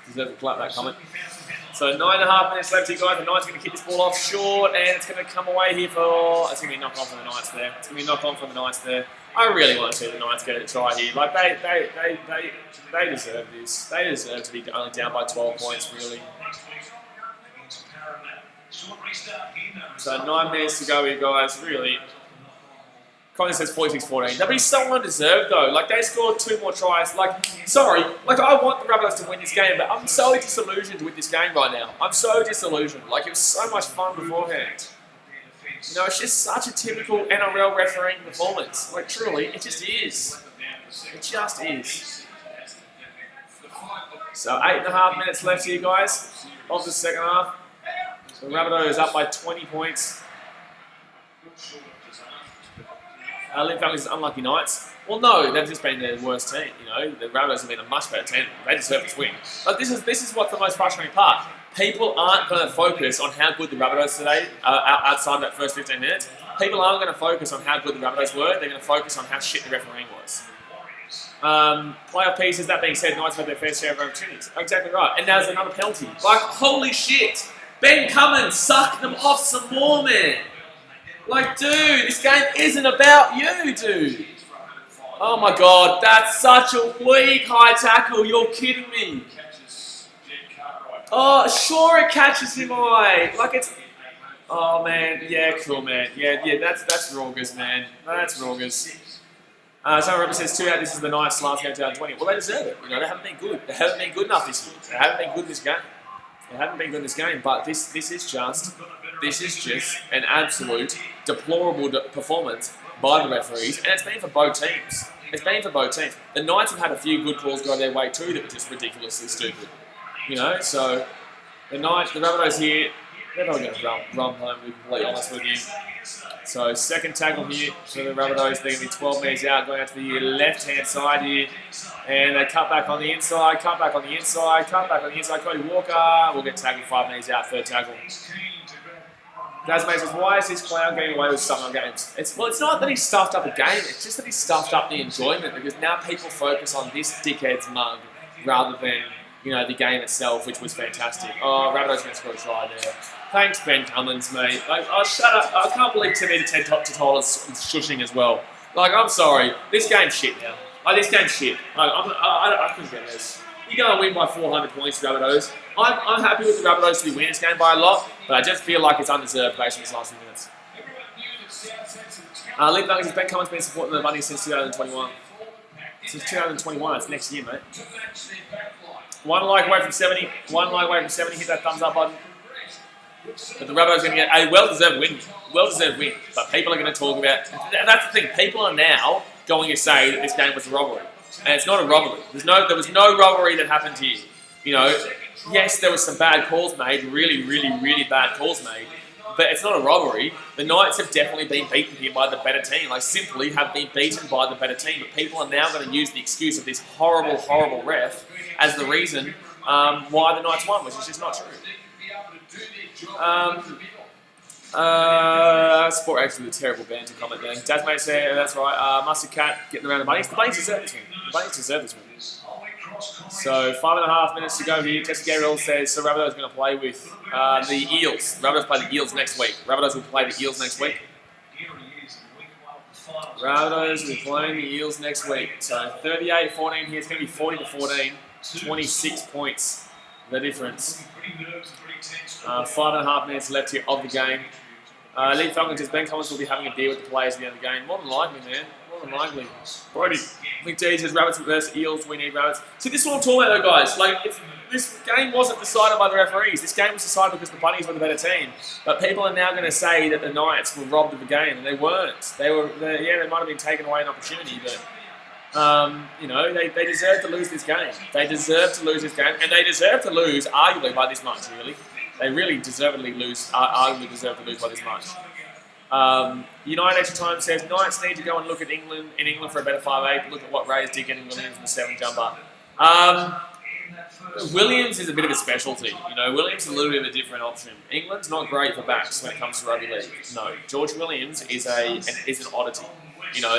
Deserve to clap that comment. So 9.5 minutes left here, guys. The Knights are going to kick this ball off short, and it's going to come away here for... It's going to be knock on for the Knights there. It's going to be knock on for the Knights there. I really want to see the Knights get a try here. Like, they deserve this. They deserve to be only down by 12 points, really. So 9 minutes to go here, guys. Really. Colin says 46-14. That'd be so undeserved, though. Like, they scored 2 more tries. Like, sorry. Like, I want the Rabbitohs to win this game, but I'm so disillusioned with this game right now. I'm so disillusioned. Like, it was so much fun beforehand. You know, it's just such a typical NRL refereeing performance. Like, truly, it just is. It just is. So, 8.5 minutes left here, guys, of the second half. The Rabbitohs up by 20 points. Lynn Family's unlucky Knights. Well, no, they've just been the worst team. You know, the Rabbitohs have been a much better team. They deserve this win. But this is what's the most frustrating part. People aren't going to focus on how good the Rabbitohs today outside that first 15 minutes. People aren't going to focus on how good the Rabbitohs were. They're going to focus on how shit the refereeing was. Playoff pieces. That being said, Knights have their fair share of opportunities. Exactly right. And now there's another penalty. Like, holy shit! Ben Cummins sucked them off some more, man. Like, dude, this game isn't about you, dude. Oh my god, that's such a weak high tackle. You're kidding me. Oh, sure it catches him high. Like it's... Oh man, yeah, cool man. Yeah, that's raucous, man. That's raucous. Someone represents 2 out. This is the Knights last game 2020. Well, they deserve it. You know, they haven't been good. They haven't been good enough this year. They haven't been good this game. They haven't been good in this game, but this is just an absolute deplorable performance by the referees, and it's been for both teams. It's been for both teams. The Knights have had a few good calls go their way too that were just ridiculously stupid. You know, so the Rabbitohs here, they're probably going to run home, to be completely honest with you. So second tackle here for the Rabbitohs. They're going to be 12 metres out, going out to the left-hand side here. And they cut back on the inside, cut back on the inside. Cody Walker will get tackled 5 metres out, third tackle. Gazmay says, why is this clown getting away with stuffing up games? It's not that he stuffed up a game, it's just that he stuffed up the enjoyment because now people focus on this dickhead's mug rather than the game itself, which was fantastic. Oh, Rabbitohs going to score a try there. Thanks, Ben Cummins, mate. Like, oh, shut up. I can't believe Tim Totola's shushing as well. Like, I'm sorry. This game's shit now. Like, this game's shit. Like, I couldn't get this. You're going to win by 400 points, Rabbitohs. I'm happy with the Rabbitohs to win this game by a lot, but I just feel like it's undeserved based on these last few minutes. Lee Buggins says Ben Cummins been supporting the Bunnies since 2021. Since 2021, it's next year, mate. 1 like away from 70. 1 like away from 70. Hit that thumbs up button. But the Rabbitohs are going to get a well-deserved win. Well-deserved win. But people are going to talk about... That's the thing. People are now going to say that this game was a robbery. And it's not a robbery. There was no robbery that happened here. Yes, there was some bad calls made. Really, really, really bad calls made. But it's not a robbery. The Knights have definitely been beaten here by the better team. Like, simply have been beaten by the better team. But people are now going to use the excuse of this horrible, horrible ref as the reason why the Knights won, which is just not true. Sport actually a terrible banter comment there. Dasmate said, that's right. Mustard Cat getting around the Bunnies. The Bunnies deserve this win. The Bunnies deserve this win. So 5.5 minutes to go here. Jesse Gabriel says, so Rabbitohs is going to play with the Eels. Rabbitohs play the Eels next week. Rabbitohs will play the Eels next week. Rabbitohs will be playing the Eels next week. So 38-14 here. It's going to be 40-14. 26 points, the difference. 5.5 minutes left here of the game. Lee Falcon says Ben Cummins will be having a deal with the players at the end of the game. More than likely, man. More than likely. Brody McD says Rabbits versus Eels. We need Rabbits. See, this is what I'm talking about, though, guys. Like, this game wasn't decided by the referees. This game was decided because the Bunnies were the better team. But people are now going to say that the Knights were robbed of the game, and they weren't. They might have been taken away an opportunity, but they deserve to lose this game. They deserve to lose this game, and they deserve to lose arguably by this much. Really, they really deservedly lose. Arguably deserve to lose by this much. United Extra Time says Knights need to go and look at England for a better 5'8". Look at what Ray's Dickon and Williams in the 7 jumper. Williams is a bit of a specialty. Williams is a little bit of a different option. England's not great for backs when it comes to rugby league. No, George Williams is an oddity.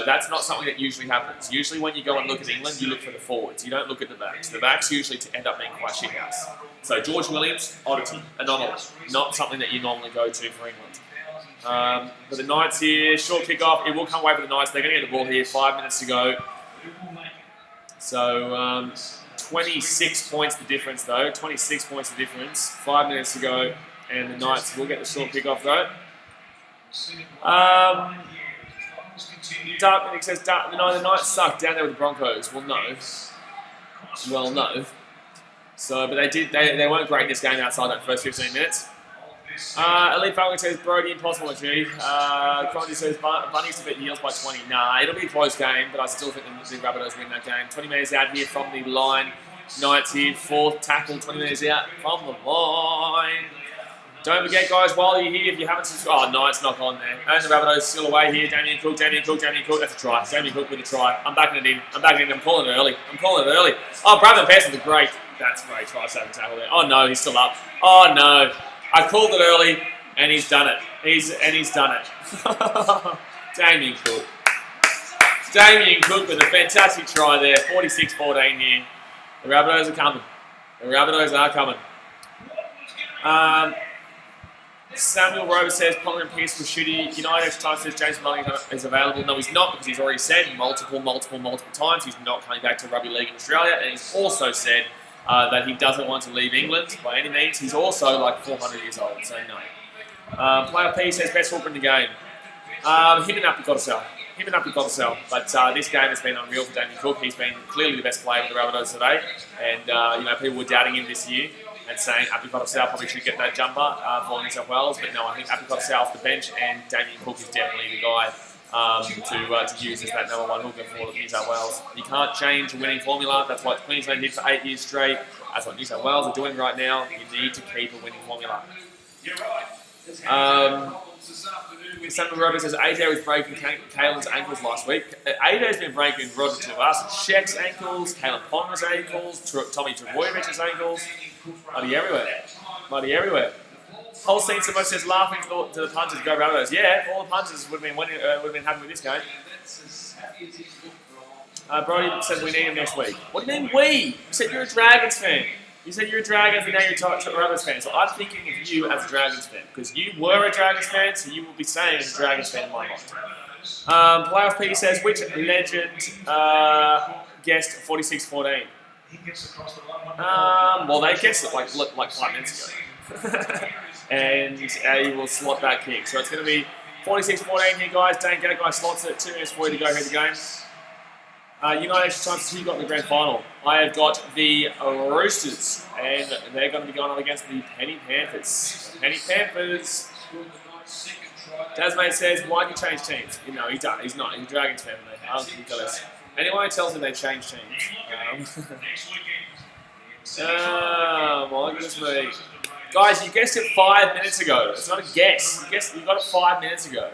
That's not something that usually happens. Usually when you go and look at England, you look for the forwards. You don't look at the backs. The backs usually end up being quite shithouse. So George Williams, oddity, anomaly. Not something that you normally go to for England. But the Knights here, short kick-off. It will come away for the Knights. They're going to get the ball here. 5 minutes to go. So 26 points the difference, though. 26 points the difference. 5 minutes to go. And the Knights will get the short kick-off, though. Dark says, the Knights suck down there with the Broncos. Well, no. Well, no. So, but they weren't great in this game outside that first 15 minutes. Elite Falcon says, Brody, impossible to achieve. Cronty says, Bunnies to beat the Eels by 20. Nah, it'll be a close game, but I still think the Rabbitohs win that game. 20 metres out here from the line. Knights here, 4th tackle, 20 metres out from the line. Don't forget, guys, while you're here, if you haven't subscribed... Oh, Knights knock on there. And the Rabbitohs still away here. Damien Cook. That's a try. Damien Cook with a try. I'm backing it in. I'm calling it early. Oh, Bradman Pearson's great. That's a great try, saving tackle there. Oh, no, he's still up. Oh, no. I called it early, and he's done it. He's done it. Damien Cook. Damien Cook with a fantastic try there. 46-14 here. The Rabbitohs are coming. Samuel Rover says Pollard and Pearce will shoot you. United Extra Time says James Maloney is available. No, he's not, because he's already said multiple times he's not coming back to rugby league in Australia, and he's also said that he doesn't want to leave England by any means. He's also like 400 years old, so no. Player P says best hooker in the game. Him and Uppy got to sell. But this game has been unreal for Damien Cook. He's been clearly the best player for the Rabbitohs today, and people were doubting him this year and saying Appy South probably should get that jumper for New South Wales, but no, I think Appy South off the bench, and Damien Cook is definitely the guy to use as that number 1 hooker for New South Wales. You can't change a winning formula. That's what Queensland did for 8 years straight. That's what New South Wales are doing right now. You need to keep a winning formula. Samuel Roberts says AJ was breaking Caelan's ankles last week. AJ's been breaking Roger Tuivasa-Sheck's ankles, Caelan Ponga's ankles, Tommy Trbojevich's ankles. Bloody everywhere. Whole scene Simo says laughing to the punters, go Rabbitohs. Yeah, all the punters would have been happy with this game. Brody says we need him next week. What do you mean we? You said you're a Dragons fan. You said you're a Dragons and now you're a Rabbitohs fan. So I'm thinking of you as a Dragons fan because you were a Dragons fan, so you will be saying as a Dragons fan in my mind. Playoff P says, which legend guessed 46-14? Well, they guessed it like 5 minutes ago. And he will slot that kick. So it's going to be 46-14 here, guys. Dane Gagai slots it. 2 minutes for you to go here the game. United extra time, who got in the grand final? I have got the Roosters, and they're going to be going up against the Penny Panthers. Penny Panthers. Tasmane says, why did you change teams? You know, he does. He's not. He's a Dragons fan. I don't think he does. Anyone who tells me they change teams. Oh, my goodness me. Guys, you guessed it 5 minutes ago. It's not a guess. You got it 5 minutes ago.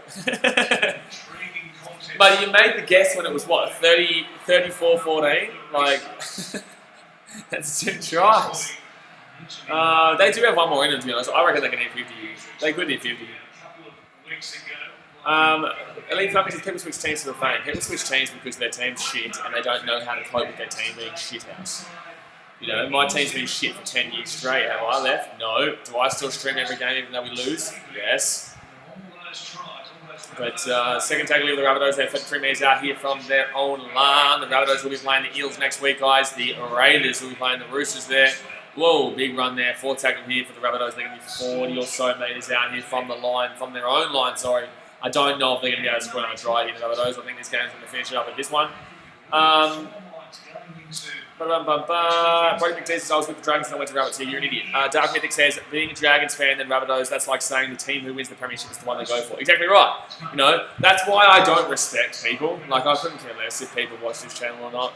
But you made the guess when it was, what, 34-14? Like, that's 2 tries. They do have one more in them, to be honest. I reckon they can hit 50. They could hit 50. Elite Family says people switch teams to the fame. People switch teams because their team's shit and they don't know how to cope with their team being shithouse. You know, my team's been shit for 10 years straight. Have I left? No. Do I still stream every game even though we lose? Yes. But second take lead of the Rabbitohs. They're 3 metres out here from their own line. The Rabbitohs will be playing the Eels next week, guys. The Raiders will be playing the Roosters there. Whoa, big run there. 4th tackle here for the Rabbitohs. They're going to be 40 or so metres out here from the line, from their own line, sorry. I don't know if they're going to be able to score another try here, the Rabbitohs. I think this game's going to finish it up at this one. Brody McDee says, I was with the Dragons and I went to Rabbits here. You're an idiot. Dark Mythic says, being a Dragons fan then Rabbitohs, that's like saying the team who wins the premiership is the one they go for. Exactly right. You know, that's why I don't respect people. Like, I couldn't care less if people watch this channel or not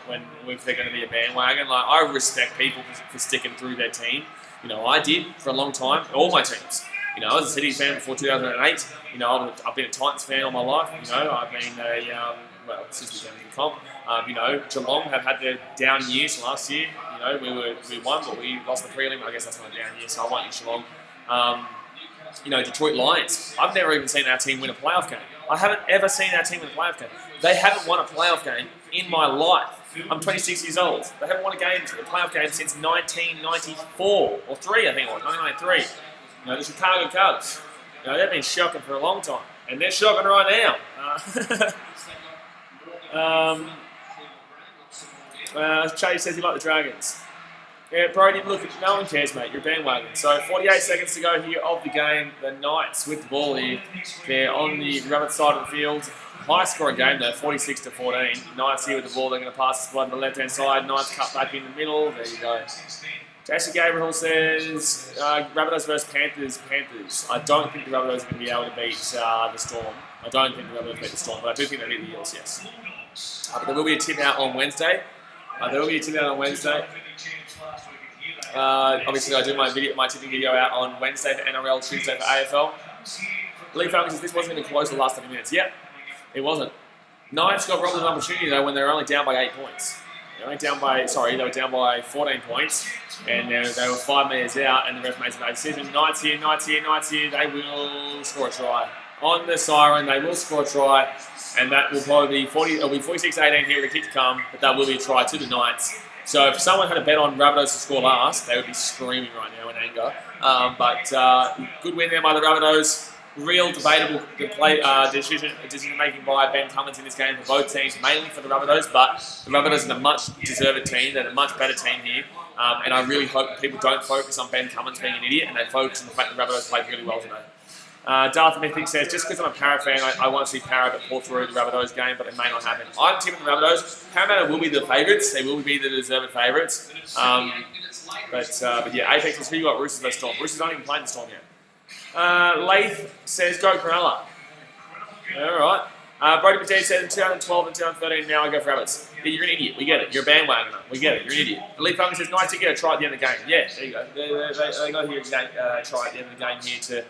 if they're going to be a bandwagon. Like, I respect people for sticking through their team. You know, I did for a long time, all my teams. You know, I was a City fan before 2008. You know, I've been a Titans fan all my life. You know, I've been since we came to the comp. You know, Geelong have had their down years last year. You know, we won, but we lost the prelim. I guess that's not a down year, so I want you Geelong. You know, Detroit Lions. I've never even seen our team win a playoff game. I haven't ever seen our team win a playoff game. They haven't won a playoff game in my life. I'm 26 years old. They haven't won a playoff game since 1994 or 3, I think it was 1993. You know, the Chicago Cubs. You know, they've been shocking for a long time, and they're shocking right now. Chase says he liked the Dragons. Yeah, Brody, look, no one cares, mate. You're a bandwagon. So 48 seconds to go here of the game. The Knights with the ball here. They're on the Rabbit side of the field. High scoring game though, 46-14. Knights here with the ball. They're going to pass the spot on the left-hand side. Knights cut back in the middle. There you go. Jason Gabriel says, Rabbitohs versus Panthers. Panthers. I don't think the Rabbitohs are going to be able to beat the Storm. I don't think the Rabbitohs beat the Storm, but I do think they beat the Eels, yes. But there will be a tip out on Wednesday. Obviously, I do my tipping video out on Wednesday for NRL, Tuesday for AFL. Lee Falcon says this wasn't even close the last 30 minutes. Yep, it wasn't. Knights got robbed of an opportunity though when they were only down by 8 points. They were down by 14 points, and they were 5 metres out, and the ref made a bad decision. Knights here. They will score a try. On the siren, they will score a try, and that will probably be 46-18 here with a kick to come, but that will be a try to the Knights. So if someone had a bet on Rabbitohs to score last, they would be screaming right now in anger. But good win there by the Rabbitohs. Real debatable decision-making by Ben Cummins in this game for both teams, mainly for the Rabbitohs, but the Rabbitohs are a much-deserved team. They're a much better team here, and I really hope people don't focus on Ben Cummins being an idiot and they focus on the fact that the Rabbitohs played really well today. Darth Mythic says, just because I'm a Para fan, I want to see Para pull through the Rabbitohs game, but it may not happen. I'm tipping the Rabbitohs. Parramatta will be the favourites. They will be the deserved favourites. But yeah, Apex says, who you got? Roosters versus Storm. Roosters aren't even playing the Storm yet. Lath says, go Cronulla. Alright. Brody Petit says, in 2012 and 2013, now I go for Rabbits. Yeah, you're an idiot. We get it. You're a bandwagoner. We get it. You're an idiot. Elite Falcon says, Knights to get a try at the end of the game. Yeah, there you go. They got here try at the end of the game here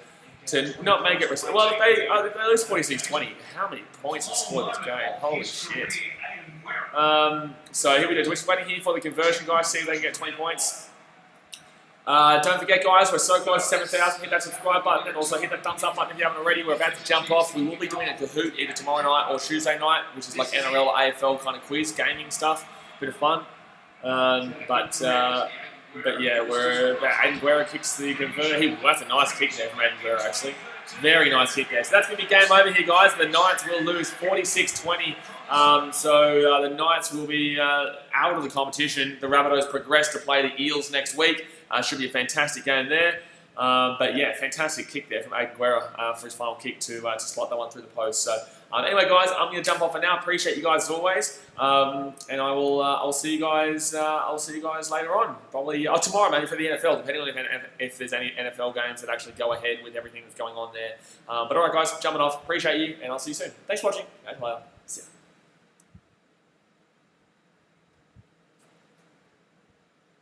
to not make it... Well, if they lose 46-20, how many points to score this game? Holy shit. So here we go. We're just waiting here for the conversion, guys. See if they can get 20 points. Don't forget, guys, we're so close to 7,000. Hit that subscribe button and also hit that thumbs up button if you haven't already. We're about to jump off. We will be doing a Kahoot either tomorrow night or Tuesday night, which is like NRL, AFL kind of quiz, gaming stuff. Bit of fun. But yeah, Aiden Guerra kicks the converter. That's a nice kick there from Aiden Guerra, actually. Very nice kick there. So that's going to be game over here, guys. The Knights will lose 46-20. So the Knights will be out of the competition. The Rabbitohs progress to play the Eels next week. Should be a fantastic game there. But yeah, fantastic kick there from Aiden Guerra for his final kick to slot that one through the post. So anyway, guys, I'm going to jump off for now. Appreciate you guys as always, and I'll see you guys. I'll see you guys later on, probably tomorrow, maybe for the NFL, depending on if there's any NFL games that actually go ahead with everything that's going on there. But all right, guys, jumping off. Appreciate you, and I'll see you soon. Thanks for watching. See ya.